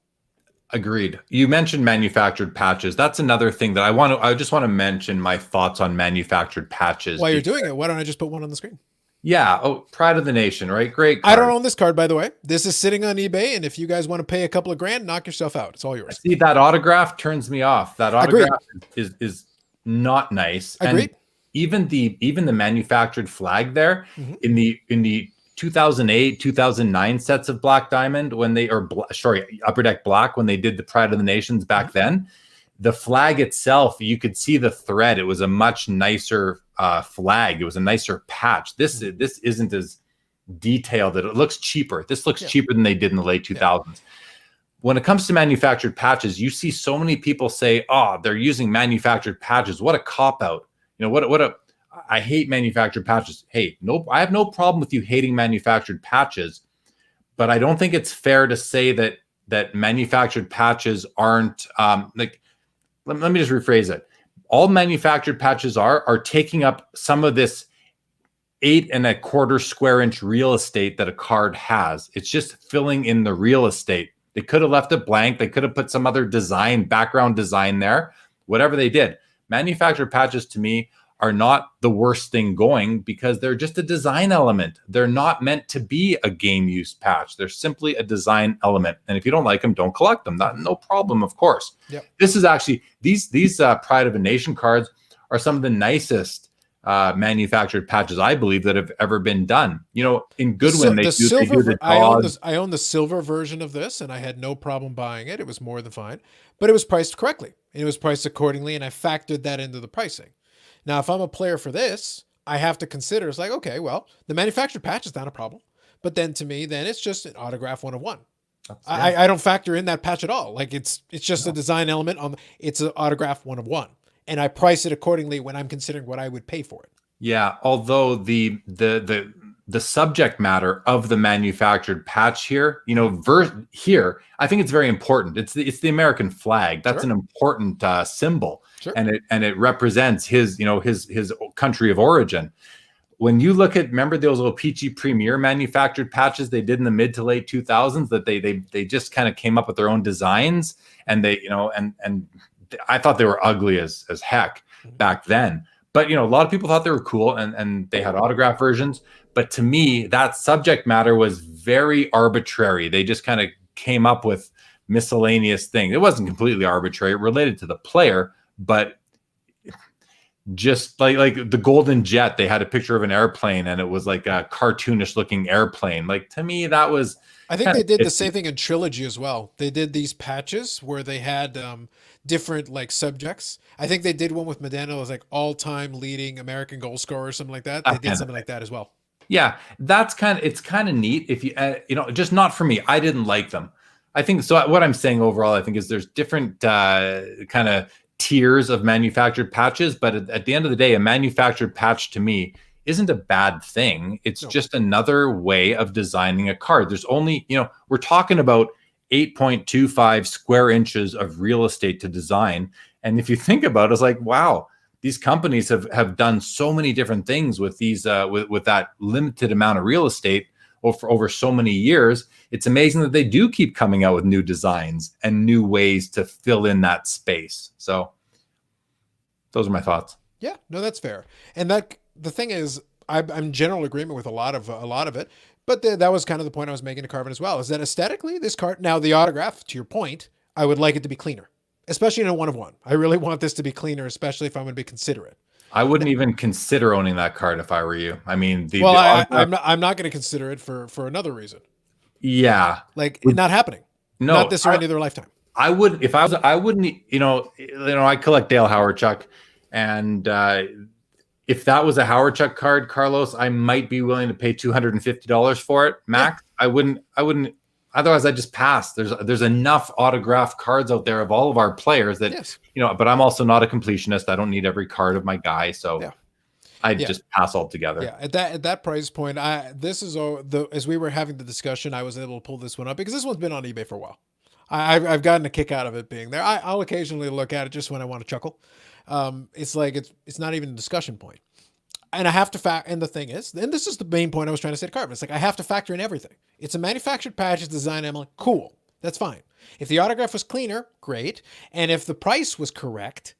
Speaker 2: agreed. You mentioned manufactured patches. That's another thing that I just want to mention my thoughts on manufactured patches.
Speaker 1: While you're doing it, why don't I just put one on the screen?
Speaker 2: Yeah. Oh, Pride of the Nation, right? Great
Speaker 1: I don't
Speaker 2: card.
Speaker 1: own this card, by the way. This is sitting on eBay, and if you guys want to pay a couple of grand, knock yourself out. It's all yours.
Speaker 2: See, that autograph turns me off. That
Speaker 1: Agreed.
Speaker 2: autograph is not nice.
Speaker 1: Agreed.
Speaker 2: And even the manufactured flag there
Speaker 1: Mhm.
Speaker 2: in the 2008 2009 sets of Black Diamond when they sorry, Upper Deck Black when they did the Pride of the Nations back then, the flag itself, you could see the thread. It was a much nicer flag. It was a nicer patch. This isn't as detailed. It looks cheaper. This looks cheaper than they did in the late 2000s. When it comes to manufactured patches, you see so many people say, "Oh, they're using manufactured patches. What a cop out." You know, what a I hate manufactured patches. Hey, no, I have no problem with you hating manufactured patches, but I don't think it's fair to say that manufactured patches aren't like. Let me just rephrase it. All manufactured patches are taking up some of this 8.25 square inch real estate that a card has. It's just filling in the real estate. They could have left it blank. They could have put some other background design there, whatever they did. Manufactured patches to me are not the worst thing going because they're just a design element. They're not meant to be a game use patch. They're simply a design element. And if you don't like them, don't collect them. No problem, of course.
Speaker 1: Yep.
Speaker 2: This is actually, these Pride of a Nation cards are some of the nicest manufactured patches I believe that have ever been done. You know, in Goodwin, they do the dog.
Speaker 1: I own the silver version of this, and I had no problem buying it. It was more than fine, but it was priced correctly. It was priced accordingly, and I factored that into the pricing. Now, if I'm a player for this, I have to consider it's like, okay, well, the manufactured patch is not a problem, but then to me, then it's just an autograph 101. I don't factor in that patch at all. Like it's just a design element it's an autograph 101. And I price it accordingly when I'm considering what I would pay for it.
Speaker 2: Yeah, although the subject matter of the manufactured patch here, you know, here, I think it's very important. It's the American flag. That's an important symbol, and it represents his country of origin. When you look at, remember those little Peachy Premier manufactured patches they did in the mid to late 2000s that they just kind of came up with their own designs, and they and I thought they were ugly as heck back then. But, you know, a lot of people thought they were cool and they had autograph versions. But to me, that subject matter was very arbitrary. They just kind of came up with miscellaneous things. It wasn't completely arbitrary. It related to the player, but just like the Golden Jet, they had a picture of an airplane and it was like a cartoonish looking airplane. Like, to me, that was...
Speaker 1: I think they did the same thing in Trilogy as well. They did these patches where they had different like subjects. I think they did one with Medano as like all-time leading American goal scorer or something like that. They did something like that as well.
Speaker 2: Yeah, it's kind of neat. If you just not for me. I didn't like them. I think so. What I'm saying overall, I think is there's different kind of tiers of manufactured patches, but at the end of the day, a manufactured patch to me isn't a bad thing. It's just another way of designing a card. There's only, we're talking about 8.25 square inches of real estate to design. And if you think about it, it's like, wow, these companies have done so many different things with these, with that limited amount of real estate over so many years. It's amazing that they do keep coming out with new designs and new ways to fill in that space. So those are my thoughts.
Speaker 1: Yeah, no, that's fair. And the thing is, I'm in general agreement with a lot of it, but that was kind of the point I was making to Carvin as well, is that aesthetically, this card, now the autograph, to your point, I would like it to be cleaner, especially in a 1-of-1. I really want this to be cleaner, especially if I'm going to be considerate.
Speaker 2: I wouldn't even consider owning that card if I were you. I mean,
Speaker 1: I'm not going to consider it for another reason.
Speaker 2: Yeah,
Speaker 1: like not happening.
Speaker 2: No,
Speaker 1: not this or any other lifetime.
Speaker 2: I would, if I wouldn't, I collect Dale Howard, Chuck, and if that was a Howard Chuck card, Carlos, I might be willing to pay $250 for it
Speaker 1: Yeah.
Speaker 2: max. I wouldn't. Otherwise, I just pass. There's enough autographed cards out there of all of our players that
Speaker 1: Yes.
Speaker 2: But I'm also not a completionist. I don't need every card of my guy, so
Speaker 1: Yeah.
Speaker 2: I'd
Speaker 1: Yeah.
Speaker 2: just pass altogether.
Speaker 1: Yeah, at that price point, as we were having the discussion, I was able to pull this one up because this one's been on eBay for a while. I've gotten a kick out of it being there. I'll occasionally look at it just when I want to chuckle. It's like it's not even a discussion point, and I have to and the thing is, and this is the main point I was trying to say to Carvin. It's like I have to factor in everything. It's a manufactured patch, it's design emblem, cool, that's fine. If the autograph was cleaner, great, and if the price was correct,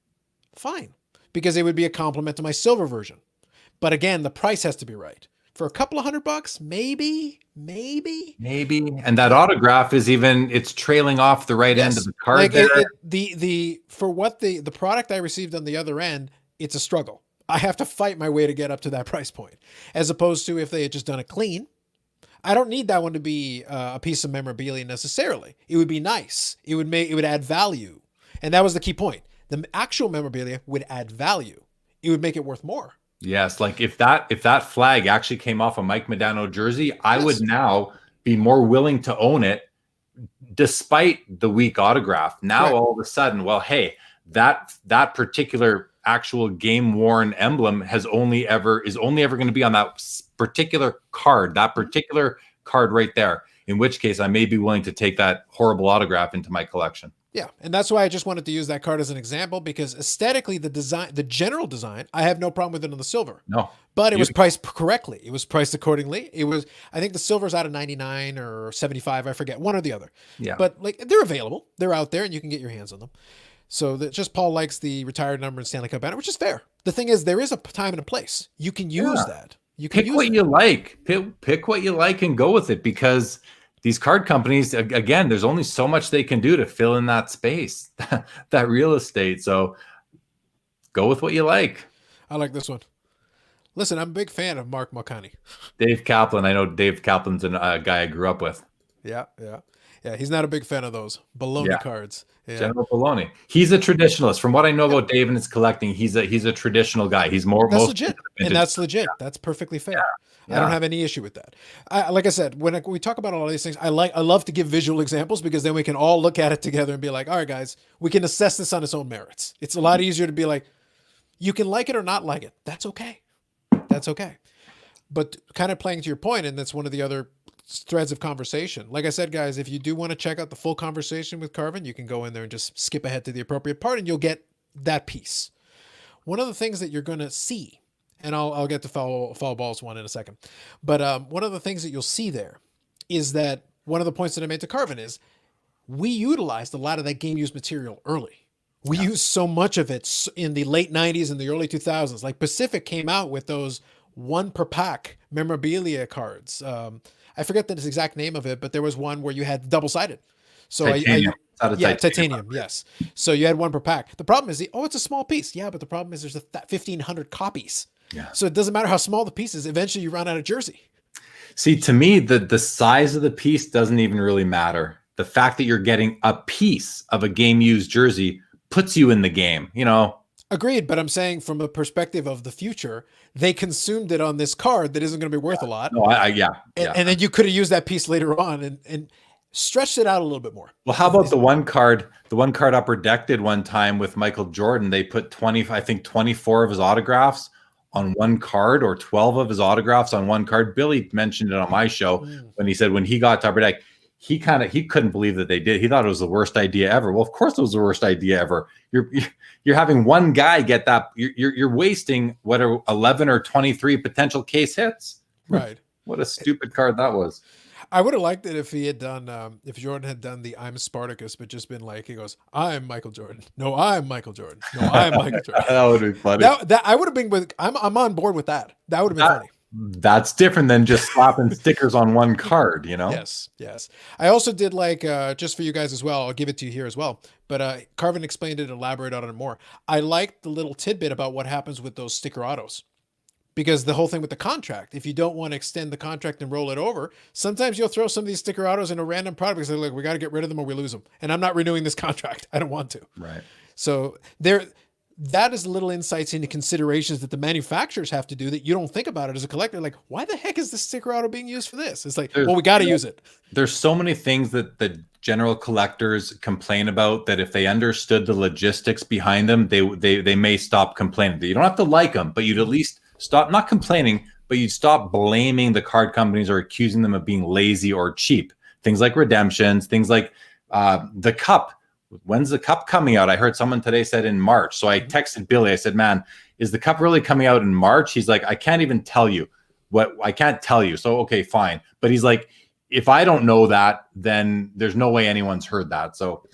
Speaker 1: fine, because it would be a compliment to my silver version. But again, the price has to be right. For a couple of $100, maybe.
Speaker 2: And that autograph is it's trailing off the right end of the card.
Speaker 1: Like
Speaker 2: there.
Speaker 1: For what the product I received on the other end, it's a struggle. I have to fight my way to get up to that price point, as opposed to if they had just done it clean. I don't need that one to be a piece of memorabilia necessarily. It would be nice. It would add value, and that was the key point. The actual memorabilia would add value. It would make it worth more.
Speaker 2: Yes, like if that flag actually came off a Mike Modano jersey, I would now be more willing to own it, despite the weak autograph. Now all of a sudden, well, hey, that particular actual game worn emblem is only ever going to be on that particular card, right there. In which case, I may be willing to take that horrible autograph into my collection.
Speaker 1: Yeah, and that's why I just wanted to use that card as an example, because aesthetically, the general design, I have no problem with it on the silver.
Speaker 2: No,
Speaker 1: but it was priced correctly. It was priced accordingly. I think the silver's out of 99 or 75, I forget, one or the other.
Speaker 2: Yeah.
Speaker 1: But like they're available, they're out there, and you can get your hands on them. So just Paul likes the retired number and Stanley Cup banner, which is fair. The thing is, there is a time and a place. You can use that. You can
Speaker 2: pick what you like. Pick what you like and go with it, because these card companies, again, there's only so much they can do to fill in that space, that real estate. So go with what you like.
Speaker 1: I like this one. Listen, I'm a big fan of Mark Malkani.
Speaker 2: Dave Kaplan. I know Dave Kaplan's a guy I grew up with.
Speaker 1: Yeah. He's not a big fan of those baloney cards. Yeah.
Speaker 2: General Baloney. He's a traditionalist. From what I know about Dave and his collecting, he's a traditional guy. He's
Speaker 1: that's legit, and that's legit. That's perfectly fair. I don't have any issue with that. Like I said, when we talk about all of these things, I love to give visual examples, because then we can all look at it together and be like, all right, guys, we can assess this on its own merits. It's a lot easier to be like, you can like it or not like it. That's okay. That's okay. But kind of playing to your point, and that's one of the other threads of conversation. Like I said, guys, if you do want to check out the full conversation with Carvin, you can go in there and just skip ahead to the appropriate part, and you'll get that piece. One of the things that you're going to see, and I'll get to foul balls one in a second, but one of the things that you'll see there is that one of the points that I made to Carvin is we utilized a lot of that game used material early. We used so much of it in the late 90s and the early 2000s. Like Pacific came out with those 1 per pack memorabilia cards. I forget the exact name of it, but there was one where you had double-sided. So titanium. Yes. So you had 1 per pack. The problem is it's a small piece. Yeah, but the problem is there's 1,500 copies.
Speaker 2: Yeah.
Speaker 1: So it doesn't matter how small the piece is. Eventually, you run out of jersey.
Speaker 2: See, to me, the size of the piece doesn't even really matter. The fact that you're getting a piece of a game used jersey puts you in the game.
Speaker 1: Agreed, but I'm saying from a perspective of the future, they consumed it on this card that isn't going to be worth a lot.
Speaker 2: No,
Speaker 1: And then you could have used that piece later on and stretched it out a little bit more.
Speaker 2: Well, how about the one card Upper Deck did one time with Michael Jordan? They put 24 of his autographs on one card, or 12 of his autographs on one card. Billy mentioned it on my show when he said when he got to Upper Deck, he couldn't believe that they did. He thought it was the worst idea ever. Well, of course it was the worst idea ever. You're having one guy get that. You're wasting 11 or 23 potential case hits.
Speaker 1: Right.
Speaker 2: What a stupid card that was.
Speaker 1: I would have liked it if he had done, if Jordan had done the I'm Spartacus, but just been like, he goes, I'm Michael Jordan. No, I'm Michael Jordan. No, I'm Michael Jordan.
Speaker 2: That would be funny.
Speaker 1: That I would have been I'm on board with that. That would have been funny.
Speaker 2: That's different than just slapping stickers on one card,
Speaker 1: Yes. I also did just for you guys as well, I'll give it to you here as well. But Carvin explained it, elaborate on it more. I liked the little tidbit about what happens with those sticker autos. Because the whole thing with the contract, if you don't want to extend the contract and roll it over, sometimes you'll throw some of these sticker autos in a random product because they're like, we got to get rid of them or we lose them. And I'm not renewing this contract. I don't want to.
Speaker 2: Right.
Speaker 1: So that is little insights into considerations that the manufacturers have to do that you don't think about it as a collector. Like, why the heck is this sticker auto being used for this? It's like,
Speaker 2: There's,
Speaker 1: well, we got to use it.
Speaker 2: there's so many things that the general collectors complain about that if they understood the logistics behind them, they may stop complaining. You don't have to like them, but you'd at least stop not complaining, but you'd stop blaming the card companies or accusing them of being lazy or cheap. Things like redemptions, things like the cup. When's the cup coming out? I heard someone today said in March. So I texted Billy. I said, man, is the cup really coming out in March? He's like, I can't even tell you. I can't tell you. So, okay, fine. But he's like, if I don't know that, then there's no way anyone's heard that. So,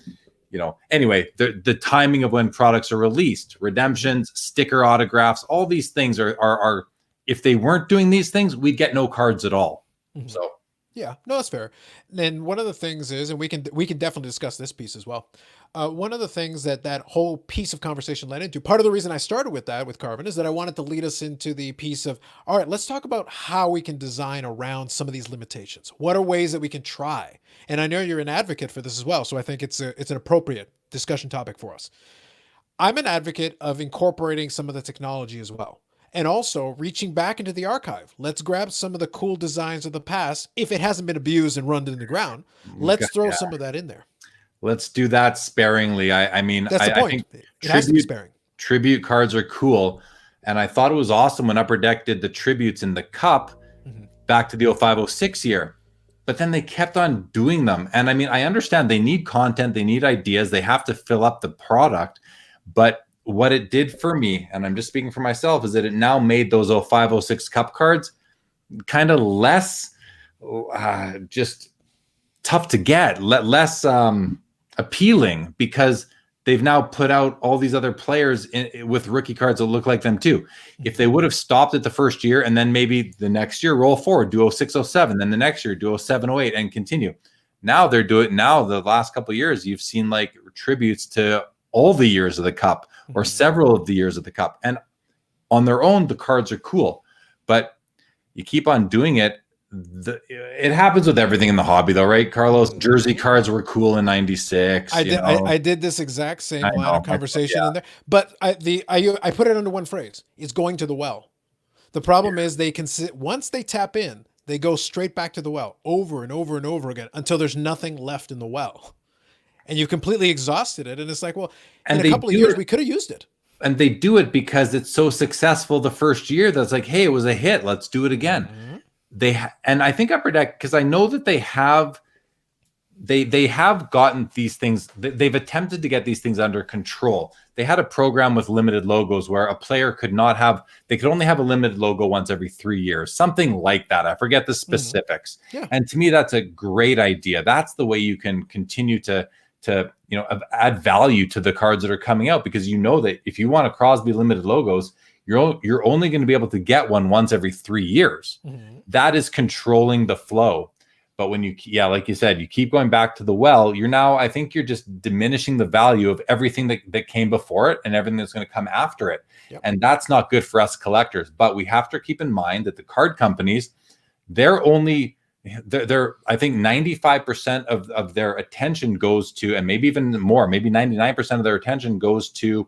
Speaker 2: anyway, the timing of when products are released, redemptions, sticker autographs, all these things are if they weren't doing these things, we'd get no cards at all.
Speaker 1: Mm-hmm.
Speaker 2: So.
Speaker 1: Yeah, no, that's fair. And one of the things is, and we can definitely discuss this piece as well. One of the things that whole piece of conversation led into, part of the reason I started with that with Carvin is that I wanted to lead us into the piece of, all right, let's talk about how we can design around some of these limitations. What are ways that we can try? And I know you're an advocate for this as well, so I think it's an appropriate discussion topic for us. I'm an advocate of incorporating some of the technology as well. And also reaching back into the archive. Let's grab some of the cool designs of the past. If it hasn't been abused and run into the ground, let's throw some of that in there.
Speaker 2: Let's do that sparingly. I mean,
Speaker 1: that's the point.
Speaker 2: I think
Speaker 1: it has to be sparing.
Speaker 2: Tribute cards are cool. And I thought it was awesome when Upper Deck did the tributes in the cup back to the 0506 year. But then they kept on doing them. And I mean, I understand they need content, they need ideas, they have to fill up the product. But what it did for me, and I'm just speaking for myself, is that it now made those 0506 cup cards kind of less just tough to get, less appealing, because they've now put out all these other players with rookie cards that look like them too. If they would have stopped it the first year and then maybe the next year roll forward, do 0607, then the next year do 0708 and continue. Now they're doing now the last couple of years, you've seen like tributes to all the years of the cup or several of the years of the cup. And on their own, the cards are cool, but you keep on doing it. It happens with everything in the hobby though, right, Carlos? Jersey cards were cool in 96.
Speaker 1: I did this exact same line of conversation in there, but I put it under one phrase. It's going to the well. The problem is they can once they tap in, they go straight back to the well over and over and over again until there's nothing left in the well. And you've completely exhausted it. And it's like, well, in a couple of years, we could have used it.
Speaker 2: And they do it because it's so successful the first year. That's like, hey, it was a hit. Let's do it again. And I think Upper Deck, because I know that they have gotten these things. They've attempted to get these things under control. They had a program with limited logos where a player could only have a limited logo once every 3 years, something like that. I forget the specifics.
Speaker 1: Yeah.
Speaker 2: And to me, that's a great idea. That's the way you can continue to add value to the cards that are coming out, because you know that if you want a Crosby limited logos, you're only going to be able to get one once every 3 years. That is controlling the flow. But when like you said, you keep going back to the well, I think you're just diminishing the value of everything that came before it and everything that's going to come after it.
Speaker 1: Yep.
Speaker 2: And that's not good for us collectors. But we have to keep in mind that the card companies, they're I think 95% of their attention goes to, and maybe even more, maybe 99% of their attention goes to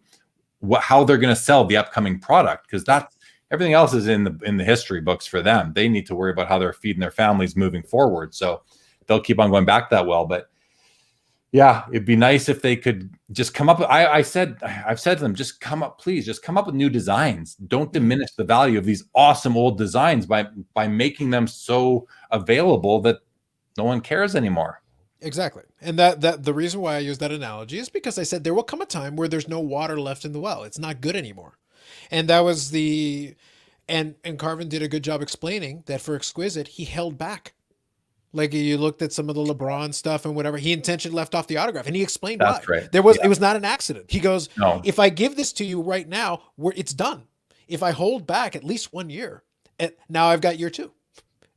Speaker 2: how they're going to sell the upcoming product, because that's everything else is in the history books for them. They need to worry about how they're feeding their families moving forward. So they'll keep on going back that well. But yeah, it'd be nice if they could just come up. I've said to them, just come up with new designs. Don't diminish the value of these awesome old designs by making them so available that no one cares anymore.
Speaker 1: Exactly. And that the reason why I use that analogy is because I said there will come a time where there's no water left in the well. It's not good anymore. And that was and Carvin did a good job explaining that for Exquisite, he held back. Like you looked at some of the LeBron stuff and whatever, he intentionally left off the autograph, and he explained why.
Speaker 2: Right.
Speaker 1: It was not an accident. He goes, no. If I give this to you right now, it's done. If I hold back at least 1 year, now I've got year 2.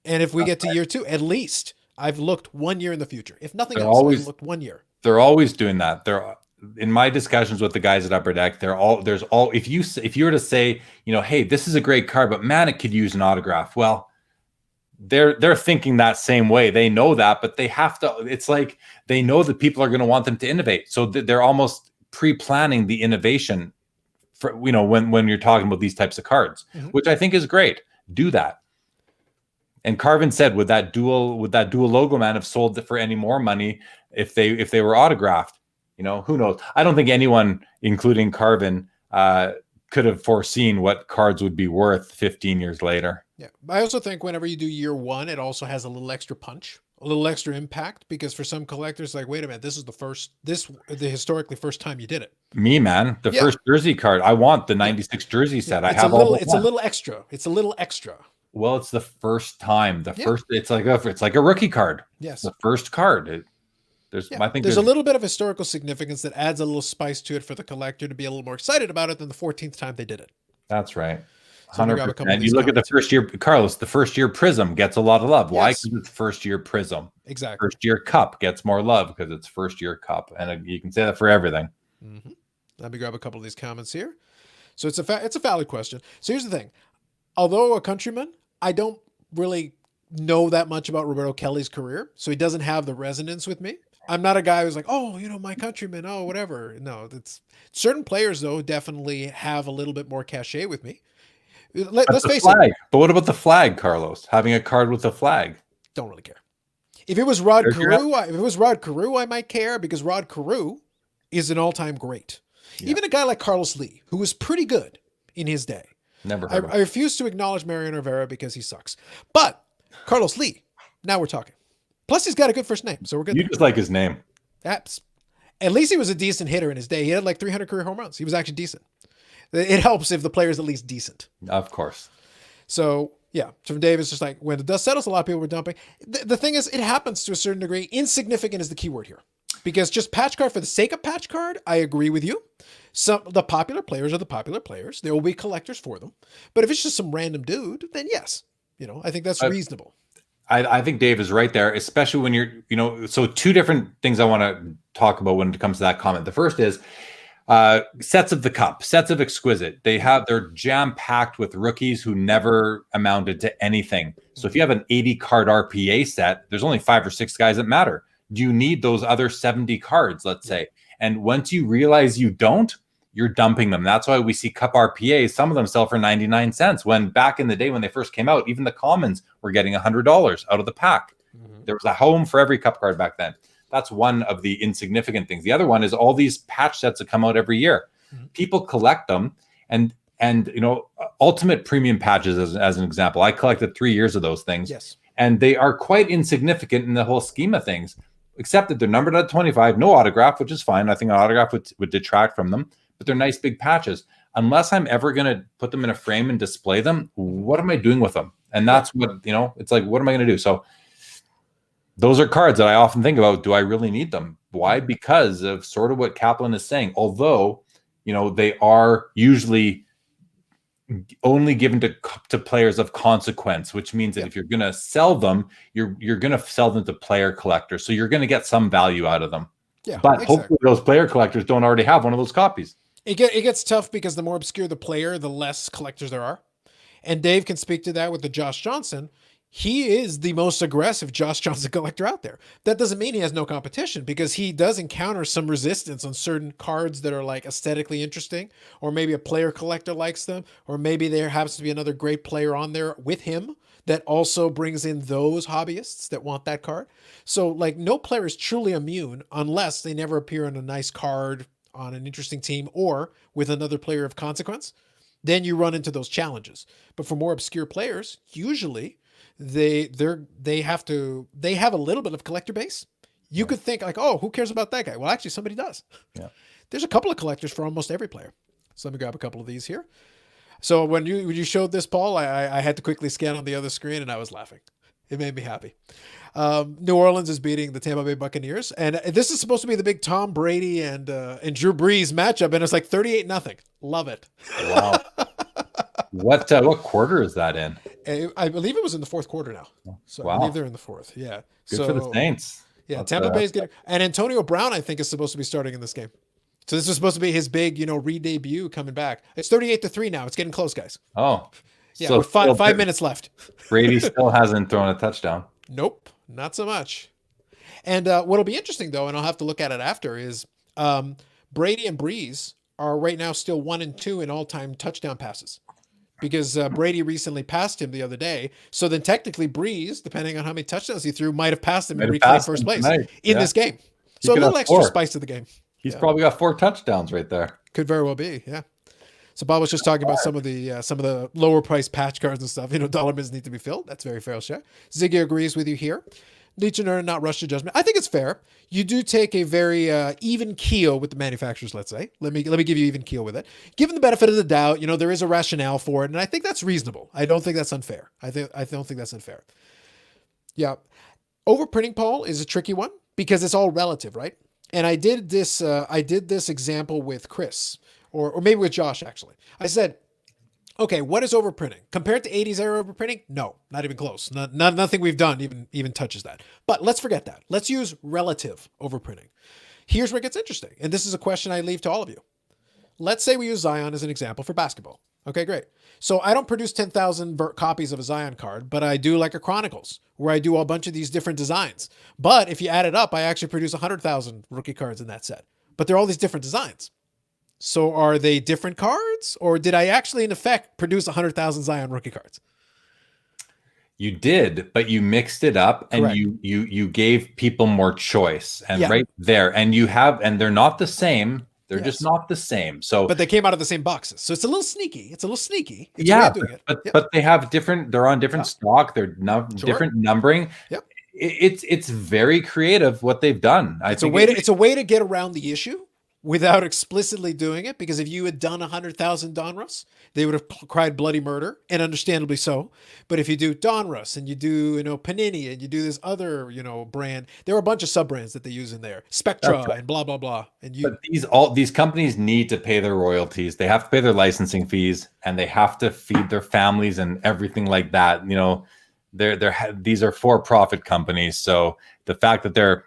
Speaker 1: And if we get to year 2, at least I've looked 1 year in the future. If nothing else, I've looked 1 year.
Speaker 2: They're always doing that. In my discussions with the guys at Upper Deck, if you were to say, hey, this is a great card, but man, it could use an autograph. Well, they're thinking that same way. They know that, but they have to. It's like they know that people are going to want them to innovate, so they're almost pre-planning the innovation for, when you're talking about these types of cards, which I think is great. Do that. And Carvin said, would that dual logo man have sold it for any more money if they were autographed? Who knows? I don't think anyone, including Carvin, could have foreseen what cards would be worth 15 years later.
Speaker 1: Yeah. I also think whenever you do year one, it also has a little extra punch, a little extra impact, because for some collectors, like, wait a minute, this is the historically first time you did it.
Speaker 2: Me, man, the first jersey card. I want the 96 jersey set.
Speaker 1: Yeah. It's a little extra. It's a little extra.
Speaker 2: Well, it's the first time. It's like a rookie card.
Speaker 1: Yes.
Speaker 2: The first card. I think
Speaker 1: there's a little bit of historical significance that adds a little spice to it for the collector to be a little more excited about it than the 14th time they did it.
Speaker 2: That's right.
Speaker 1: 100%.
Speaker 2: And you look at the first year, Carlos, the first year Prism gets a lot of love. Why? Because it's first year Prism.
Speaker 1: Exactly.
Speaker 2: First year Cup gets more love because it's first year Cup. And you can say that for everything.
Speaker 1: Mm-hmm. Let me grab a couple of these comments here. So it's a valid question. So here's the thing. Although a countryman, I don't really know that much about Roberto Kelly's career, so he doesn't have the resonance with me. I'm not a guy who's like, oh, my countryman, oh, whatever. No, it's certain players though definitely have a little bit more cachet with me. Let's face it.
Speaker 2: But what about the flag, Carlos? Having a card with a flag?
Speaker 1: Don't really care. If it was Rod Carew, I might care, because Rod Carew is an all-time great. Yeah. Even a guy like Carlos Lee, who was pretty good in his day.
Speaker 2: Never heard of him.
Speaker 1: I refuse to acknowledge Mariano Rivera because he sucks. But Carlos Lee, now we're talking. Plus, he's got a good first name, so we're good.
Speaker 2: You just like his name.
Speaker 1: At least he was a decent hitter in his day. He had like 300 career home runs. He was actually decent. It helps if the player is at least decent.
Speaker 2: Of course.
Speaker 1: So, yeah. From Dave, it's just like, when the dust settles, a lot of people were dumping. The thing is, it happens to a certain degree. Insignificant is the key word here. Because just patch card for the sake of patch card, I agree with you. The popular players are the popular players. There will be collectors for them. But if it's just some random dude, then yes. I think that's reasonable.
Speaker 2: I think Dave is right there, especially when you're, so two different things I want to talk about when it comes to that comment. The first is sets of the Cup, sets of Exquisite. They're jam-packed with rookies who never amounted to anything. So if you have an 80 card RPA set, there's only 5 or 6 guys that matter. Do you need those other 70 cards, let's say? And once you realize you don't, you're dumping them. That's why we see Cup RPAs. Some of them sell for 99 cents. When back in the day when they first came out, even the commons were getting $100 out of the pack. Mm-hmm. There was a home for every Cup card back then. That's one of the insignificant things. The other one is all these patch sets that come out every year. Mm-hmm. People collect them, and ultimate premium patches as an example. I collected 3 years of those things.
Speaker 1: Yes.
Speaker 2: And they are quite insignificant in the whole scheme of things, except that they're numbered at 25, no autograph, which is fine. I think an autograph would detract from them, but they're nice big patches. Unless I'm ever going to put them in a frame and display them, what am I doing with them? And that's what, it's like, what am I going to do? So those are cards that I often think about. Do I really need them? Why? Because of sort of what Kaplan is saying. Although, they are usually only given to players of consequence, which means that if you're going to sell them, you're going to sell them to player collectors. So you're going to get some value out of them.
Speaker 1: Yeah,
Speaker 2: but hopefully those player collectors don't already have one of those copies.
Speaker 1: It gets tough because the more obscure the player, the less collectors there are. And Dave can speak to that with the Josh Johnson. He is the most aggressive Josh Johnson collector out there. That doesn't mean he has no competition, because he does encounter some resistance on certain cards that are like aesthetically interesting, or maybe a player collector likes them, or maybe there happens to be another great player on there with him that also brings in those hobbyists that want that card. So like no player is truly immune unless they never appear on a nice card on an interesting team or with another player of consequence. Then you run into those challenges. But for more obscure players, usually they have a little bit of collector base. You could think like, oh, who cares about that guy? Well, actually somebody does.
Speaker 2: Yeah.
Speaker 1: There's a couple of collectors for almost every player. So let me grab a couple of these here. So when you showed this, Paul, I had to quickly scan on the other screen and I was laughing. It made me happy. New Orleans is beating the Tampa Bay Buccaneers, and this is supposed to be the big Tom Brady and Drew Brees matchup, and it's like 38-0. Love it.
Speaker 2: Wow. What quarter is that in?
Speaker 1: I believe it was in the fourth quarter now. So wow. I believe they're in the fourth. Yeah.
Speaker 2: Good for the Saints.
Speaker 1: Yeah, Tampa Bay's getting, and Antonio Brown, I think, is supposed to be starting in this game. So this is supposed to be his big, re-debut coming back. It's 38-3 now. It's getting close, guys.
Speaker 2: Oh.
Speaker 1: Yeah, so we're five minutes left.
Speaker 2: Brady still hasn't thrown a touchdown.
Speaker 1: Nope, not so much. And what'll be interesting, though, and I'll have to look at it after, is Brady and Breeze are right now still 1 and 2 in all-time touchdown passes because Brady recently passed him the other day. So then technically Breeze, depending on how many touchdowns he threw, might have passed him
Speaker 2: Might
Speaker 1: and
Speaker 2: have
Speaker 1: reclaim
Speaker 2: passed
Speaker 1: first
Speaker 2: him
Speaker 1: place
Speaker 2: tonight.
Speaker 1: in
Speaker 2: Yeah.
Speaker 1: this game.
Speaker 2: He
Speaker 1: So a
Speaker 2: could have
Speaker 1: little extra
Speaker 2: 4.
Speaker 1: spice to the game.
Speaker 2: He's
Speaker 1: Yeah.
Speaker 2: probably got 4 touchdowns right there.
Speaker 1: Could very well be. Yeah. So Bob was just talking about some of the lower price patch cards and stuff. Dollar bins need to be filled. That's very fair share. Ziggy agrees with you here. Need to learn, not rush to judgment. I think it's fair. You do take a very even keel with the manufacturers. Let's say. Let me give you even keel with it. Given the benefit of the doubt, there is a rationale for it, and I think that's reasonable. I don't think that's unfair. I don't think that's unfair. Yeah, overprinting, Paul, is a tricky one because it's all relative, right? And I did this. I did this example with Chris, or maybe with Josh. Actually, I said, okay, what is overprinting compared to 80s era overprinting? No, not even close. Nothing we've done even touches that. But let's forget that. Let's use relative overprinting. Here's where it gets interesting, and this is a question I leave to all of you. Let's say we use Zion as an example for basketball. Okay, great. So I don't produce 10,000 copies of a Zion card, but I do like a Chronicles where I do a bunch of these different designs. But if you add it up, I actually produce 100,000 rookie cards in that set. But they're all these different designs. So are they different cards, or did I actually in effect produce 100,000 Zion rookie cards?
Speaker 2: You did, but you mixed it up and
Speaker 1: Correct.
Speaker 2: you gave people more choice. And
Speaker 1: Yeah.
Speaker 2: right there, and they're not the same. They're just not the same. So,
Speaker 1: but they came out of the same boxes. So it's a little sneaky. It's a little sneaky. It's
Speaker 2: yeah,
Speaker 1: doing it.
Speaker 2: but they have different. They're on different stock. They're different numbering.
Speaker 1: Yep.
Speaker 2: It's very creative what they've done.
Speaker 1: It's a way to get around the issue without explicitly doing it. Because if you had done 100,000 Donruss, they would have cried bloody murder, and understandably so. But if you do Donruss and you do Panini and you do this other brand, there are a bunch of sub brands that they use in there, Spectra and blah blah blah.
Speaker 2: But these companies need to pay their royalties. They have to pay their licensing fees, and they have to feed their families and everything like that. These are for-profit companies, so the fact that they're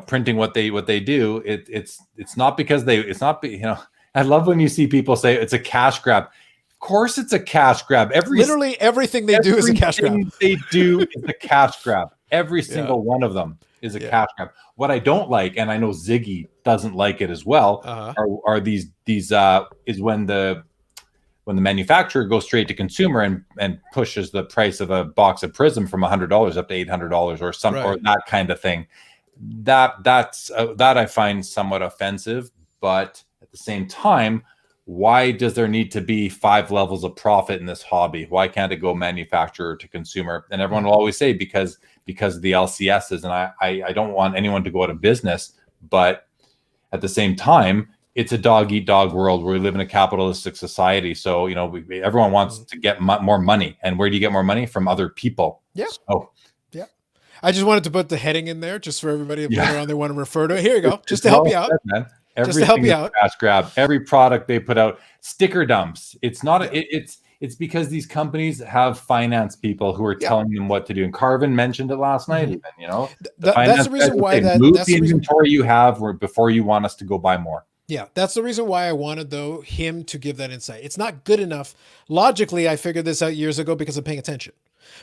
Speaker 2: printing what they do, it's not because I love when you see people say it's a cash grab. Of course it's a cash grab.
Speaker 1: Literally everything they do is a cash grab.
Speaker 2: They do is a cash grab. Every single one of them is a cash grab. What I don't like, and I know Ziggy doesn't like it as well, are these is when the manufacturer goes straight to consumer and pushes the price of a box of Prism from $100 up to $800 or or that kind of thing. That I find somewhat offensive, but at the same time, why does there need to be 5 levels of profit in this hobby? Why can't it go manufacturer to consumer? And everyone will always say because of the LCSs, and I don't want anyone to go out of business, but at the same time, it's a dog eat dog world where we live in a capitalistic society. So everyone wants to get more money, and where do you get more money? From other people.
Speaker 1: Yeah.
Speaker 2: So,
Speaker 1: I just wanted to put the heading in there just for everybody later on they want to refer to it. Here you go. Just to help you out. Just to help you out.
Speaker 2: Cash grab. Every product they put out, sticker dumps. It's not. It's because these companies have finance people who are telling them what to do. And Carvin mentioned it last night. Even
Speaker 1: that's the reason why
Speaker 2: move the inventory you have before you want us to go buy more.
Speaker 1: Yeah, that's the reason why I wanted him to give that insight. It's not good enough. Logically, I figured this out years ago because I'm paying attention.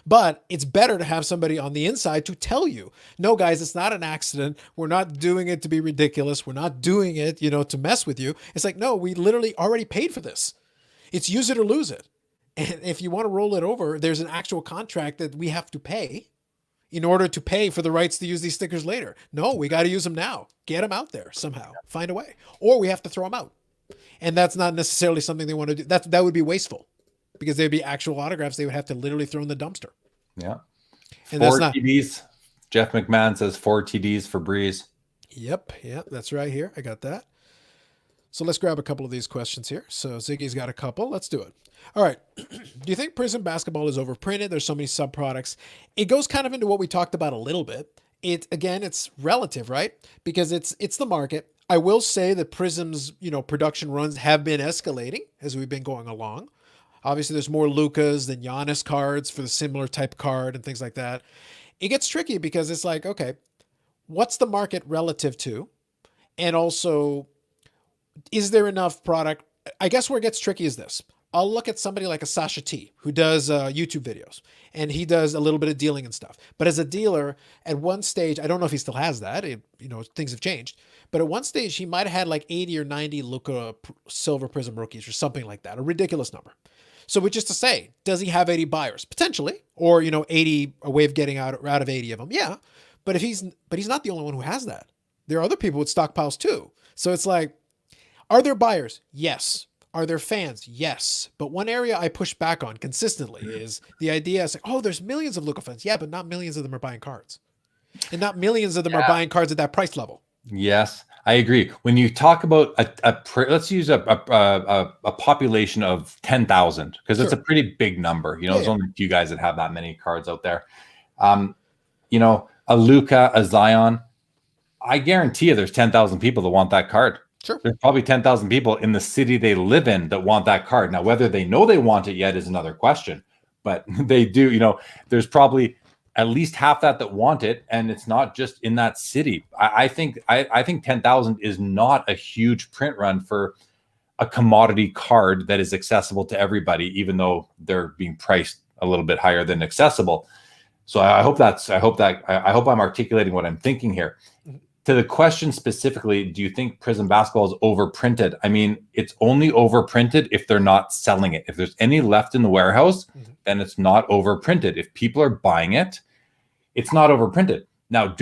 Speaker 1: But it's better to have somebody on the inside to tell you, no, guys, it's not an accident. We're not doing it to be ridiculous. We're not doing it, to mess with you. It's like, no, we literally already paid for this. It's use it or lose it. And if you want to roll it over, there's an actual contract that we have to pay in order to pay for the rights to use these stickers later. No, we got to use them now. Get them out there somehow. Find a way. Or we have to throw them out. And that's not necessarily something they want to do. That would be wasteful. Because they'd be actual autographs they would have to literally throw in the dumpster.
Speaker 2: Yeah.
Speaker 1: And
Speaker 2: 4 TDs. Jeff McMahon says 4 TDs for Breeze.
Speaker 1: Yep. That's right here. I got that. So let's grab a couple of these questions here. So Ziggy's got a couple. Let's do it. All right. Do you think Prism basketball is overprinted? There's so many sub-products. It goes kind of into what we talked about a little bit. It's relative, right? Because it's the market. I will say that Prism's, production runs have been escalating as we've been going along. Obviously, there's more Lukas than Giannis cards for the similar type card and things like that. It gets tricky because it's like, okay, what's the market relative to? And also, is there enough product? I guess where it gets tricky is this. I'll look at somebody like a Sasha T who does YouTube videos, and he does a little bit of dealing and stuff. But as a dealer, at one stage, I don't know if he still has that. Things have changed. But at one stage, he might have had like 80 or 90 Luka Silver Prism rookies or something like that, a ridiculous number. So, which is to say, does he have 80 buyers potentially, or 80, a way of getting out of 80 of them? Yeah, but he's not the only one who has that. There are other people with stockpiles too. So it's like, are there buyers? Yes. Are there fans? Yes. But one area I push back on consistently is the idea is like, oh, there's millions of Luka fans. Yeah, but not millions of them are buying cards. And not millions of them are buying cards at that price level.
Speaker 2: Yes, I agree. When you talk about let's use a population of 10,000, because that's a pretty big number. There's only a few guys that have that many cards out there. A Luka, a Zion, I guarantee you there's 10,000 people that want that card.
Speaker 1: Sure.
Speaker 2: There's probably 10,000 people in the city they live in that want that card. Now, whether they know they want it yet is another question, but they do. There's probably at least half that want it, and it's not just in that city. I think 10,000 is not a huge print run for a commodity card that is accessible to everybody, even though they're being priced a little bit higher than accessible. So I hope I'm articulating what I'm thinking here. To the question specifically, do you think Prism basketball is overprinted? I mean, it's only overprinted if they're not selling it. If there's any left in the warehouse, then it's not overprinted. If people are buying it, it's not overprinted. Now,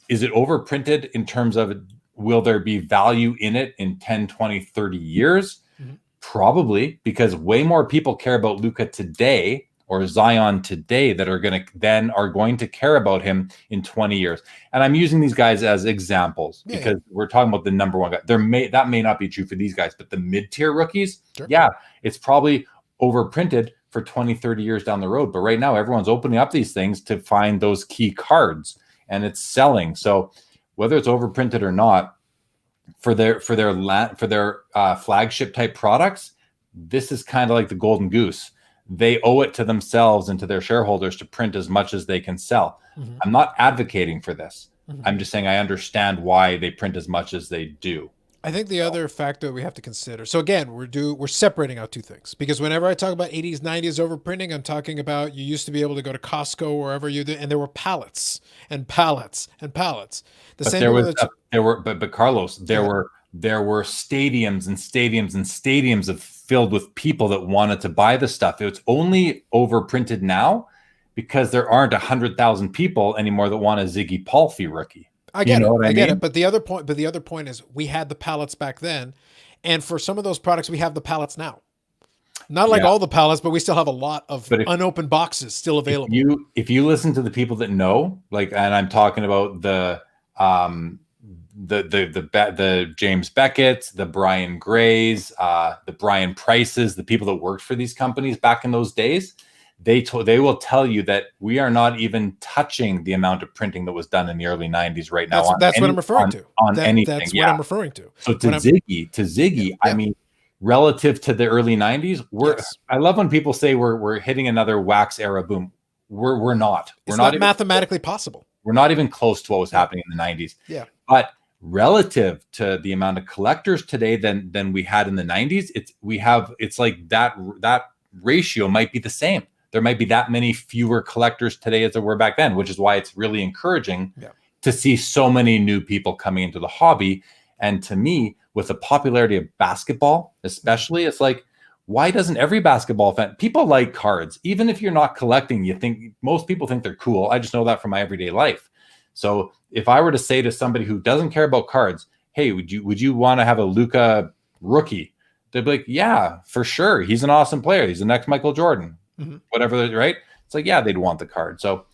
Speaker 2: is it overprinted in terms of, will there be value in it in 10, 20, 30 years? Probably, because way more people care about Luka today or Zion today that are going to care about him in 20 years. And I'm using these guys as examples because we're talking about the number one guy. That may not be true for these guys, but the mid-tier rookies, it's probably overprinted for 20, 30 years down the road. But right now, everyone's opening up these things to find those key cards, and it's selling. So whether it's overprinted or not, for their flagship type products, this is kind of like the golden goose. They owe it to themselves and to their shareholders to print as much as they can sell. I'm not advocating for this. I'm just saying I understand why they print as much as they do.
Speaker 1: I think the other factor we have to consider. So again, we're separating out two things, because whenever I talk about 80s, 90s overprinting, I'm talking about you used to be able to go to Costco or wherever you did, and there were pallets and pallets and pallets.
Speaker 2: But Carlos, there were stadiums and stadiums and stadiums filled with people that wanted to buy the stuff. It's only overprinted now because there aren't 100,000 people anymore that want a Ziggy Palfy rookie.
Speaker 1: I get it. But the other point is we had the pallets back then, and for some of those products we have the pallets now. Not like all the pallets, but we still have a lot of unopened boxes still available.
Speaker 2: If you listen to the people that know, and I'm talking about the James Beckett's, the Brian Grays, the Brian Prices, the people that worked for these companies back in those days, they will tell you that we are not even touching the amount of printing that was done in the early 90s right now.
Speaker 1: That's what I'm referring to.
Speaker 2: Anything.
Speaker 1: That's what I'm referring to.
Speaker 2: So Ziggy, I mean, relative to the early 90s, I love when people say we're hitting another wax era boom. We're not.
Speaker 1: It's not mathematically possible.
Speaker 2: We're not even close to what was happening in the 90s.
Speaker 1: Yeah.
Speaker 2: But relative to the amount of collectors today than we had in the 90s, it's like that ratio might be the same. There might be that many fewer collectors today as there were back then, which is why it's really encouraging to see so many new people coming into the hobby. And to me, with the popularity of basketball, especially, it's like, why doesn't every basketball fan? People like cards, even if you're not collecting. Most people think they're cool. I just know that from my everyday life. So if I were to say to somebody who doesn't care about cards, hey, would you want to have a Luka rookie? They'd be like, yeah, for sure. He's an awesome player. He's the next Michael Jordan. Whatever, right? It's like, yeah, they'd want the card. So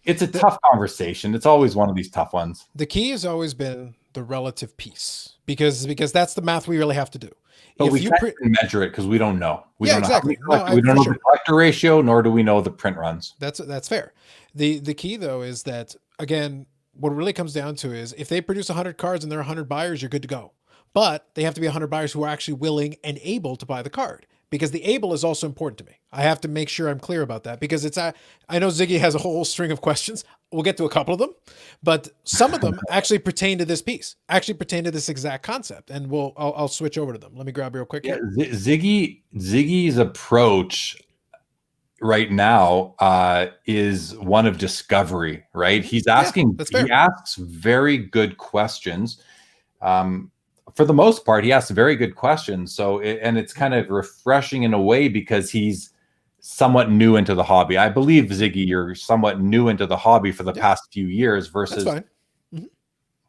Speaker 2: it's a tough conversation. It's always one of these tough ones.
Speaker 1: The key has always been the relative piece, because that's the math we really have to do.
Speaker 2: But we can't measure it because we don't know. We don't
Speaker 1: exactly.
Speaker 2: know we don't know the collector ratio, nor do we know the print runs.
Speaker 1: That's fair. The key though is that, again, what it really comes down to is if they produce 100 cards and there are 100 buyers, you're good to go. But they have to be 100 buyers who are actually willing and able to buy the card. because the able is also important to me. I have to make sure I'm clear about that because I know Ziggy has a whole string of questions. We'll get to a couple of them, but some of them actually pertain to this piece, actually pertain to this exact concept. And I'll switch over to them. Let me grab real quick
Speaker 2: Yeah,
Speaker 1: here.
Speaker 2: Ziggy's approach right now is one of discovery, right? He asks very good questions. For the most part, he asks very good questions. And it's kind of refreshing in a way because he's somewhat new into the hobby. I believe, Ziggy, you're somewhat new into the hobby for the past few years versus.
Speaker 1: That's fine. Mm-hmm.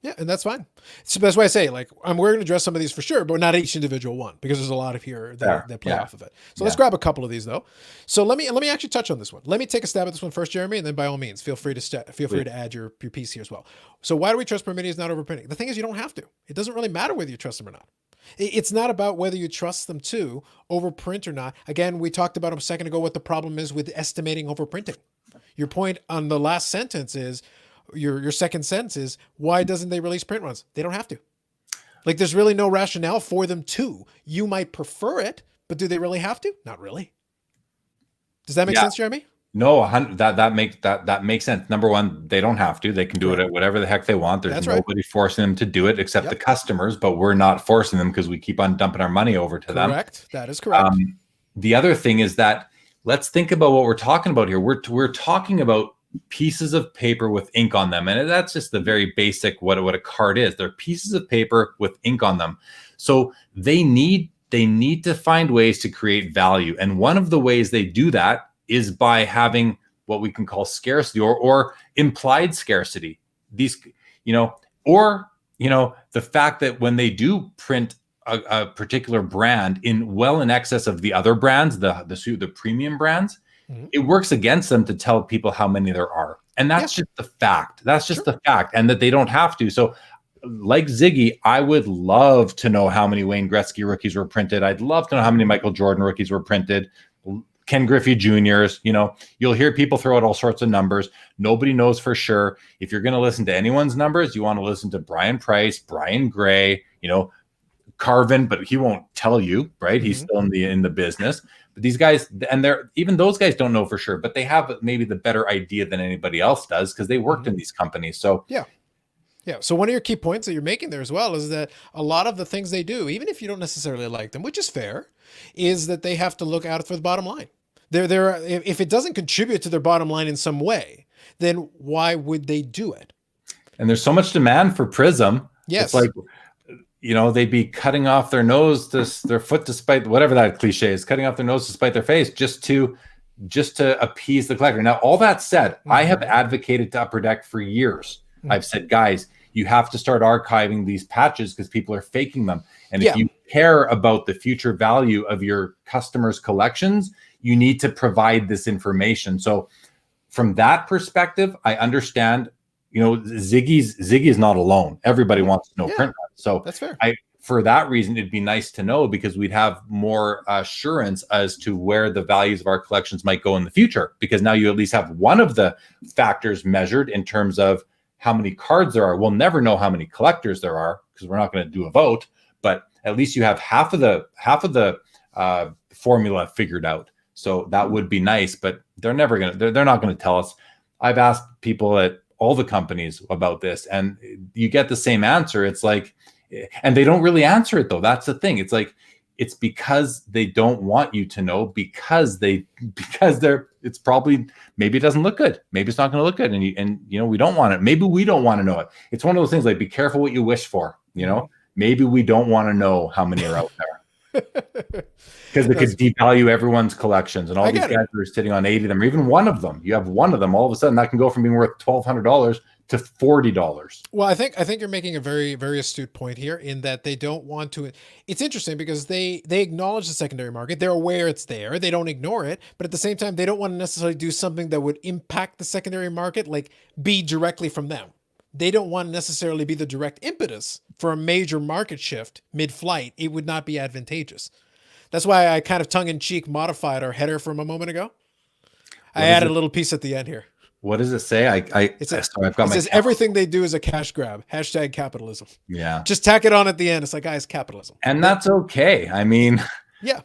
Speaker 1: Yeah, and that's fine. So that's why I say, like, we're going to address some of these for sure, but not each individual one because there's a lot of here that play off of it. So let's grab a couple of these though. So let me actually touch on this one. Let me take a stab at this one first, Jeremy, and then by all means, feel free to add your piece here as well. So why do we trust Prometheus not overprinting? The thing is, you don't have to. It doesn't really matter whether you trust them or not. It's not about whether you trust them to overprint or not. Again, we talked about a second ago what the problem is with estimating overprinting. Your point on the last sentence is, your second sentence is, why doesn't they release print runs? They don't have to. Like, there's really no rationale for them to. You might prefer it, but do they really have to? Not really. Does that make sense, Jeremy?
Speaker 2: No, that makes sense. Number one, they don't have to. They can do it at whatever the heck they want. There's nobody forcing them to do it except the customers, but we're not forcing them because we keep on dumping our money over to them.
Speaker 1: Correct. That is correct.
Speaker 2: The other thing is that let's think about what we're talking about here. We're talking about pieces of paper with ink on them, and that's just the very basic what a card is. They're pieces of paper with ink on them. So they need to find ways to create value, and one of the ways they do that is by having what we can call scarcity or implied scarcity. These, the fact that when they do print a particular brand in excess of the other brands, the premium brands, it works against them to tell people how many there are. And that's just the fact. That's just the fact, and that they don't have to. So like Ziggy, I would love to know how many Wayne Gretzky rookies were printed. I'd love to know how many Michael Jordan rookies were printed. Ken Griffey Juniors, you'll hear people throw out all sorts of numbers. Nobody knows for sure. If you're going to listen to anyone's numbers, you want to listen to Brian Price, Brian Gray, Carvin, but he won't tell you, right? He's still in the business. But these guys, and even those guys don't know for sure, but they have maybe the better idea than anybody else does because they worked in these companies. So
Speaker 1: yeah. So one of your key points that you're making there as well is that a lot of the things they do, even if you don't necessarily like them, which is fair, is that they have to look out for the bottom line. If it doesn't contribute to their bottom line in some way, then why would they do it?
Speaker 2: And there's so much demand for Prism.
Speaker 1: Yes.
Speaker 2: It's like, they'd be cutting off their nose their foot to spite, whatever that cliche is, cutting off their nose to spite their face just to appease the collector. Now, all that said, I have advocated to Upper Deck for years. I've said, guys, you have to start archiving these patches because people are faking them. And if you care about the future value of your customers' collections, you need to provide this information. So from that perspective, I understand, Ziggy is not alone. Everybody wants to know print runs. So
Speaker 1: that's fair.
Speaker 2: For that reason, it'd be nice to know because we'd have more assurance as to where the values of our collections might go in the future, because now you at least have one of the factors measured in terms of how many cards there are. We'll never know how many collectors there are because we're not going to do a vote, but at least you have half of the formula figured out. So that would be nice, but they're not going to tell us. I've asked people at all the companies about this, and you get the same answer. It's like, and they don't really answer it though. That's the thing. It's like, it's because they don't want you to know, because it's probably, maybe it doesn't look good. Maybe it's not going to look good. And we don't want it. Maybe we don't want to know it. It's one of those things like, be careful what you wish for, maybe we don't want to know how many are out there because it could devalue everyone's collections, and all these guys are sitting on 80 of them, or even one of them. You have one of them, all of a sudden that can go from being worth $1,200 to $40.
Speaker 1: Well, I think you're making a very, very astute point here in that they don't want to. It's interesting because they acknowledge the secondary market. They're aware it's there. They don't ignore it, but at the same time, they don't want to necessarily do something that would impact the secondary market, like be directly from them. They don't want to necessarily be the direct impetus for a major market shift mid-flight. It would not be advantagegeous. That's why I kind of tongue-in-cheek modified our header from a moment ago. I added a little piece at the end here.
Speaker 2: What does it say?
Speaker 1: It says everything they do is a cash grab. # capitalism.
Speaker 2: Yeah.
Speaker 1: Just tack it on at the end. It's like, guys, capitalism.
Speaker 2: And that's okay. I mean,
Speaker 1: Yeah.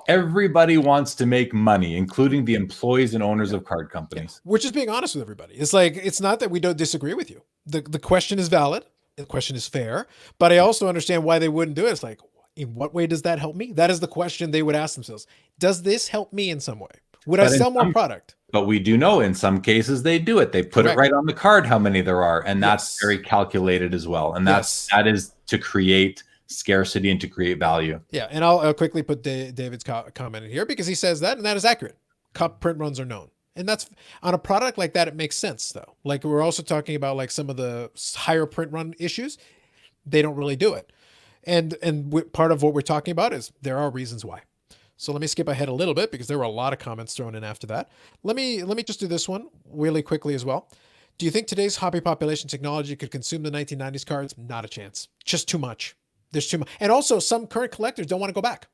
Speaker 2: Everybody wants to make money, including the employees and owners
Speaker 1: Yeah.
Speaker 2: of card
Speaker 1: Yeah.
Speaker 2: companies.
Speaker 1: We're just being honest with everybody. It's like, it's not that we don't disagree with you. The question is valid. The question is fair, but I also understand why they wouldn't do it. It's like, in what way does that help me? That is the question they would ask themselves. Does this help me in some way? Would I
Speaker 2: But in
Speaker 1: sell more
Speaker 2: some
Speaker 1: product?
Speaker 2: But we do know in some cases they do it. They put it
Speaker 1: Correct.
Speaker 2: right on the card how many there are, and that's
Speaker 1: Yes.
Speaker 2: very calculated as well. And
Speaker 1: Yes.
Speaker 2: that is to create scarcity and to create value.
Speaker 1: Yeah. And I'll quickly put David's comment in here because he says that, and that is accurate. Cup print runs are known. And that's on a product like that, it makes sense though. Like we're also talking about like some of the higher print run issues. They don't really do it. And part of what we're talking about is there are reasons why. So let me skip ahead a little bit because there were a lot of comments thrown in after that. Let me just do this one really quickly as well. Do you think today's hobby population technology could consume the 1990s cards? Not a chance. Just too much. There's too much. And also some current collectors don't want to go back.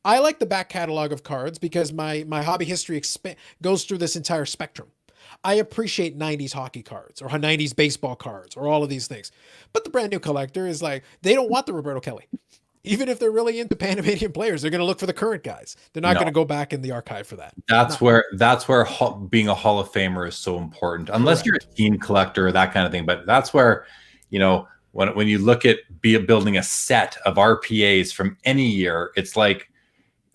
Speaker 1: I like the back catalog of cards because my hobby history goes through this entire spectrum. I appreciate 90s hockey cards or 90s baseball cards or all of these things. But the brand new collector is like, they don't want the Roberto Kelly. Even if they're really into Panamanian players, they're going to look for the current guys. They're not going to go back in the archive for that.
Speaker 2: That's where being a Hall of Famer is so important. Unless you're a team collector or that kind of thing, but that's where, you know, when you look at building a set of RPAs from any year, it's like,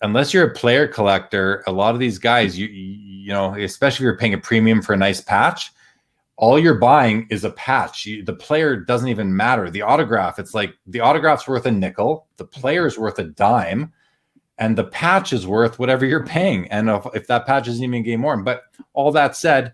Speaker 2: unless you're a player collector, a lot of these guys, you know, especially if you're paying a premium for a nice patch, all you're buying is a patch. The player doesn't even matter. The autograph, it's like the autograph's worth a nickel, the player's worth a dime, and the patch is worth whatever you're paying. And if that patch isn't even game worn, but all that said,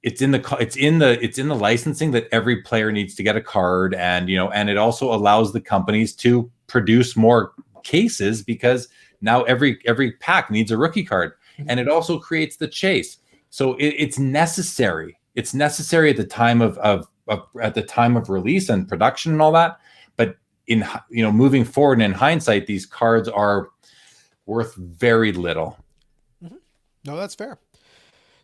Speaker 2: it's in the licensing that every player needs to get a card, and you know, and it also allows the companies to produce more cases because now every pack needs a rookie card, and it also creates the chase. So it's necessary. It's necessary at the time of release and production and all that. But in, you know, moving forward and in hindsight, these cards are worth very little.
Speaker 1: Mm-hmm. No, that's fair.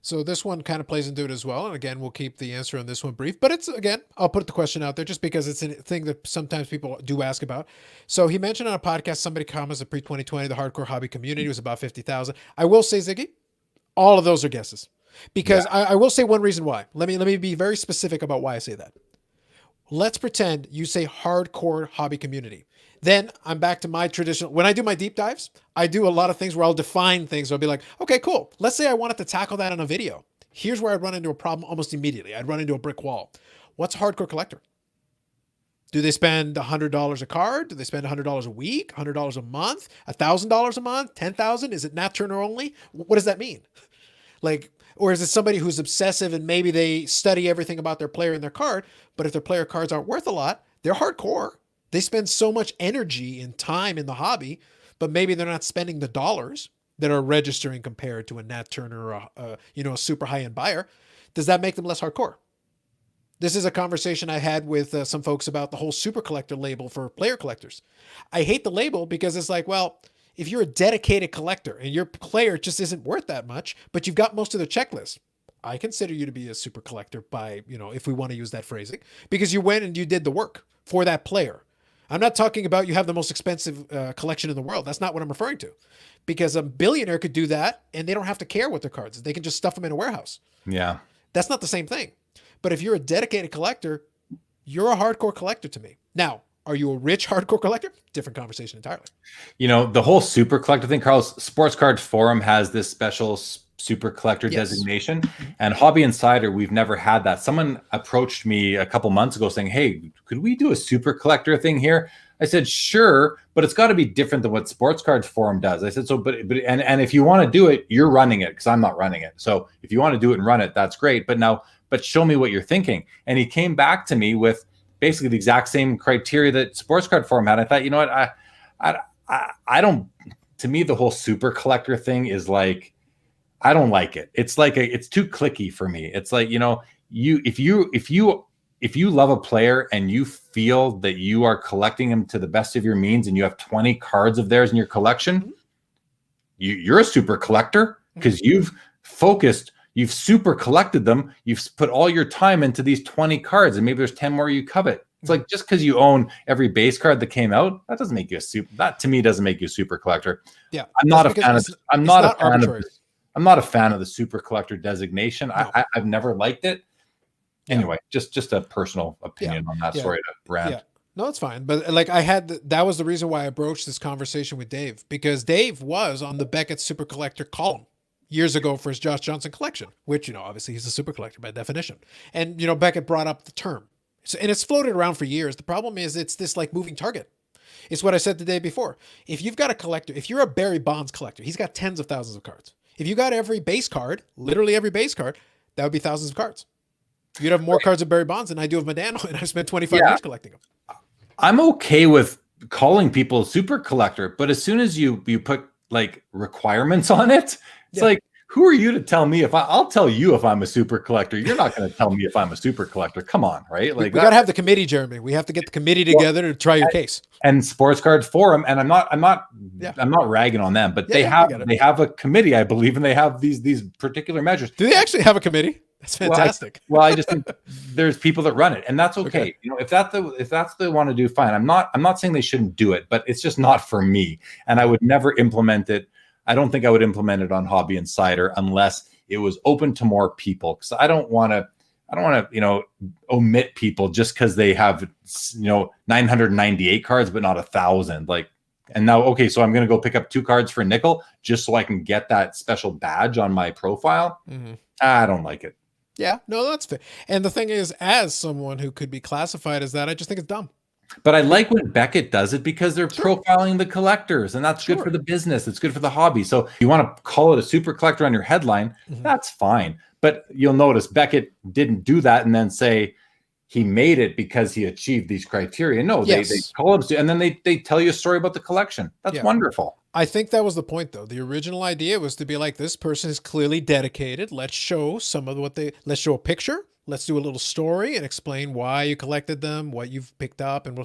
Speaker 1: So this one kind of plays into it as well. And again, we'll keep the answer on this one brief, but it's, again, I'll put the question out there just because it's a thing that sometimes people do ask about. So he mentioned on a podcast, somebody comments that pre-2020, the hardcore hobby community was about 50,000. I will say, Ziggy, all of those are guesses because I will say one reason why. Let me be very specific about why I say that. Let's pretend you say hardcore hobby community. Then I'm back to my traditional, when I do my deep dives, I do a lot of things where I'll define things. I'll be like, okay, cool. Let's say I wanted to tackle that on a video. Here's where I'd run into a problem almost immediately. I'd run into a brick wall. What's a hardcore collector? Do they spend $100 a card? Do they spend $100 a week, $100 a month, $1,000 a month, 10,000? Is it Nat Turner only? What does that mean? Like, or is it somebody who's obsessive and maybe they study everything about their player and their card, but if their player cards aren't worth a lot, they're hardcore. They spend so much energy and time in the hobby, but maybe they're not spending the dollars that are registering compared to a Nat Turner or a super high-end buyer. Does that make them less hardcore? This is a conversation I had with some folks about the whole super collector label for player collectors. I hate the label because it's like, well, if you're a dedicated collector and your player just isn't worth that much, but you've got most of the checklist, I consider you to be a super collector by, if we want to use that phrasing, because you went and you did the work for that player. I'm not talking about you have the most expensive collection in the world. That's not what I'm referring to. Because a billionaire could do that and they don't have to care what their cards is. They can just stuff them in a warehouse.
Speaker 2: Yeah.
Speaker 1: That's not the same thing. But if you're a dedicated collector, you're a hardcore collector to me. Now, are you a rich hardcore collector? Different conversation entirely.
Speaker 2: The whole super collector thing, Carlos, Sports Card Forum has this special super collector designation, and Hobby Insider, we've never had that. Someone approached me a couple months ago saying, hey, could we do a super collector thing here? I said, sure, but it's got to be different than what Sports Card Forum does. I said, so, but if you want to do it, you're running it because I'm not running it. So if you want to do it and run it, that's great. But show me what you're thinking. And he came back to me with basically the exact same criteria that Sports Card Forum had. I thought, you know what, I don't. To me, the whole super collector thing is like, I don't like it. It's like it's too clicky for me. It's like, if you love a player and you feel that you are collecting them to the best of your means and you have 20 cards of theirs in your collection, you're a super collector because you've super collected them. You've put all your time into these 20 cards and maybe there's 10 more you covet. It's like, just because you own every base card that came out, that doesn't make you a super. That to me doesn't make you a super collector.
Speaker 1: Yeah,
Speaker 2: I'm
Speaker 1: that's
Speaker 2: not a
Speaker 1: because
Speaker 2: fan of. I'm
Speaker 1: it's
Speaker 2: not a
Speaker 1: not
Speaker 2: fan of.
Speaker 1: arbitrary.
Speaker 2: I'm not a fan of the super collector designation.
Speaker 1: No.
Speaker 2: I've never liked it.
Speaker 1: Yeah.
Speaker 2: Anyway, just a personal opinion on that.
Speaker 1: Yeah.
Speaker 2: Sorry to rant.
Speaker 1: Yeah. No, it's fine. But like that was the reason why I broached this conversation with Dave, because Dave was on the Beckett Super Collector column years ago for his Josh Johnson collection, which, obviously he's a super collector by definition. And, Beckett brought up the term. And it's floated around for years. The problem is it's this like moving target. It's what I said the day before. If you've got a collector, if you're a Barry Bonds collector, he's got tens of thousands of cards. If you got every base card, literally every base card, that would be thousands of cards. You'd have more cards of Barry Bonds than I do of Modano, and I spent 25 years collecting them.
Speaker 2: I'm okay with calling people a super collector, but as soon as you put like requirements on it, it's like, who are you to tell me I'll tell you if I'm a super collector. You're not going to tell me if I'm a super collector. Come on, right? Like,
Speaker 1: we got to have the committee, Jeremy. We have to get the committee together to try your case.
Speaker 2: And Sports Cards Forum, and I'm not ragging on them, but they have a committee, I believe, and they have these particular measures.
Speaker 1: Do they actually have a committee? That's fantastic.
Speaker 2: Well, I just think there's people that run it, and that's okay. If that's what they want to do, fine. I'm not saying they shouldn't do it, but it's just not for me, and I would never implement it. I don't think I would implement it on Hobby Insider unless it was open to more people, because I don't want to omit people just because they have 998 cards but not 1,000. Like, and now, okay, so I'm going to go pick up 2 cards for a nickel just so I can get that special badge on my profile.
Speaker 1: Mm-hmm.
Speaker 2: I don't like it.
Speaker 1: Yeah, no, that's fair. And the thing is, as someone who could be classified as that, I just think it's dumb.
Speaker 2: But I like when Beckett does it because they're profiling the collectors, and that's good for the business. It's good for the hobby. So you want to call it a super collector on your headline, that's fine. But you'll notice Beckett didn't do that and then say he made it because he achieved these criteria. No, they call him, and then they tell you a story about the collection. That's wonderful. I
Speaker 1: think that was the point, though. The original idea was to be like, this person is clearly dedicated. Let's show some of let's show a picture. Let's do a little story and explain why you collected them, what you've picked up. And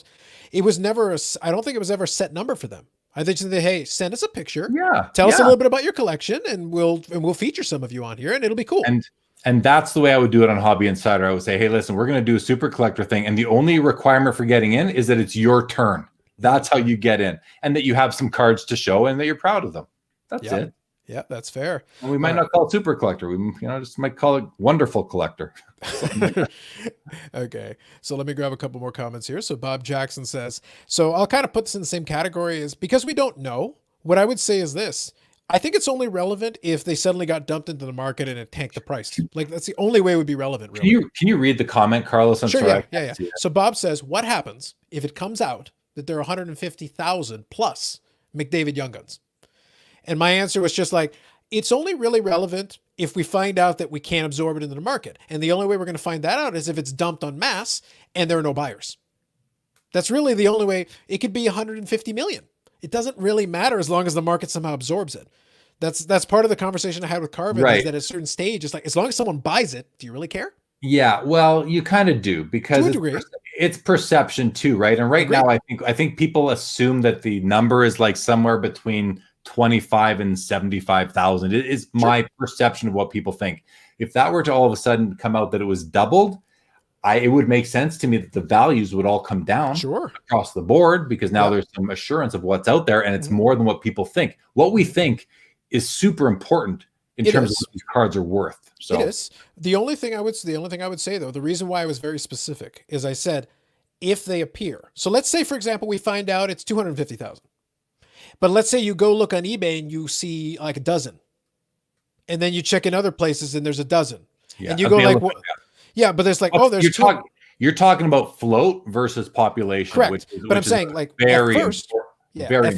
Speaker 1: it was never, I don't think it was ever a set number for them. I think they, hey, send us a picture.
Speaker 2: Yeah.
Speaker 1: Tell us a little bit about your collection, and we'll feature some of you on here, and it'll be cool.
Speaker 2: And that's the way I would do it on Hobby Insider. I would say, hey, listen, we're going to do a super collector thing, and the only requirement for getting in is that it's your turn. That's how you get in, and that you have some cards to show and that you're proud of them. That's it.
Speaker 1: Yeah, that's fair.
Speaker 2: And we might not call it super collector. We just might call it wonderful collector.
Speaker 1: Okay, so let me grab a couple more comments here. So Bob Jackson says, so I'll kind of put this in the same category as, because we don't know, what I would say is this. I think it's only relevant if they suddenly got dumped into the market and it tanked the price. Like, that's the only way it would be relevant. Really.
Speaker 2: Can you read the comment, Carlos? I'm
Speaker 1: sorry. Yeah. So Bob says, what happens if it comes out that there are 150,000 plus McDavid Young Guns? And my answer was just like, it's only really relevant if we find out that we can't absorb it into the market. And the only way we're going to find that out is if it's dumped en masse and there are no buyers. That's really the only way. It could be 150 million. It doesn't really matter as long as the market somehow absorbs it. That's part of the conversation I had with Carvin, is that at a certain stage, it's like, as long as someone buys it, do you really care?
Speaker 2: Yeah, well, you kind of do, because it's perception too, right? And right now, I think people assume that the number is like somewhere between 25 and 75,000. It is my perception of what people think. If that were to all of a sudden come out that it was doubled, it would make sense to me that the values would all come down across the board, because now there's some assurance of what's out there, and it's more than what people think. What we think is super important in terms of what these cards are worth. So
Speaker 1: it is. The only thing I would say, though, the reason why I was very specific is I said, if they appear. So let's say, for example, we find out it's 250,000. But let's say you go look on eBay and you see like a dozen, and then you check in other places and there's a dozen, and you go like, what? Yeah, but there's like,
Speaker 2: you're talking about float versus population.
Speaker 1: Correct. But I'm saying, like, at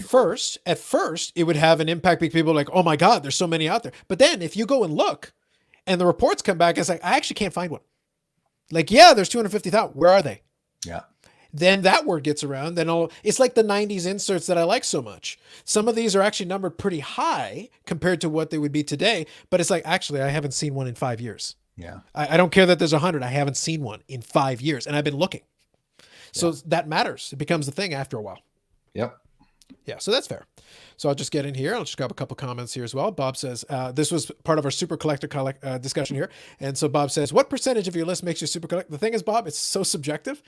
Speaker 1: first, it would have an impact because people are like, oh my God, there's so many out there. But then if you go and look and the reports come back, it's like, I actually can't find one. Like, yeah, there's 250,000. Where are they?
Speaker 2: Yeah.
Speaker 1: Then that word gets around. It's like the 90s inserts that I like so much. Some of these are actually numbered pretty high compared to what they would be today. But it's like, actually, I haven't seen one in 5 years.
Speaker 2: Yeah.
Speaker 1: I don't care that there's 100. I haven't seen one in 5 years, and I've been looking. So that matters. It becomes the thing after a while.
Speaker 2: Yep.
Speaker 1: Yeah, so that's fair. So I'll just get in here. I'll just grab a couple comments here as well. Bob says, this was part of our super collector discussion here. And so Bob says, what percentage of your list makes you super collector? The thing is, Bob, it's so subjective.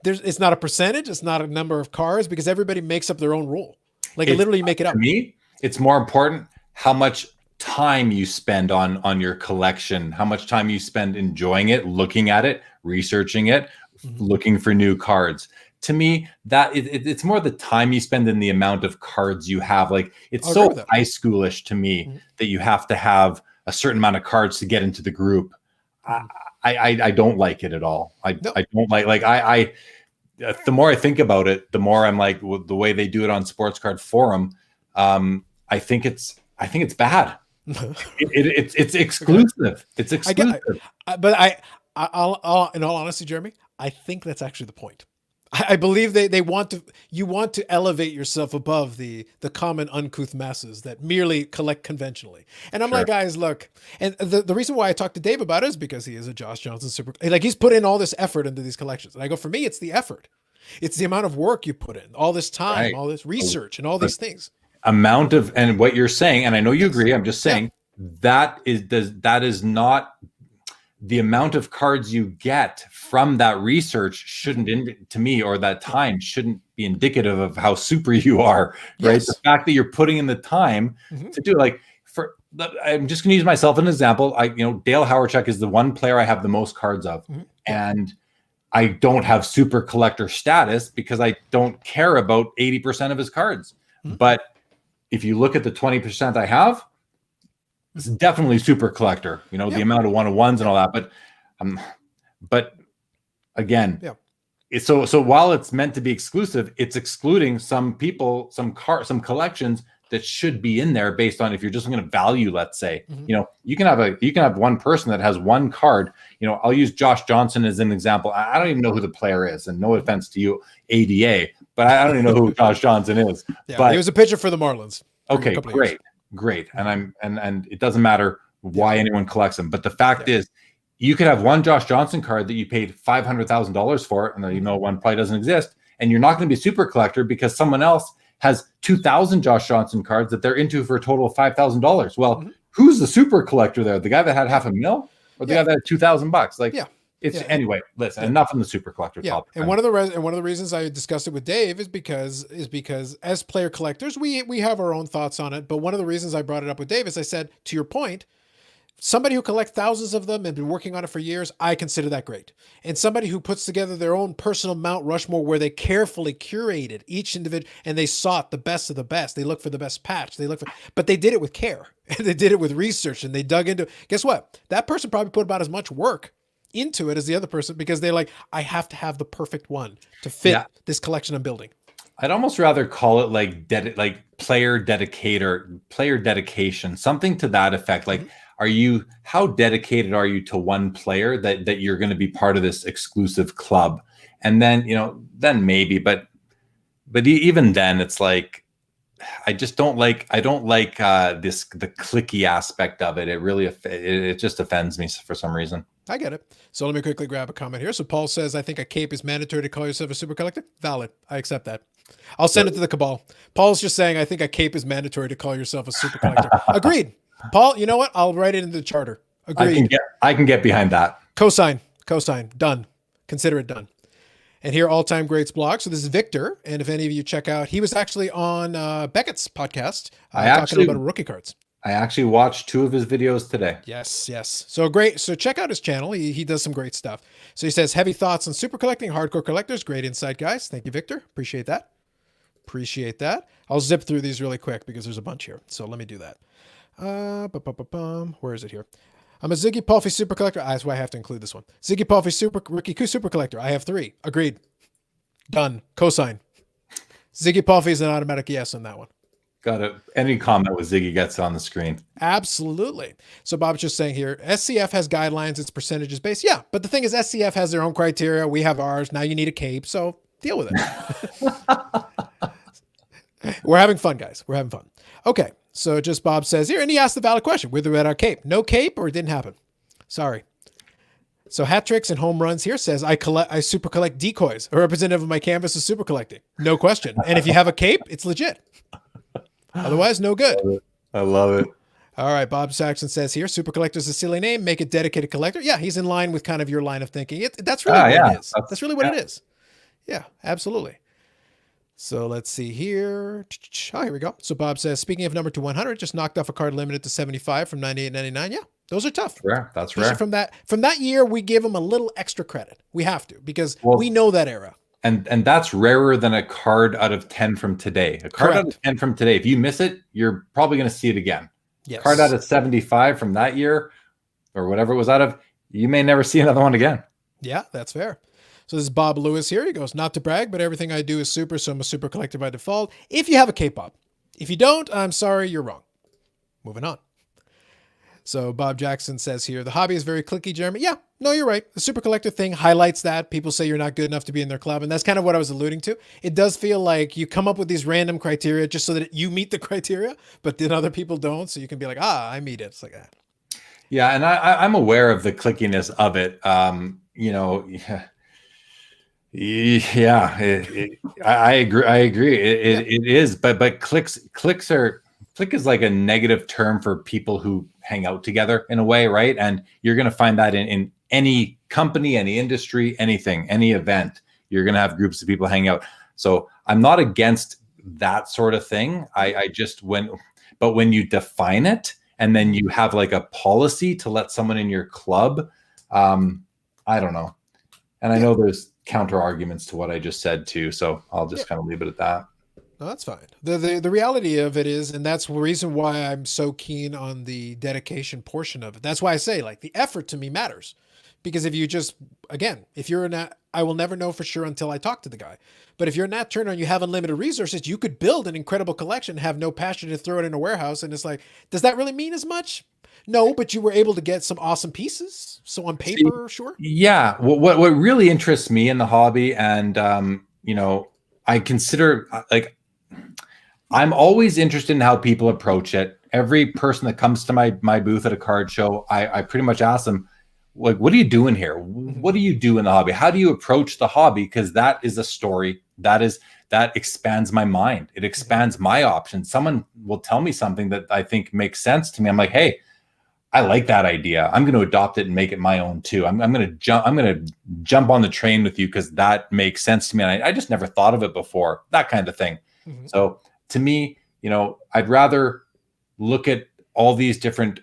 Speaker 1: it's not a percentage. It's not a number of cards because everybody makes up their own rule. Like
Speaker 2: It's,
Speaker 1: literally make it up.
Speaker 2: to me, it's more important how much time you spend on your collection, how much time you spend enjoying it, looking at it, researching it, looking for new cards. To me, that it's more the time you spend than the amount of cards you have. Like, it's
Speaker 1: I'll
Speaker 2: so
Speaker 1: agree with that.
Speaker 2: high schoolish to me that you have to have a certain amount of cards to get into the group. I don't like it at all. I don't like I the more I think about it, the more I'm like, well, the way they do it on Sports Card Forum, I think it's bad. It's exclusive. It's exclusive.
Speaker 1: I'll in all honesty, Jeremy, I think that's actually the point. I believe they want to. You want to elevate yourself above the common uncouth masses that merely collect conventionally. And I'm like, guys, look. And the reason why I talked to Dave about it is because he is a Josh Johnson super. Like, he's put in all this effort into these collections, and I go, for me, it's the effort. It's the amount of work you put in, all this time, all this research, and all these things.
Speaker 2: Amount of, and what you're saying, and I know you agree. I'm just saying that is not. The amount of cards you get from that research shouldn't, to me, or that time shouldn't be indicative of how super you are, right?
Speaker 1: Yes.
Speaker 2: The fact that you're putting in the time to do, like, I'm just going to use myself as an example. Dale Hawerchuk is the one player I have the most cards of, and I don't have super collector status because I don't care about 80% of his cards. But if you look at the 20% I have, it's definitely super collector, the amount of 1-on-1s and all that. But again, it's so while it's meant to be exclusive, it's excluding some people, some collections that should be in there based on, if you're just going to value, let's say, you can have one person that has one card. I'll use Josh Johnson as an example. I don't even know who the player is, and no offense to you, ADA, but I don't even know who Josh Johnson is. But
Speaker 1: he was a pitcher for the Marlins.
Speaker 2: Okay, great. And it doesn't matter why anyone collects them. But the fact is, you could have one Josh Johnson card that you paid $500,000 for, and one probably doesn't exist, and you're not going to be a super collector because someone else has 2,000 Josh Johnson cards that they're into for a total of $5,000. Well, who's the super collector there? The guy that had $500,000 or the guy that had $2,000? Like, anyway. Listen, enough on the super collector topic.
Speaker 1: And one of the reasons I discussed it with Dave is because as player collectors, we have our own thoughts on it. But one of the reasons I brought it up with Dave is I said, to your point, somebody who collects thousands of them and been working on it for years, I consider that great. And somebody who puts together their own personal Mount Rushmore where they carefully curated each individual and they sought the best of the best. They look for the best patch. But they did it with care and they did it with research and they dug into. Guess what? That person probably put about as much work into it as the other person because they're like, I have to have the perfect one to fit this collection I'm building.
Speaker 2: I'd almost rather call it like player dedication, something to that effect. Like, how dedicated are you to one player that you're going to be part of this exclusive club? And then, then maybe, but even then it's like, I don't like the clicky aspect of it. It really, it just offends me for some reason.
Speaker 1: I get it. So let me quickly grab a comment here. So Paul says, I think a cape is mandatory to call yourself a super collector. Valid. I accept that. I'll send it to the cabal. Paul's just saying, I think a cape is mandatory to call yourself a super collector. Agreed. Paul, you know what? I'll write it into the charter. Agreed.
Speaker 2: I can get behind that.
Speaker 1: Cosign. Done. Consider it done. And here, All Time Greats blog. So this is Victor. And if any of you check out, he was actually on Beckett's podcast talking about rookie cards.
Speaker 2: I actually watched 2 of his videos today.
Speaker 1: Yes. So great. So check out his channel. He does some great stuff. So he says, heavy thoughts on super collecting, hardcore collectors. Great insight, guys. Thank you, Victor. Appreciate that. I'll zip through these really quick because there's a bunch here. So let me do that. Where is it here? I'm a Ziggy Puffy super collector. That's why I have to include this one. Ziggy Puffy rookie super collector. I have 3. Agreed. Done. Cosign. Ziggy Puffy is an automatic yes on that one.
Speaker 2: Got it. Any comment with Ziggy gets on the screen.
Speaker 1: Absolutely. So Bob's just saying here, SCF has guidelines. It's percentages based. Yeah. But the thing is, SCF has their own criteria. We have ours. Now you need a cape. So deal with it. We're having fun, guys. We're having fun. Okay. So just Bob says here, and he asked the valid question, with or without cape. No cape or it didn't happen. Sorry. So hat tricks and home runs here says, I super collect decoys. A representative of my canvas is super collecting. No question. And if you have a cape, it's legit. Otherwise, no good.
Speaker 2: I love it.
Speaker 1: All right. Bob Saxon says here, super collector is a silly name. Make it dedicated collector. Yeah. He's in line with kind of your line of thinking. That's really what it is. That's really what it is. Yeah, absolutely. So let's see here. Oh, here we go. So Bob says, speaking of number to 100, just knocked off a card limited to 75 from 98.99. Yeah, those are tough.
Speaker 2: Rare. That's
Speaker 1: Especially
Speaker 2: rare.
Speaker 1: from that year, we give them a little extra credit. We have to because we
Speaker 2: Well,
Speaker 1: know that era.
Speaker 2: and that's rarer than a card out of 10 from today. A card out
Speaker 1: Correct.
Speaker 2: of 10 from today, if you miss it, you're probably going to see it again. Card out
Speaker 1: Yes.
Speaker 2: of 75 from that year or whatever it was out of, you may never see another one again.
Speaker 1: Yeah, that's fair. So this is Bob Lewis here. He goes, not to brag, but everything I do is super, so I'm a super collector by default. If you have a K-pop. If you don't, I'm sorry, you're wrong. Moving on. So Bob Jackson says here, the hobby is very cliquey, Jeremy. Yeah, no, you're right. The super collector thing highlights that. People say you're not good enough to be in their club. And that's kind of what I was alluding to. It does feel like you come up with these random criteria just so that you meet the criteria, but then other people don't. So you can be like, I meet it. It's like that.
Speaker 2: Yeah, and I'm aware of the clickiness of it. I agree. I agree. It is, but click is like a negative term for people who hang out together in a way, right? And you're going to find that in any company, any industry, anything, any event, you're going to have groups of people hang out. So I'm not against that sort of thing. But when you define it and then you have like a policy to let someone in your club, I don't know. And I know there's counter arguments to what I just said too. So I'll just kind of leave it at that.
Speaker 1: No, that's fine. The reality of it is, and that's the reason why I'm so keen on the dedication portion of it. That's why I say like the effort to me matters. Because if you just, again, if you're in that, I will never know for sure until I talk to the guy. But if you're Nat Turner and you have unlimited resources, you could build an incredible collection, have no passion to throw it in a warehouse. And it's like, does that really mean as much? No, but you were able to get some awesome pieces. So on paper, sure.
Speaker 2: Yeah. What really interests me in the hobby, and I consider like I'm always interested in how people approach it. Every person that comes to my booth at a card show, I pretty much ask them, like, what are you doing here? What do you do in the hobby? How do you approach the hobby? Because that is a story. That expands my mind. It expands my options. Someone will tell me something that I think makes sense to me. I'm like, hey, I like that idea. I'm going to adopt it and make it my own too. I'm going to jump on the train with you because that makes sense to me. And I just never thought of it before, that kind of thing. Mm-hmm. So to me, I'd rather look at all these different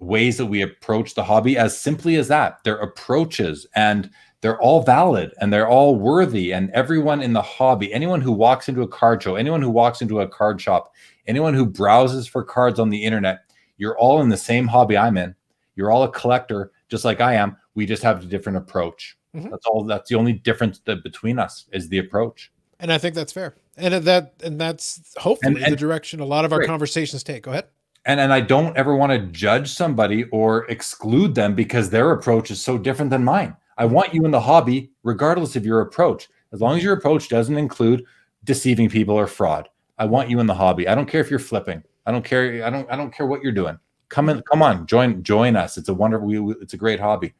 Speaker 2: ways that we approach the hobby as simply as that. They're approaches and they're all valid and they're all worthy. And everyone in the hobby, anyone who walks into a card show, anyone who walks into a card shop, anyone who browses for cards on the internet, you're all in the same hobby I'm in. You're all a collector, just like I am. We just have a different approach. Mm-hmm. That's all. That's the only difference between us is the approach.
Speaker 1: And I think that's fair. And that's hopefully the direction a lot of our conversations take. Go ahead.
Speaker 2: And I don't ever want to judge somebody or exclude them because their approach is so different than mine. I want you in the hobby, regardless of your approach. As long as your approach doesn't include deceiving people or fraud. I want you in the hobby. I don't care if you're flipping. I don't care. I don't care what you're doing. Come on, join us. It's a wonderful. It's a great hobby.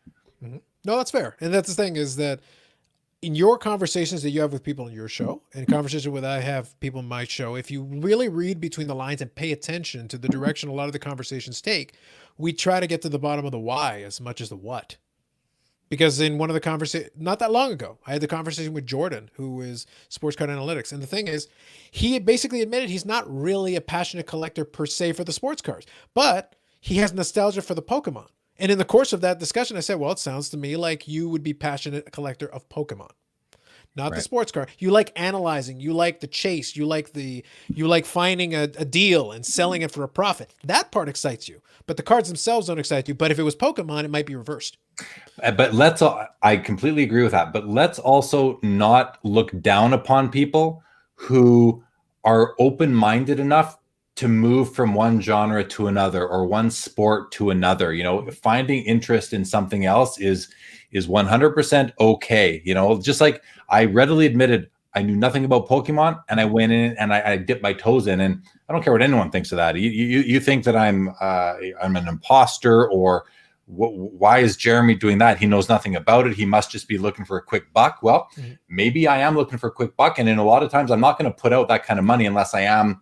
Speaker 1: Mm-hmm. No, that's fair. And that's the thing is that in your conversations that you have with people in your show and conversations with I have people in my show, if you really read between the lines and pay attention to the direction a lot of the conversations take, we try to get to the bottom of the why as much as the what. Because in one of the conversations, not that long ago, I had the conversation with Jordan, who is Sports Card Analytics. And the thing is, he basically admitted he's not really a passionate collector per se for the sports cards, but he has nostalgia for the Pokemon. And in the course of that discussion, I said, well, it sounds to me like you would be passionate collector of Pokemon, not the sports card. You like analyzing, you like the chase, you like finding a deal and selling it for a profit. That part excites you, but the cards themselves don't excite you. But if it was Pokemon, it might be reversed.
Speaker 2: But I completely agree with that. But let's also not look down upon people who are open-minded enough to move from one genre to another or one sport to another. Finding interest in something else is 100% okay. Just like I readily admitted I knew nothing about Pokemon and I went in and I dipped my toes in, and I don't care what anyone thinks of that. You think that I'm an imposter, or why is Jeremy doing that? He knows nothing about it. He must just be looking for a quick buck. Well, maybe I am looking for a quick buck. And in a lot of times I'm not going to put out that kind of money unless I am,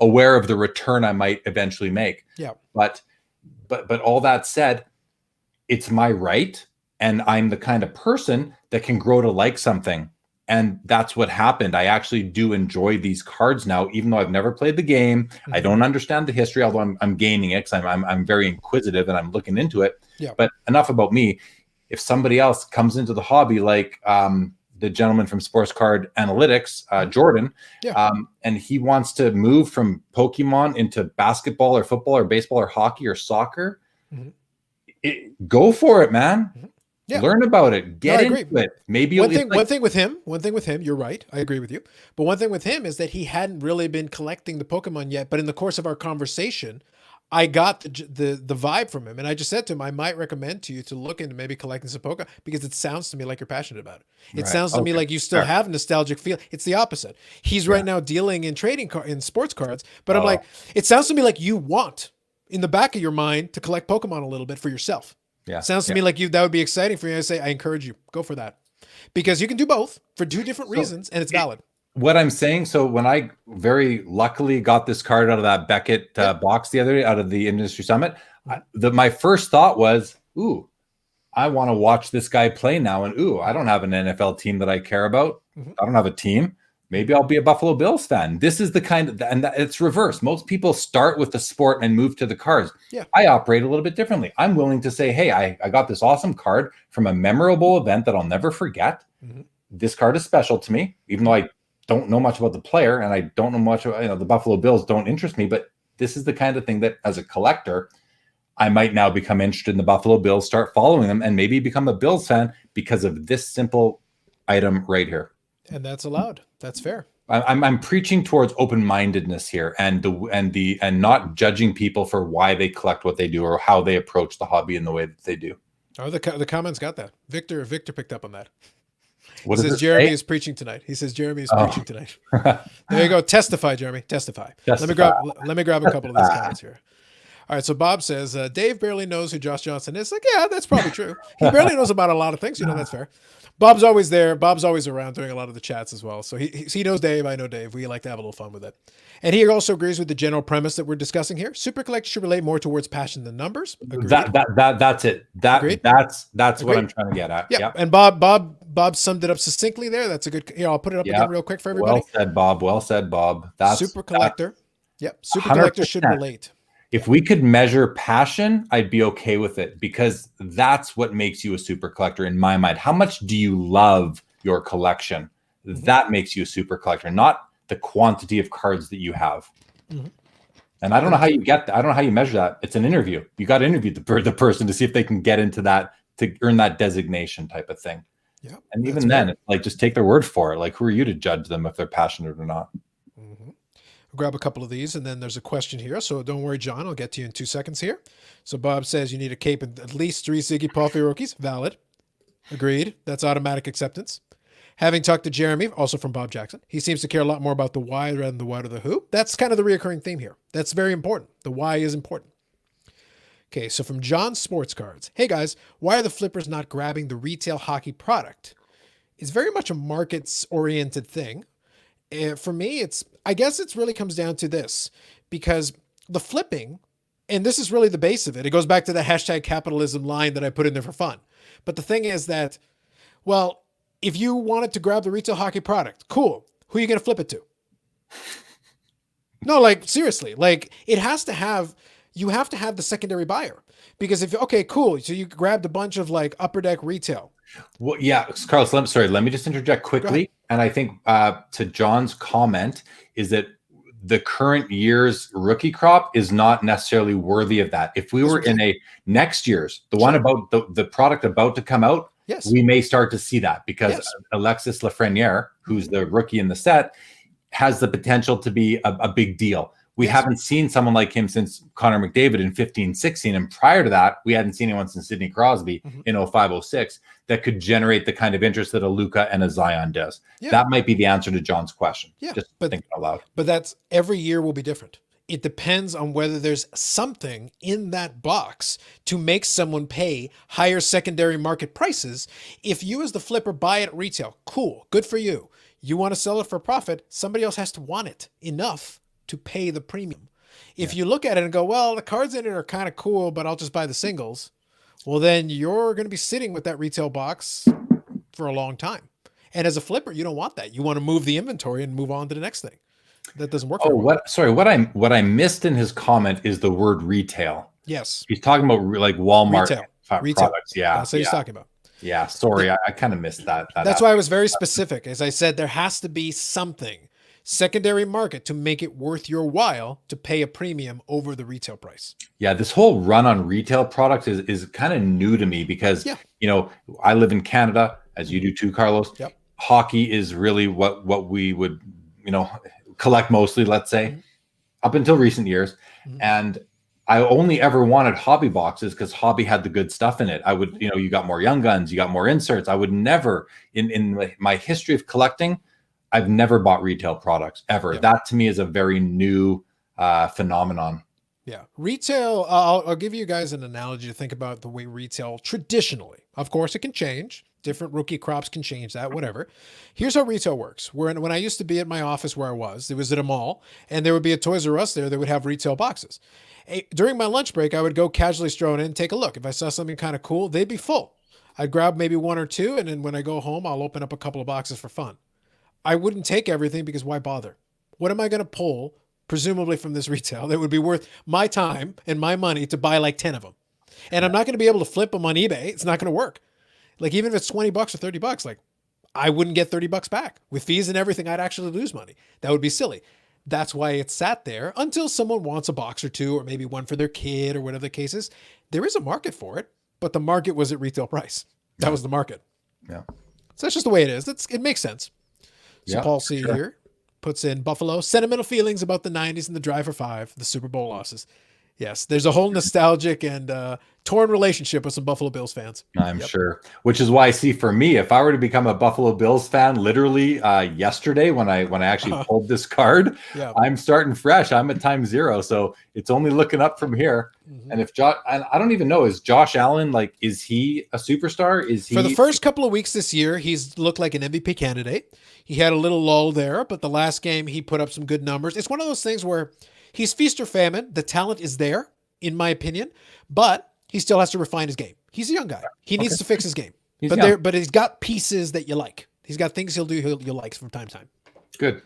Speaker 2: aware of the return I might eventually make.
Speaker 1: Yeah.
Speaker 2: But all that said, it's my right and I'm the kind of person that can grow to like something. And that's what happened. I actually do enjoy these cards now, even though I've never played the game. I don't understand the history, although I'm gaming it because I'm very inquisitive and I'm looking into it.
Speaker 1: Yeah.
Speaker 2: But enough about me. If somebody else comes into the hobby, like the gentleman from Sports Card Analytics, Jordan, and he wants to move from Pokemon into basketball or football or baseball or hockey or soccer, go for it, man.
Speaker 1: Yeah.
Speaker 2: Learn about it. Get into it. Maybe
Speaker 1: one thing with him, you're right. I agree with you. But one thing with him is that he hadn't really been collecting the Pokemon yet. But in the course of our conversation, I got the vibe from him, and I just said to him, I might recommend to you to look into maybe collecting some Pokemon because it sounds to me like you're passionate about it. It sounds to me like you still have nostalgic feel. It's the opposite. He's right now dealing in in sports cards, but I'm like, it sounds to me like you want in the back of your mind to collect Pokemon a little bit for yourself. Yeah. Sounds to me like that would be exciting for you. I encourage you, go for that. Because you can do both for two different reasons, and it's valid.
Speaker 2: What I'm saying, so when I very luckily got this card out of that Beckett box the other day, out of the Industry Summit, my first thought was, ooh, I want to watch this guy play now. And ooh, I don't have an NFL team that I care about. I don't have a team. Maybe I'll be a Buffalo Bills fan. This is the kind of, and it's reverse. Most people start with the sport and move to the cards. Yeah. I operate a little bit differently. I'm willing to say, hey, I got this awesome card from a memorable event that I'll never forget. This card is special to me, even though I don't know much about the player and I don't know much about, the Buffalo Bills don't interest me, but this is the kind of thing that as a collector, I might now become interested in the Buffalo Bills, start following them, and maybe become a Bills fan because of this simple item right here.
Speaker 1: And that's allowed. That's fair.
Speaker 2: I'm preaching towards open-mindedness here and not judging people for why they collect what they do or how they approach the hobby in the way that they do.
Speaker 1: Oh, the comments got that. Victor picked up on that.
Speaker 2: What
Speaker 1: he says Jeremy is preaching tonight. He says Jeremy is preaching tonight. There you go. Testify, Jeremy. Testify. Let me grab a couple of these comments here. All right, so Bob says, Dave barely knows who Josh Johnson is. Like, yeah, that's probably true. He barely knows about a lot of things. That's fair. Bob's always there. Bob's always around doing a lot of the chats as well. So he knows Dave. I know Dave. We like to have a little fun with it. And he also agrees with the general premise that we're discussing here. Super collectors should relate more towards passion than numbers. Agreed.
Speaker 2: That's it. That's what I'm trying to get at.
Speaker 1: Yeah. And Bob summed it up succinctly there. That's a good, I'll put it up again real quick for everybody.
Speaker 2: Well said, Bob. That's
Speaker 1: super collector. Super collectors should relate.
Speaker 2: If we could measure passion, I'd be okay with it because that's what makes you a super collector in my mind. How much do you love your collection? That makes you a super collector, not the quantity of cards that you have. And I don't know how you get that. I don't know how you measure that. It's an interview. You got to interview the person to see if they can get into that, to earn that designation type of thing. Yeah. And even then, it's like, just take their word for it. Like, who are you to judge them if they're passionate or not?
Speaker 1: Grab a couple of these, and then there's a question here. So don't worry, John. I'll get to you in 2 seconds here. So Bob says you need a cape and at least 3 Ziggy Puffy rookies. Valid. Agreed. That's automatic acceptance. Having talked to Jeremy, also from Bob Jackson, he seems to care a lot more about the why rather than the what or the who. That's kind of the reoccurring theme here. That's very important. The why is important. Okay, so from John Sports Cards. Hey guys, why are the flippers not grabbing the retail hockey product? It's very much a markets-oriented thing. For me, I guess it really comes down to this, because the flipping, and this is really the base of it. It goes back to the hashtag capitalism line that I put in there for fun. But the thing is that, well, if you wanted to grab the retail hockey product, cool. Who are you going to flip it to? No, like seriously, like you have to have the secondary buyer, because okay, cool. So you grabbed a bunch of like Upper Deck retail.
Speaker 2: Well, yeah, Carlos, let me just interject quickly. And I think to John's comment is that the current year's rookie crop is not necessarily worthy of that. If we were in a next year's, the one about the product about to come out, we may start to see that, because Alexis Lafreniere, who's the rookie in the set, has the potential to be a big deal. We haven't seen someone like him since Connor McDavid in 15-16. And prior to that, we hadn't seen anyone since Sidney Crosby in 05-06 that could generate the kind of interest that a Luka and a Zion does. Yeah. That might be the answer to John's question. Yeah, just thinking out loud.
Speaker 1: But that's every year will be different. It depends on whether there's something in that box to make someone pay higher secondary market prices. If you as the flipper buy it at retail, cool, good for you. You want to sell it for profit, somebody else has to want it enough to pay the premium. If you look at it and go, well, the cards in it are kind of cool, but I'll just buy the singles. well, then you're going to be sitting with that retail box for a long time. And as a flipper, you don't want that. You want to move the inventory and move on to the next thing. That doesn't work
Speaker 2: Oh,
Speaker 1: very well.
Speaker 2: what? Sorry, what I missed in his comment is the word retail.
Speaker 1: Yes,
Speaker 2: He's talking about like Walmart
Speaker 1: retail, retail.
Speaker 2: products. Yeah,
Speaker 1: That's what he's talking about.
Speaker 2: yeah. Sorry, I kind of missed that
Speaker 1: That's why I
Speaker 2: aspect.
Speaker 1: was very specific. As I said, there has to be something secondary market to make it worth your while to pay a premium over the retail price.
Speaker 2: Yeah, this whole run on retail products is kind of new to me because
Speaker 1: Yeah.
Speaker 2: I live in Canada, as you do too, Carlos.
Speaker 1: Yep.
Speaker 2: Hockey is really what we would collect mostly, let's say,
Speaker 1: Mhm.
Speaker 2: up until recent years.
Speaker 1: Mhm.
Speaker 2: And I only ever wanted hobby boxes because hobby had the good stuff in it. I would, you got more Young Guns, you got more inserts. I would never, in my history of collecting, I've never bought retail products ever.
Speaker 1: Yeah.
Speaker 2: That to me is a very new phenomenon.
Speaker 1: Yeah. Retail, I'll give you guys an analogy to think about the way retail traditionally. Of course, it can change. Different rookie crops can change that, whatever. Here's how retail works. When I used to be at my office where I was, it was at a mall, and there would be a Toys R Us there that would have retail boxes. During my lunch break, I would go casually stroll in and take a look. If I saw something kind of cool, they'd be full. I'd grab maybe one or two, and then when I go home, I'll open up a couple of boxes for fun. I wouldn't take everything because why bother? What am I going to pull, presumably from this retail, that would be worth my time and my money to buy like 10 of them? And I'm not going to be able to flip them on eBay. It's not going to work. Like even if it's 20 bucks or 30 bucks, like I wouldn't get 30 bucks back with fees and everything. I'd actually lose money. That would be silly. That's why it sat there until someone wants a box or two, or maybe one for their kid or whatever the case is. There is a market for it, but the market was at retail price. That was the market.
Speaker 2: Yeah.
Speaker 1: So that's just the way it is. It makes sense. So
Speaker 2: Yeah,
Speaker 1: Paul C
Speaker 2: sure.
Speaker 1: here puts in Buffalo sentimental feelings about the 90s and the drive for five, the Super Bowl losses. Yes, there's a whole nostalgic and torn relationship with some Buffalo Bills fans.
Speaker 2: I'm sure. Which is why, see, for me, if I were to become a Buffalo Bills fan, literally yesterday when I actually pulled this card,
Speaker 1: Yeah.
Speaker 2: I'm starting fresh. I'm at time zero, so it's only looking up from here.
Speaker 1: Mhm.
Speaker 2: And if Josh, and I don't even know, is Josh Allen is he a superstar? Is he
Speaker 1: For the first couple of weeks this year, he's looked like an MVP candidate. He had a little lull there, but the last game he put up some good numbers. It's one of those things where he's feast or famine. The talent is there, in my opinion, but he still has to refine his game. He's a young guy. He needs to fix his game.
Speaker 2: He's
Speaker 1: But
Speaker 2: young.
Speaker 1: but he's got pieces that you like. He's got things he'll do you'll like from time to time.
Speaker 2: Good?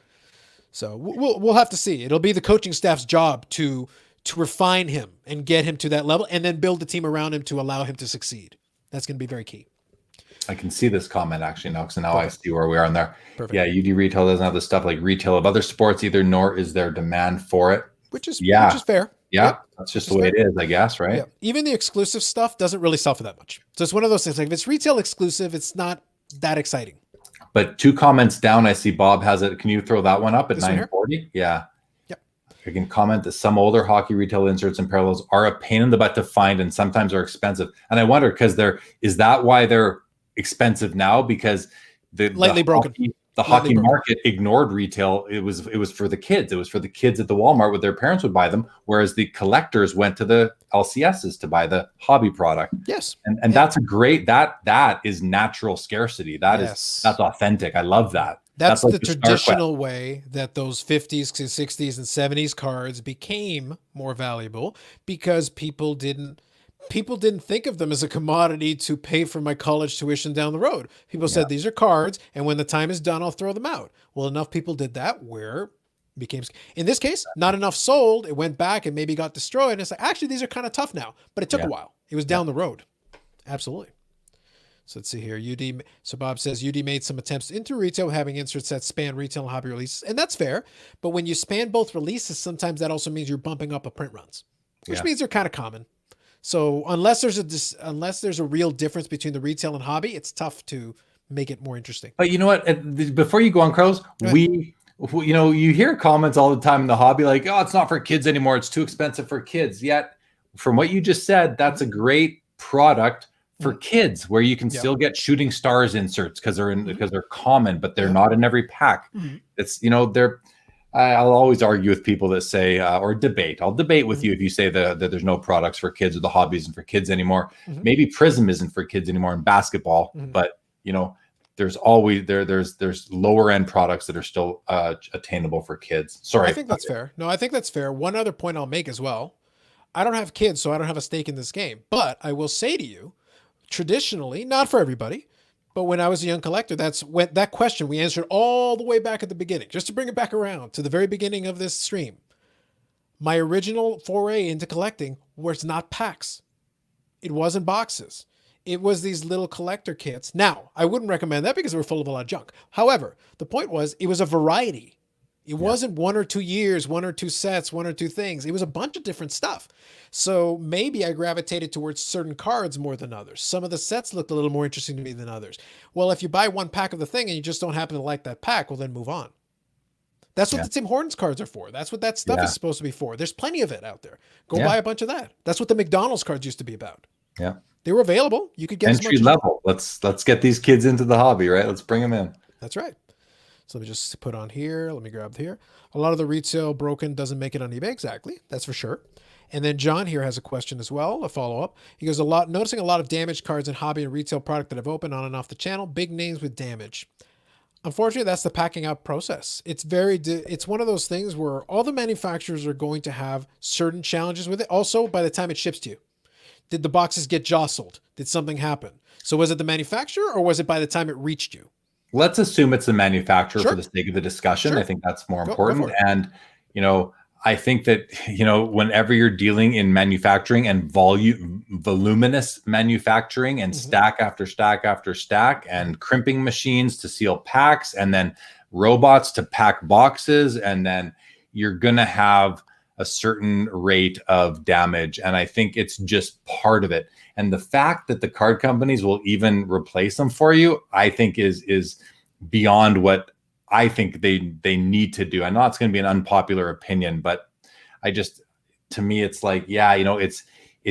Speaker 1: So we'll have to see. It'll be the coaching staff's job to refine him and get him to that level, and then build the team around him to allow him to succeed. That's going to be very key.
Speaker 2: I can see this comment actually now, because now I
Speaker 1: Perfect.
Speaker 2: see where we are in there.
Speaker 1: Perfect.
Speaker 2: Yeah, UD retail doesn't have the stuff like retail of other sports either, nor is there demand for it.
Speaker 1: Which is
Speaker 2: Yeah.
Speaker 1: fair.
Speaker 2: Yeah,
Speaker 1: Yep.
Speaker 2: that's just the way it is, I guess, right?
Speaker 1: Yeah. Even the exclusive stuff doesn't really sell for that much. So it's one of those things. Like if it's retail exclusive, it's not that exciting.
Speaker 2: But 2 comments down, I see Bob has it. Can you throw that one up at
Speaker 1: This one here?
Speaker 2: 940? Yeah.
Speaker 1: Yep.
Speaker 2: I can comment that some older hockey retail inserts and parallels are a pain in the butt to find and sometimes are expensive. And I wonder, because is that why they're expensive now? Because
Speaker 1: Lightly broken.
Speaker 2: The
Speaker 1: Lightly
Speaker 2: hockey
Speaker 1: broken.
Speaker 2: market ignored retail. It was for the kids. It was for the kids at the Walmart where their parents would buy them, whereas the collectors went to the LCSs to buy the hobby product.
Speaker 1: Yes.
Speaker 2: And that's a great that is natural scarcity.
Speaker 1: Yes.
Speaker 2: That's authentic. I love that.
Speaker 1: That's
Speaker 2: like
Speaker 1: the
Speaker 2: the StarQuest.
Speaker 1: traditional way that those 50s to 60s and 70s cards became more valuable, because people didn't think of them as a commodity to pay for my college tuition down the road. People said these are cards, and when the time is done, I'll throw them out. Well, enough people did that where it became, in this case, not enough sold. It went back and maybe got destroyed. And it's like, actually, these are kind of tough now, but it took a while. It was down the road. Absolutely. So let's see here. UD. So Bob says UD made some attempts into retail, having inserts that span retail and hobby releases, and that's fair. But when you span both releases, sometimes that also means you're bumping up a print runs, which means they're kind of common. So unless there's a real difference between the retail and hobby, it's tough to make it more interesting.
Speaker 2: But you know what? Before you go on, Carlos, you hear comments all the time in the hobby like, "Oh, it's not for kids anymore. It's too expensive for kids." Yet, from what you just said, that's a great product for kids, where you can still get shooting stars inserts because they're common, but they're not in every pack. It's they're. I'll always argue with people that say, or debate. I'll debate with you if you say that there's no products for kids, or the hobby isn't for kids anymore. Maybe Prism isn't for kids anymore in basketball, but there's always there's lower end products that are still attainable for kids. Sorry,
Speaker 1: I think that's fair. No, I think that's fair. One other point I'll make as well. I don't have kids, so I don't have a stake in this game. But I will say to you, traditionally, not for everybody, but when I was a young collector, that's when that question we answered all the way back at the beginning, just to bring it back around to the very beginning of this stream. My original foray into collecting was not packs. It wasn't boxes. It was these little collector kits. Now, I wouldn't recommend that because they were full of a lot of junk. However, the point was it was a variety. It wasn't 1 or 2 years, 1 or 2 sets, 1 or 2 things. It was a bunch of different stuff. So maybe I gravitated towards certain cards more than others. Some of the sets looked a little more interesting to me than others. Well, if you buy one pack of the thing and you just don't happen to like that pack, well, then move on. That's what the Tim Hortons cards are for. That's what that stuff is supposed to be for. There's plenty of it out there. Go buy a bunch of that. That's what the McDonald's cards used to be about.
Speaker 2: Yeah.
Speaker 1: They were available. You could get
Speaker 2: entry level. Let's get these kids into the hobby, right? Let's bring them in.
Speaker 1: That's right. So let me just put on here. Let me grab here. A lot of the retail broken doesn't make it on eBay. Exactly. That's for sure. And then John here has a question as well, a follow-up. He goes, noticing a lot of damaged cards in hobby and retail product that I've opened on and off the channel. Big names with damage. Unfortunately, that's the packing out process. It's one of those things where all the manufacturers are going to have certain challenges with it. Also, by the time it ships to you, did the boxes get jostled? Did something happen? So was it the manufacturer or was it by the time it reached you?
Speaker 2: Let's assume it's the manufacturer for the sake of the discussion. I think that's more important. And, I think that, whenever you're dealing in manufacturing and voluminous manufacturing and stack after stack after stack and crimping machines to seal packs and then robots to pack boxes, and then you're going to have a certain rate of damage. And I think it's just part of it. And the fact that the card companies will even replace them for you, I think is beyond what I think they need to do. I know it's going to be an unpopular opinion, but to me, it's like, it's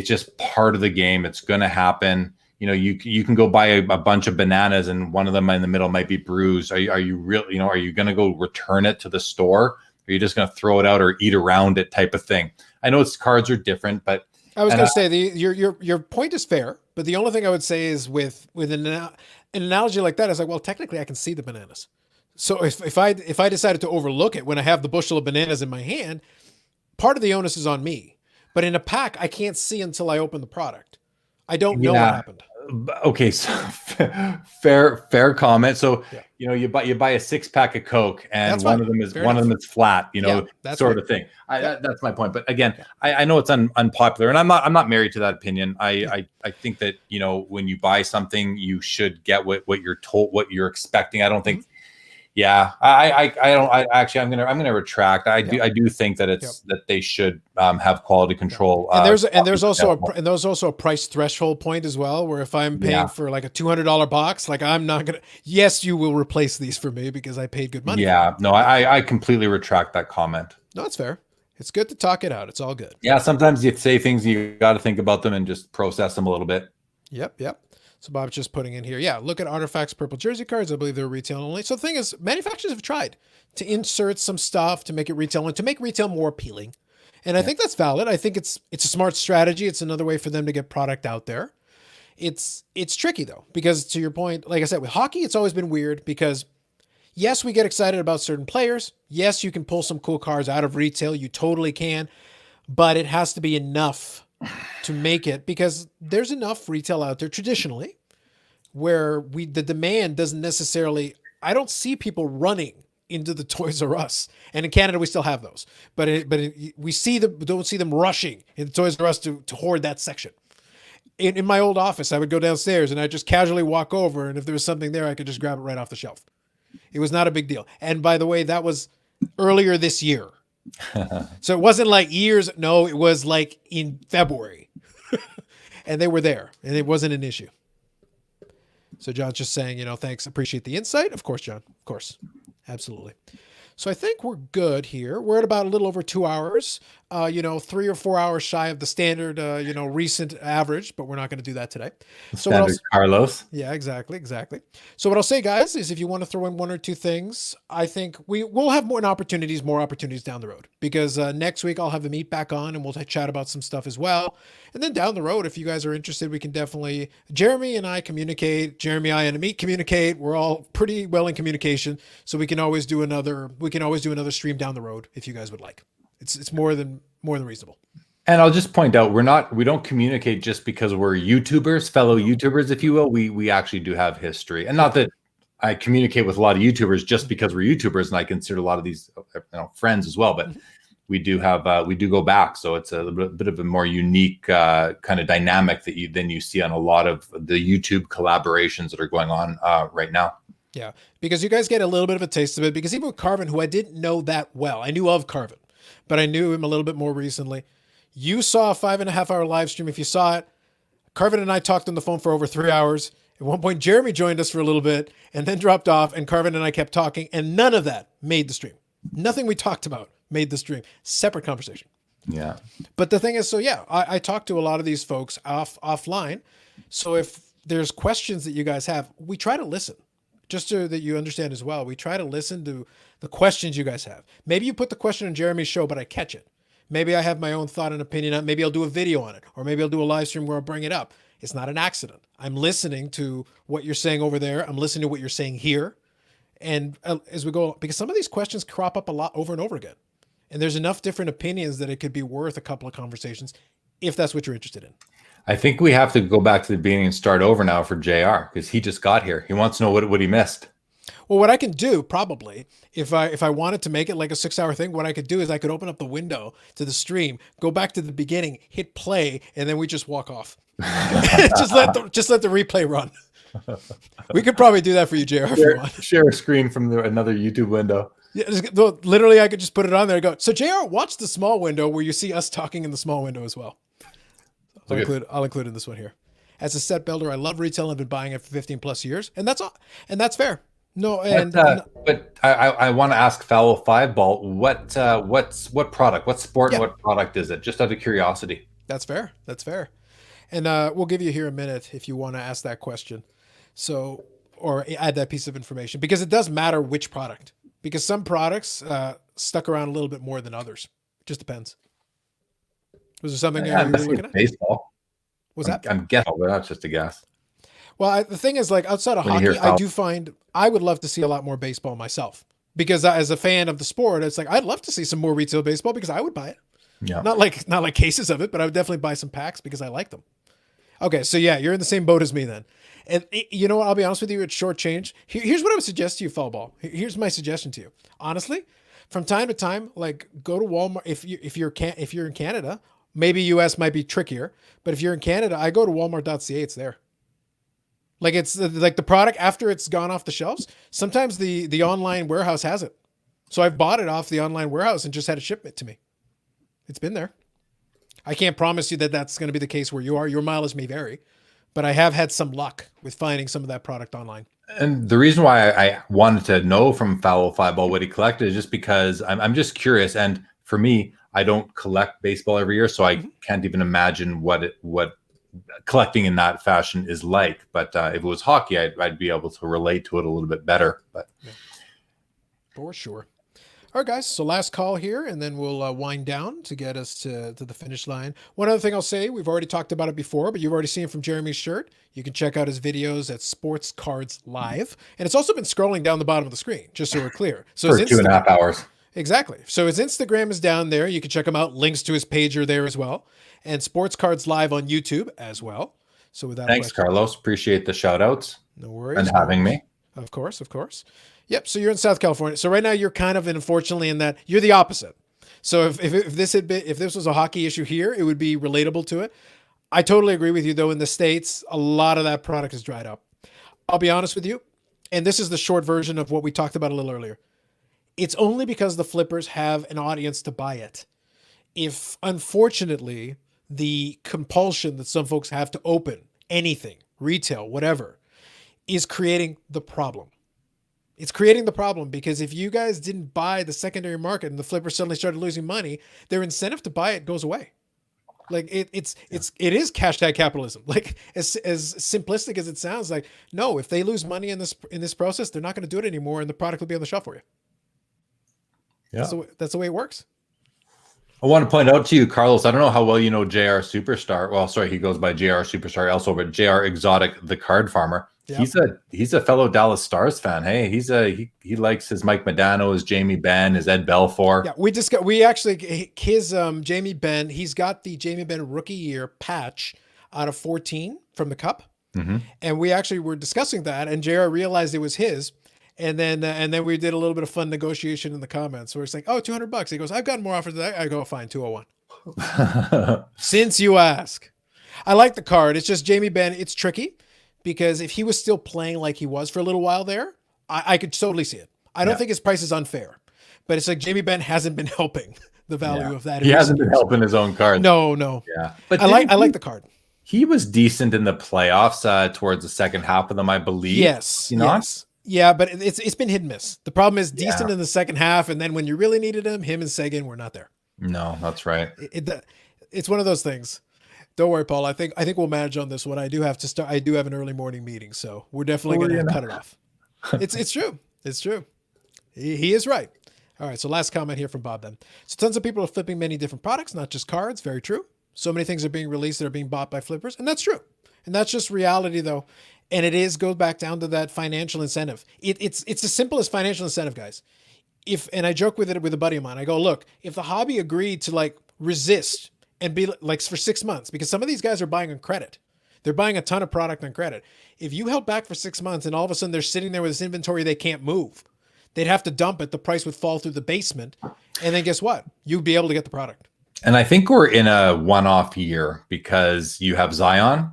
Speaker 2: just part of the game. It's going to happen. You can go buy a bunch of bananas and one of them in the middle might be bruised. Are you really, are you going to go return it to the store? Or are you just going to throw it out or eat around it type of thing? I know cards are different, but
Speaker 1: I was going to say your point is fair, but the only thing I would say is with an analogy like that is like, well, technically I can see the bananas. So if I decided to overlook it when I have the bushel of bananas in my hand, part of the onus is on me. But in a pack, I can't see until I open the product. I don't know what happened.
Speaker 2: Okay, so fair comment. So you buy a 6-pack of Coke and one of them is flat. That sort of thing. That's my point. But again, I know it's unpopular, and I'm not married to that opinion. I think that when you buy something, you should get what you're told, what you're expecting. I don't think. Yeah, I don't. I'm gonna retract. I do think that that they should have quality control.
Speaker 1: And there's also a price threshold point as well, where if I'm paying for like a $200 box, like I'm not gonna. Yes, you will replace these for me because I paid good money.
Speaker 2: Yeah, no, I completely retract that comment.
Speaker 1: No, it's fair. It's good to talk it out. It's all good.
Speaker 2: Yeah, sometimes you say things, you got to think about them and just process them a little bit.
Speaker 1: Yep. So Bob's just putting in here. Yeah, look at Artifact's purple jersey cards. I believe they're retail only. So the thing is, manufacturers have tried to insert some stuff to make it retail only, to make retail more appealing. And I think that's valid. I think it's a smart strategy. It's another way for them to get product out there. It's tricky though, because to your point, like I said, with hockey, it's always been weird because yes, we get excited about certain players. Yes, you can pull some cool cards out of retail. You totally can, but it has to be enough to make it, because there's enough retail out there traditionally where the demand doesn't necessarily, I don't see people running into the Toys R Us, and in Canada we still have those, but don't see them rushing into Toys R Us to hoard that section. In my old office, I would go downstairs and I just casually walk over, and if there was something there, I could just grab it right off the shelf. It was not a big deal. And by the way, that was earlier this year. So it wasn't like years. No, it was like in February and they were there and it wasn't an issue. So John's just saying, thanks. Appreciate the insight. Of course, John. Of course. Absolutely. So I think we're good here. We're at about a little over 2 hours, 3 or 4 hours shy of the standard, recent average, but we're not going to do that today. So
Speaker 2: standard Carlos.
Speaker 1: Yeah, exactly. So what I'll say, guys, is if you want to throw in 1 or 2 things, I think we'll have more opportunities down the road, because next week I'll have the meet back on and we'll chat about some stuff as well. And then down the road, if you guys are interested, we can definitely, Jeremy and I communicate, I and Amit communicate. We're all pretty well in communication. So we can always do another stream down the road if you guys would like. It's more than reasonable.
Speaker 2: And I'll just point out, we don't communicate just because we're YouTubers, fellow YouTubers, if you will. We actually do have history, and not that I communicate with a lot of YouTubers just because we're YouTubers, and I consider a lot of these friends as well. But we do go back, so it's a bit of a more unique kind of dynamic than you see on a lot of the YouTube collaborations that are going on right now.
Speaker 1: Yeah, because you guys get a little bit of a taste of it. Because even with Carvin, who I didn't know that well, I knew of Carvin, but I knew him a little bit more recently. You saw a 5.5-hour live stream. If you saw it, Carvin and I talked on the phone for over 3 hours. At one point, Jeremy joined us for a little bit and then dropped off, and Carvin and I kept talking, and none of that made the stream. Nothing we talked about made the stream. Separate conversation.
Speaker 2: Yeah.
Speaker 1: But the thing is, so yeah, I talked to a lot of these folks offline. So if there's questions that you guys have, we try to listen. Just so that you understand as well, we try to listen to the questions you guys have. Maybe you put the question on Jeremy's show, but I catch it. Maybe I have my own thought and opinion on it. Maybe I'll do a video on it, or maybe I'll do a live stream where I'll bring it up. It's not an accident. I'm listening to what you're saying over there. I'm listening to what you're saying here. And as we go, because some of these questions crop up a lot over and over again. And there's enough different opinions that it could be worth a couple of conversations if that's what you're interested in.
Speaker 2: I think we have to go back to the beginning and start over now for JR, because he just got here. He wants to know what he missed.
Speaker 1: Well, what I can do probably, if I wanted to make it like a 6-hour thing, what I could do is I could open up the window to the stream, go back to the beginning, hit play, and then we just walk off. just let the replay run. We could probably do that for you, JR, if you want.
Speaker 2: Share a screen from another YouTube window.
Speaker 1: Yeah, literally, I could just put it on there and go, so JR, watch the small window where you see us talking in the small window as well. I'll include in this one here. As a set builder, I love retail. I've been buying it for 15 plus years, and that's all, and that's fair. No, and
Speaker 2: but I want to ask Foul 5 Ball, what product, what sport, and what product is it? Just out of curiosity.
Speaker 1: That's fair. That's fair. And we'll give you here a minute if you want to ask that question. So, or add that piece of information, because it does matter which product, because some products stuck around a little bit more than others. It just depends. Was there something you were looking at?
Speaker 2: Baseball.
Speaker 1: Was that?
Speaker 2: I'm guessing, but that's just a guess.
Speaker 1: Well, the thing is, like, outside of hockey, I do find I would love to see a lot more baseball myself, because as a fan of the sport, it's like I'd love to see some more retail baseball because I would buy it.
Speaker 2: Yeah.
Speaker 1: Not like cases of it, but I would definitely buy some packs because I like them. Okay, so yeah, you're in the same boat as me then. And you know what? I'll be honest with you, it's short change. Here's what I would suggest to you, Foul Ball. Here's my suggestion to you. Honestly, from time to time, like, go to Walmart. If you're in Canada, maybe US might be trickier, but if you're in Canada, I go to Walmart.ca. It's there. Like, it's like the product after it's gone off the shelves. Sometimes the online warehouse has it. So I've bought it off the online warehouse and just had it shipped to me. It's been there. I can't promise you that that's going to be the case where you are. Your mileage may vary, but I have had some luck with finding some of that product online.
Speaker 2: And the reason why I wanted to know from Foul 5 Ball what he collected is just because I'm just curious. And for me, I don't collect baseball every year, so I can't even imagine what collecting in that fashion is like. But if it was hockey, I'd be able to relate to it a little bit better. But
Speaker 1: for sure. All right, guys. So last call here, and then we'll wind down to get us to the finish line. One other thing I'll say, we've already talked about it before, but you've already seen from Jeremy's shirt. You can check out his videos at Sports Cards Live. And it's also been scrolling down the bottom of the screen, just so we're clear. So
Speaker 2: for 2.5 hours.
Speaker 1: Exactly. So his Instagram is down there. You can check him out. Links to his page are there as well. And Sports Cards Live on YouTube as well. So with that,
Speaker 2: thanks, Carlos. Appreciate the shout outs.
Speaker 1: No worries.
Speaker 2: And having me.
Speaker 1: Of course, of course. Yep. So you're in South California. So right now you're kind of, unfortunately, in that you're the opposite. So if this was a hockey issue here, it would be relatable to it. I totally agree with you, though. In the States, a lot of that product is dried up. I'll be honest with you, and this is the short version of what we talked about a little earlier. It's only because the flippers have an audience to buy it. If, unfortunately, the compulsion that some folks have to open anything, retail, whatever, is creating the problem. It's creating the problem because if you guys didn't buy the secondary market and the flippers suddenly started losing money, their incentive to buy it goes away. Like it is hashtag capitalism. Like as simplistic as it sounds, like, no, if they lose money in this process, they're not going to do it anymore, and the product will be on the shelf for you. Yeah, that's the way it works.
Speaker 2: I want to point out to you, Carlos, I don't know how well you know JR Superstar. Well, sorry, he goes by JR Superstar also, but JR Exotic, the card farmer.
Speaker 1: Yep.
Speaker 2: He's a fellow Dallas Stars fan. Hey, he likes his Mike Modano, his Jamie Benn, his Ed Belfour.
Speaker 1: Yeah, we actually his Jamie Benn. He's got the Jamie Benn rookie year patch out of 14 from the Cup,
Speaker 2: Mm-hmm.
Speaker 1: and we actually were discussing that, and JR realized it was his, and then we did a little bit of fun negotiation in the comments. Where it's like, oh, $200. He goes, I've gotten more offers than that. I go, fine, 201. Since you ask, I like the card. It's just Jamie Benn. It's tricky because if he was still playing like he was for a little while there, I could totally see it. I don't think his price is unfair. But it's like Jamie Benn hasn't been helping the value of that.
Speaker 2: He hasn't been helping his own cards.
Speaker 1: No.
Speaker 2: Yeah, but
Speaker 1: I like the card.
Speaker 2: He was decent in the playoffs towards the second half of them, I believe.
Speaker 1: Yes. Yes. Yeah, but it's been hit and miss. The problem is decent in the second half, and then when you really needed him and Seguin were not there.
Speaker 2: No, that's right.
Speaker 1: It's one of those things. Don't worry, Paul. I think we'll manage on this one. I do have to start. I do have an early morning meeting, so we're definitely going to cut it off. It's true. It's true. He is right. All right. So last comment here from Bob then. So tons of people are flipping many different products, not just cards. Very true. So many things are being released that are being bought by flippers, and that's true. And that's just reality, though. And it goes back down to that financial incentive. It's as simple as financial incentive, guys. And I joke with it with a buddy of mine. I go, look, if the hobby agreed to like resist and be like for 6 months, because some of these guys are buying on credit. They're buying a ton of product on credit. If you held back for 6 months and all of a sudden they're sitting there with this inventory they can't move, they'd have to dump it. The price would fall through the basement. And then guess what? You'd be able to get the product.
Speaker 2: And I think we're in a one-off year because you have Zion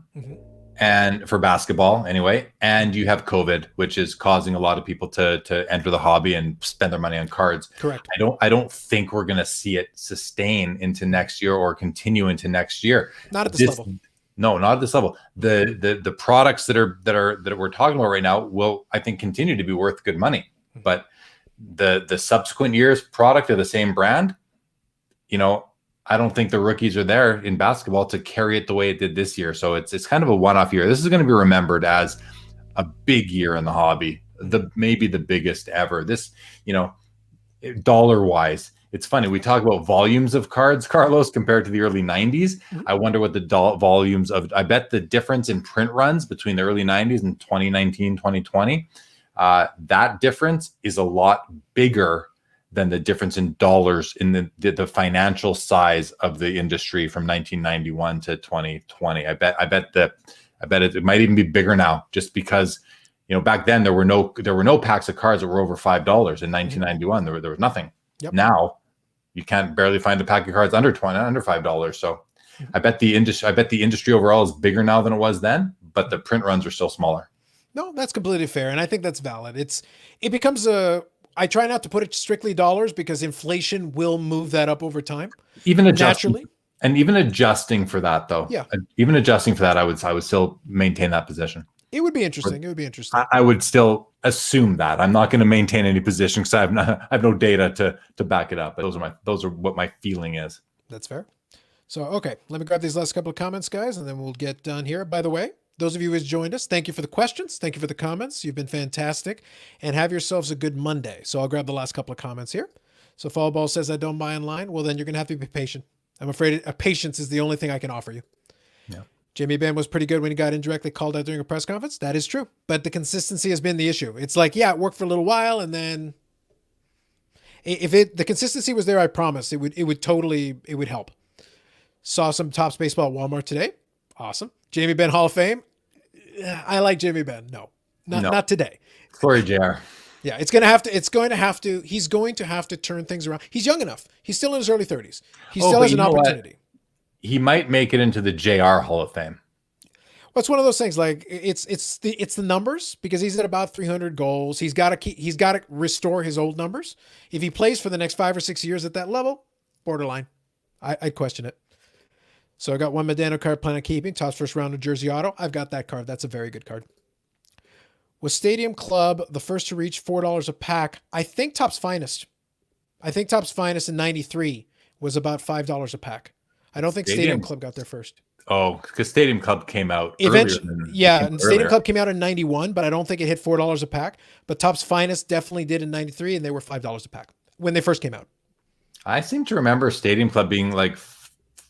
Speaker 2: and for basketball anyway, and you have COVID, which is causing a lot of people to enter the hobby and spend their money on cards.
Speaker 1: Correct.
Speaker 2: I don't think we're going to see it sustain into next year or continue into next year.
Speaker 1: Not at this level.
Speaker 2: No, not at this level. The products that we're talking about right now will, I think, continue to be worth good money. But the subsequent years product of the same brand, I don't think the rookies are there in basketball to carry it the way it did this year. So it's kind of a one-off year. This is going to be remembered as a big year in the hobby, maybe the biggest ever. This, dollar-wise, it's funny. We talk about volumes of cards, Carlos, compared to the early 90s. I wonder what the volumes of, I bet the difference in print runs between the early 90s and 2019, 2020, that difference is a lot bigger than the difference in dollars in the financial size of the industry from 1991 to 2020. I bet it might even be bigger now, just because back then there were no packs of cards that were over $5 in 1991. There was nothing.
Speaker 1: Yep.
Speaker 2: Now you can't barely find a pack of cards under $5. So I bet the industry overall is bigger now than it was then, but the print runs are still smaller.
Speaker 1: No, that's completely fair, and I think that's valid. It becomes I try not to put it strictly dollars because inflation will move that up over time.
Speaker 2: Even
Speaker 1: naturally.
Speaker 2: And even adjusting for that, though.
Speaker 1: Yeah.
Speaker 2: Even adjusting for that, I would still maintain that position.
Speaker 1: It would be interesting.
Speaker 2: I would still assume that. I'm not going to maintain any position because I have no data to back it up. But those are what my feeling is.
Speaker 1: That's fair. So, okay, let me grab these last couple of comments, guys, and then we'll get done here. By the way, those of you who have joined us, thank you for the questions. Thank you for the comments. You've been fantastic. And have yourselves a good Monday. So I'll grab the last couple of comments here. So Fallball says, I don't buy online. Well, then you're going to have to be patient. I'm afraid patience is the only thing I can offer you.
Speaker 2: Yeah.
Speaker 1: Jamie Benn was pretty good when he got indirectly called out during a press conference. That is true. But the consistency has been the issue. It's like, yeah, it worked for a little while. And then the consistency was there, I promise it would help. Saw some Topps baseball at Walmart today. Awesome. Jamie Benn Hall of Fame. I like Jamie Benn. No, not today.
Speaker 2: Sorry, JR.
Speaker 1: Yeah, he's going to have to turn things around. He's young enough. He's still in his early 30s. He still has an opportunity.
Speaker 2: He might make it into the JR Hall of Fame.
Speaker 1: Well, it's one of those things. Like it's the numbers, because he's at about 300 goals. He's got to restore his old numbers. If he plays for the next 5 or 6 years at that level, borderline. I'd question it. So I got one Modano card plan on keeping. Topps first round of Jersey Auto. I've got that card. That's a very good card. Was Stadium Club the first to reach $4 a pack? I think Topps Finest. In 93 was about $5 a pack. I don't think Stadium Club got there first.
Speaker 2: Oh, because Stadium Club came out
Speaker 1: eventually. Stadium Club came out in 91, but I don't think it hit $4 a pack. But Topps Finest definitely did in 93, and they were $5 a pack when they first came out.
Speaker 2: I seem to remember Stadium Club being like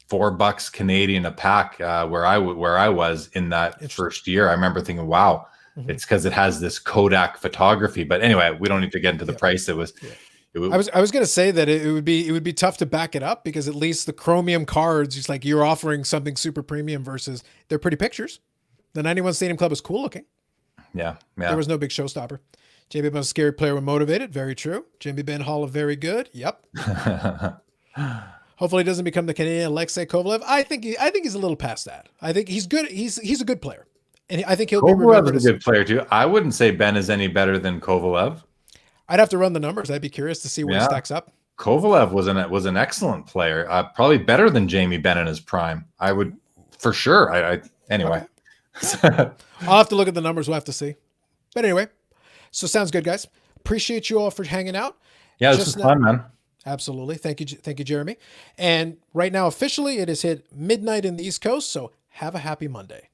Speaker 2: $4 Canadian a pack where I was in that first year. I remember thinking, wow,
Speaker 1: Mhm.
Speaker 2: It's because it has this Kodak photography. But anyway, we don't need to get into the
Speaker 1: Yep.
Speaker 2: price. It was,
Speaker 1: Yeah.
Speaker 2: it
Speaker 1: I
Speaker 2: was,
Speaker 1: was gonna say that it would be tough to back it up because at least the chromium cards, it's like you're offering something super premium versus they're pretty pictures. The 91 Stadium Club was cool looking.
Speaker 2: yeah,
Speaker 1: There
Speaker 2: yeah.
Speaker 1: was no big showstopper. Jamie Ben was a scary player when motivated. Very true. Jamie Ben Hall of very good. Yep. Hopefully he doesn't become the Canadian Alexei Kovalev. I think he's a little past that. I think he's good. He's a good player. And I think he'll be
Speaker 2: Kovalev
Speaker 1: remembered
Speaker 2: is a
Speaker 1: as
Speaker 2: good player too. I wouldn't say Ben is any better than Kovalev.
Speaker 1: I'd have to run the numbers. I'd be curious to see where he
Speaker 2: Yeah.
Speaker 1: stacks up.
Speaker 2: Kovalev was an excellent player, probably better than Jamie Benn in his prime. I would, for sure. Anyway.
Speaker 1: Okay. I'll have to look at the numbers. We'll have to see. But anyway, so sounds good, guys. Appreciate you all for hanging out.
Speaker 2: Yeah, this
Speaker 1: Just
Speaker 2: was
Speaker 1: now-
Speaker 2: fun, man.
Speaker 1: Absolutely. Thank you, Jeremy. And right now, officially, it has hit midnight in the East Coast. So have a happy Monday.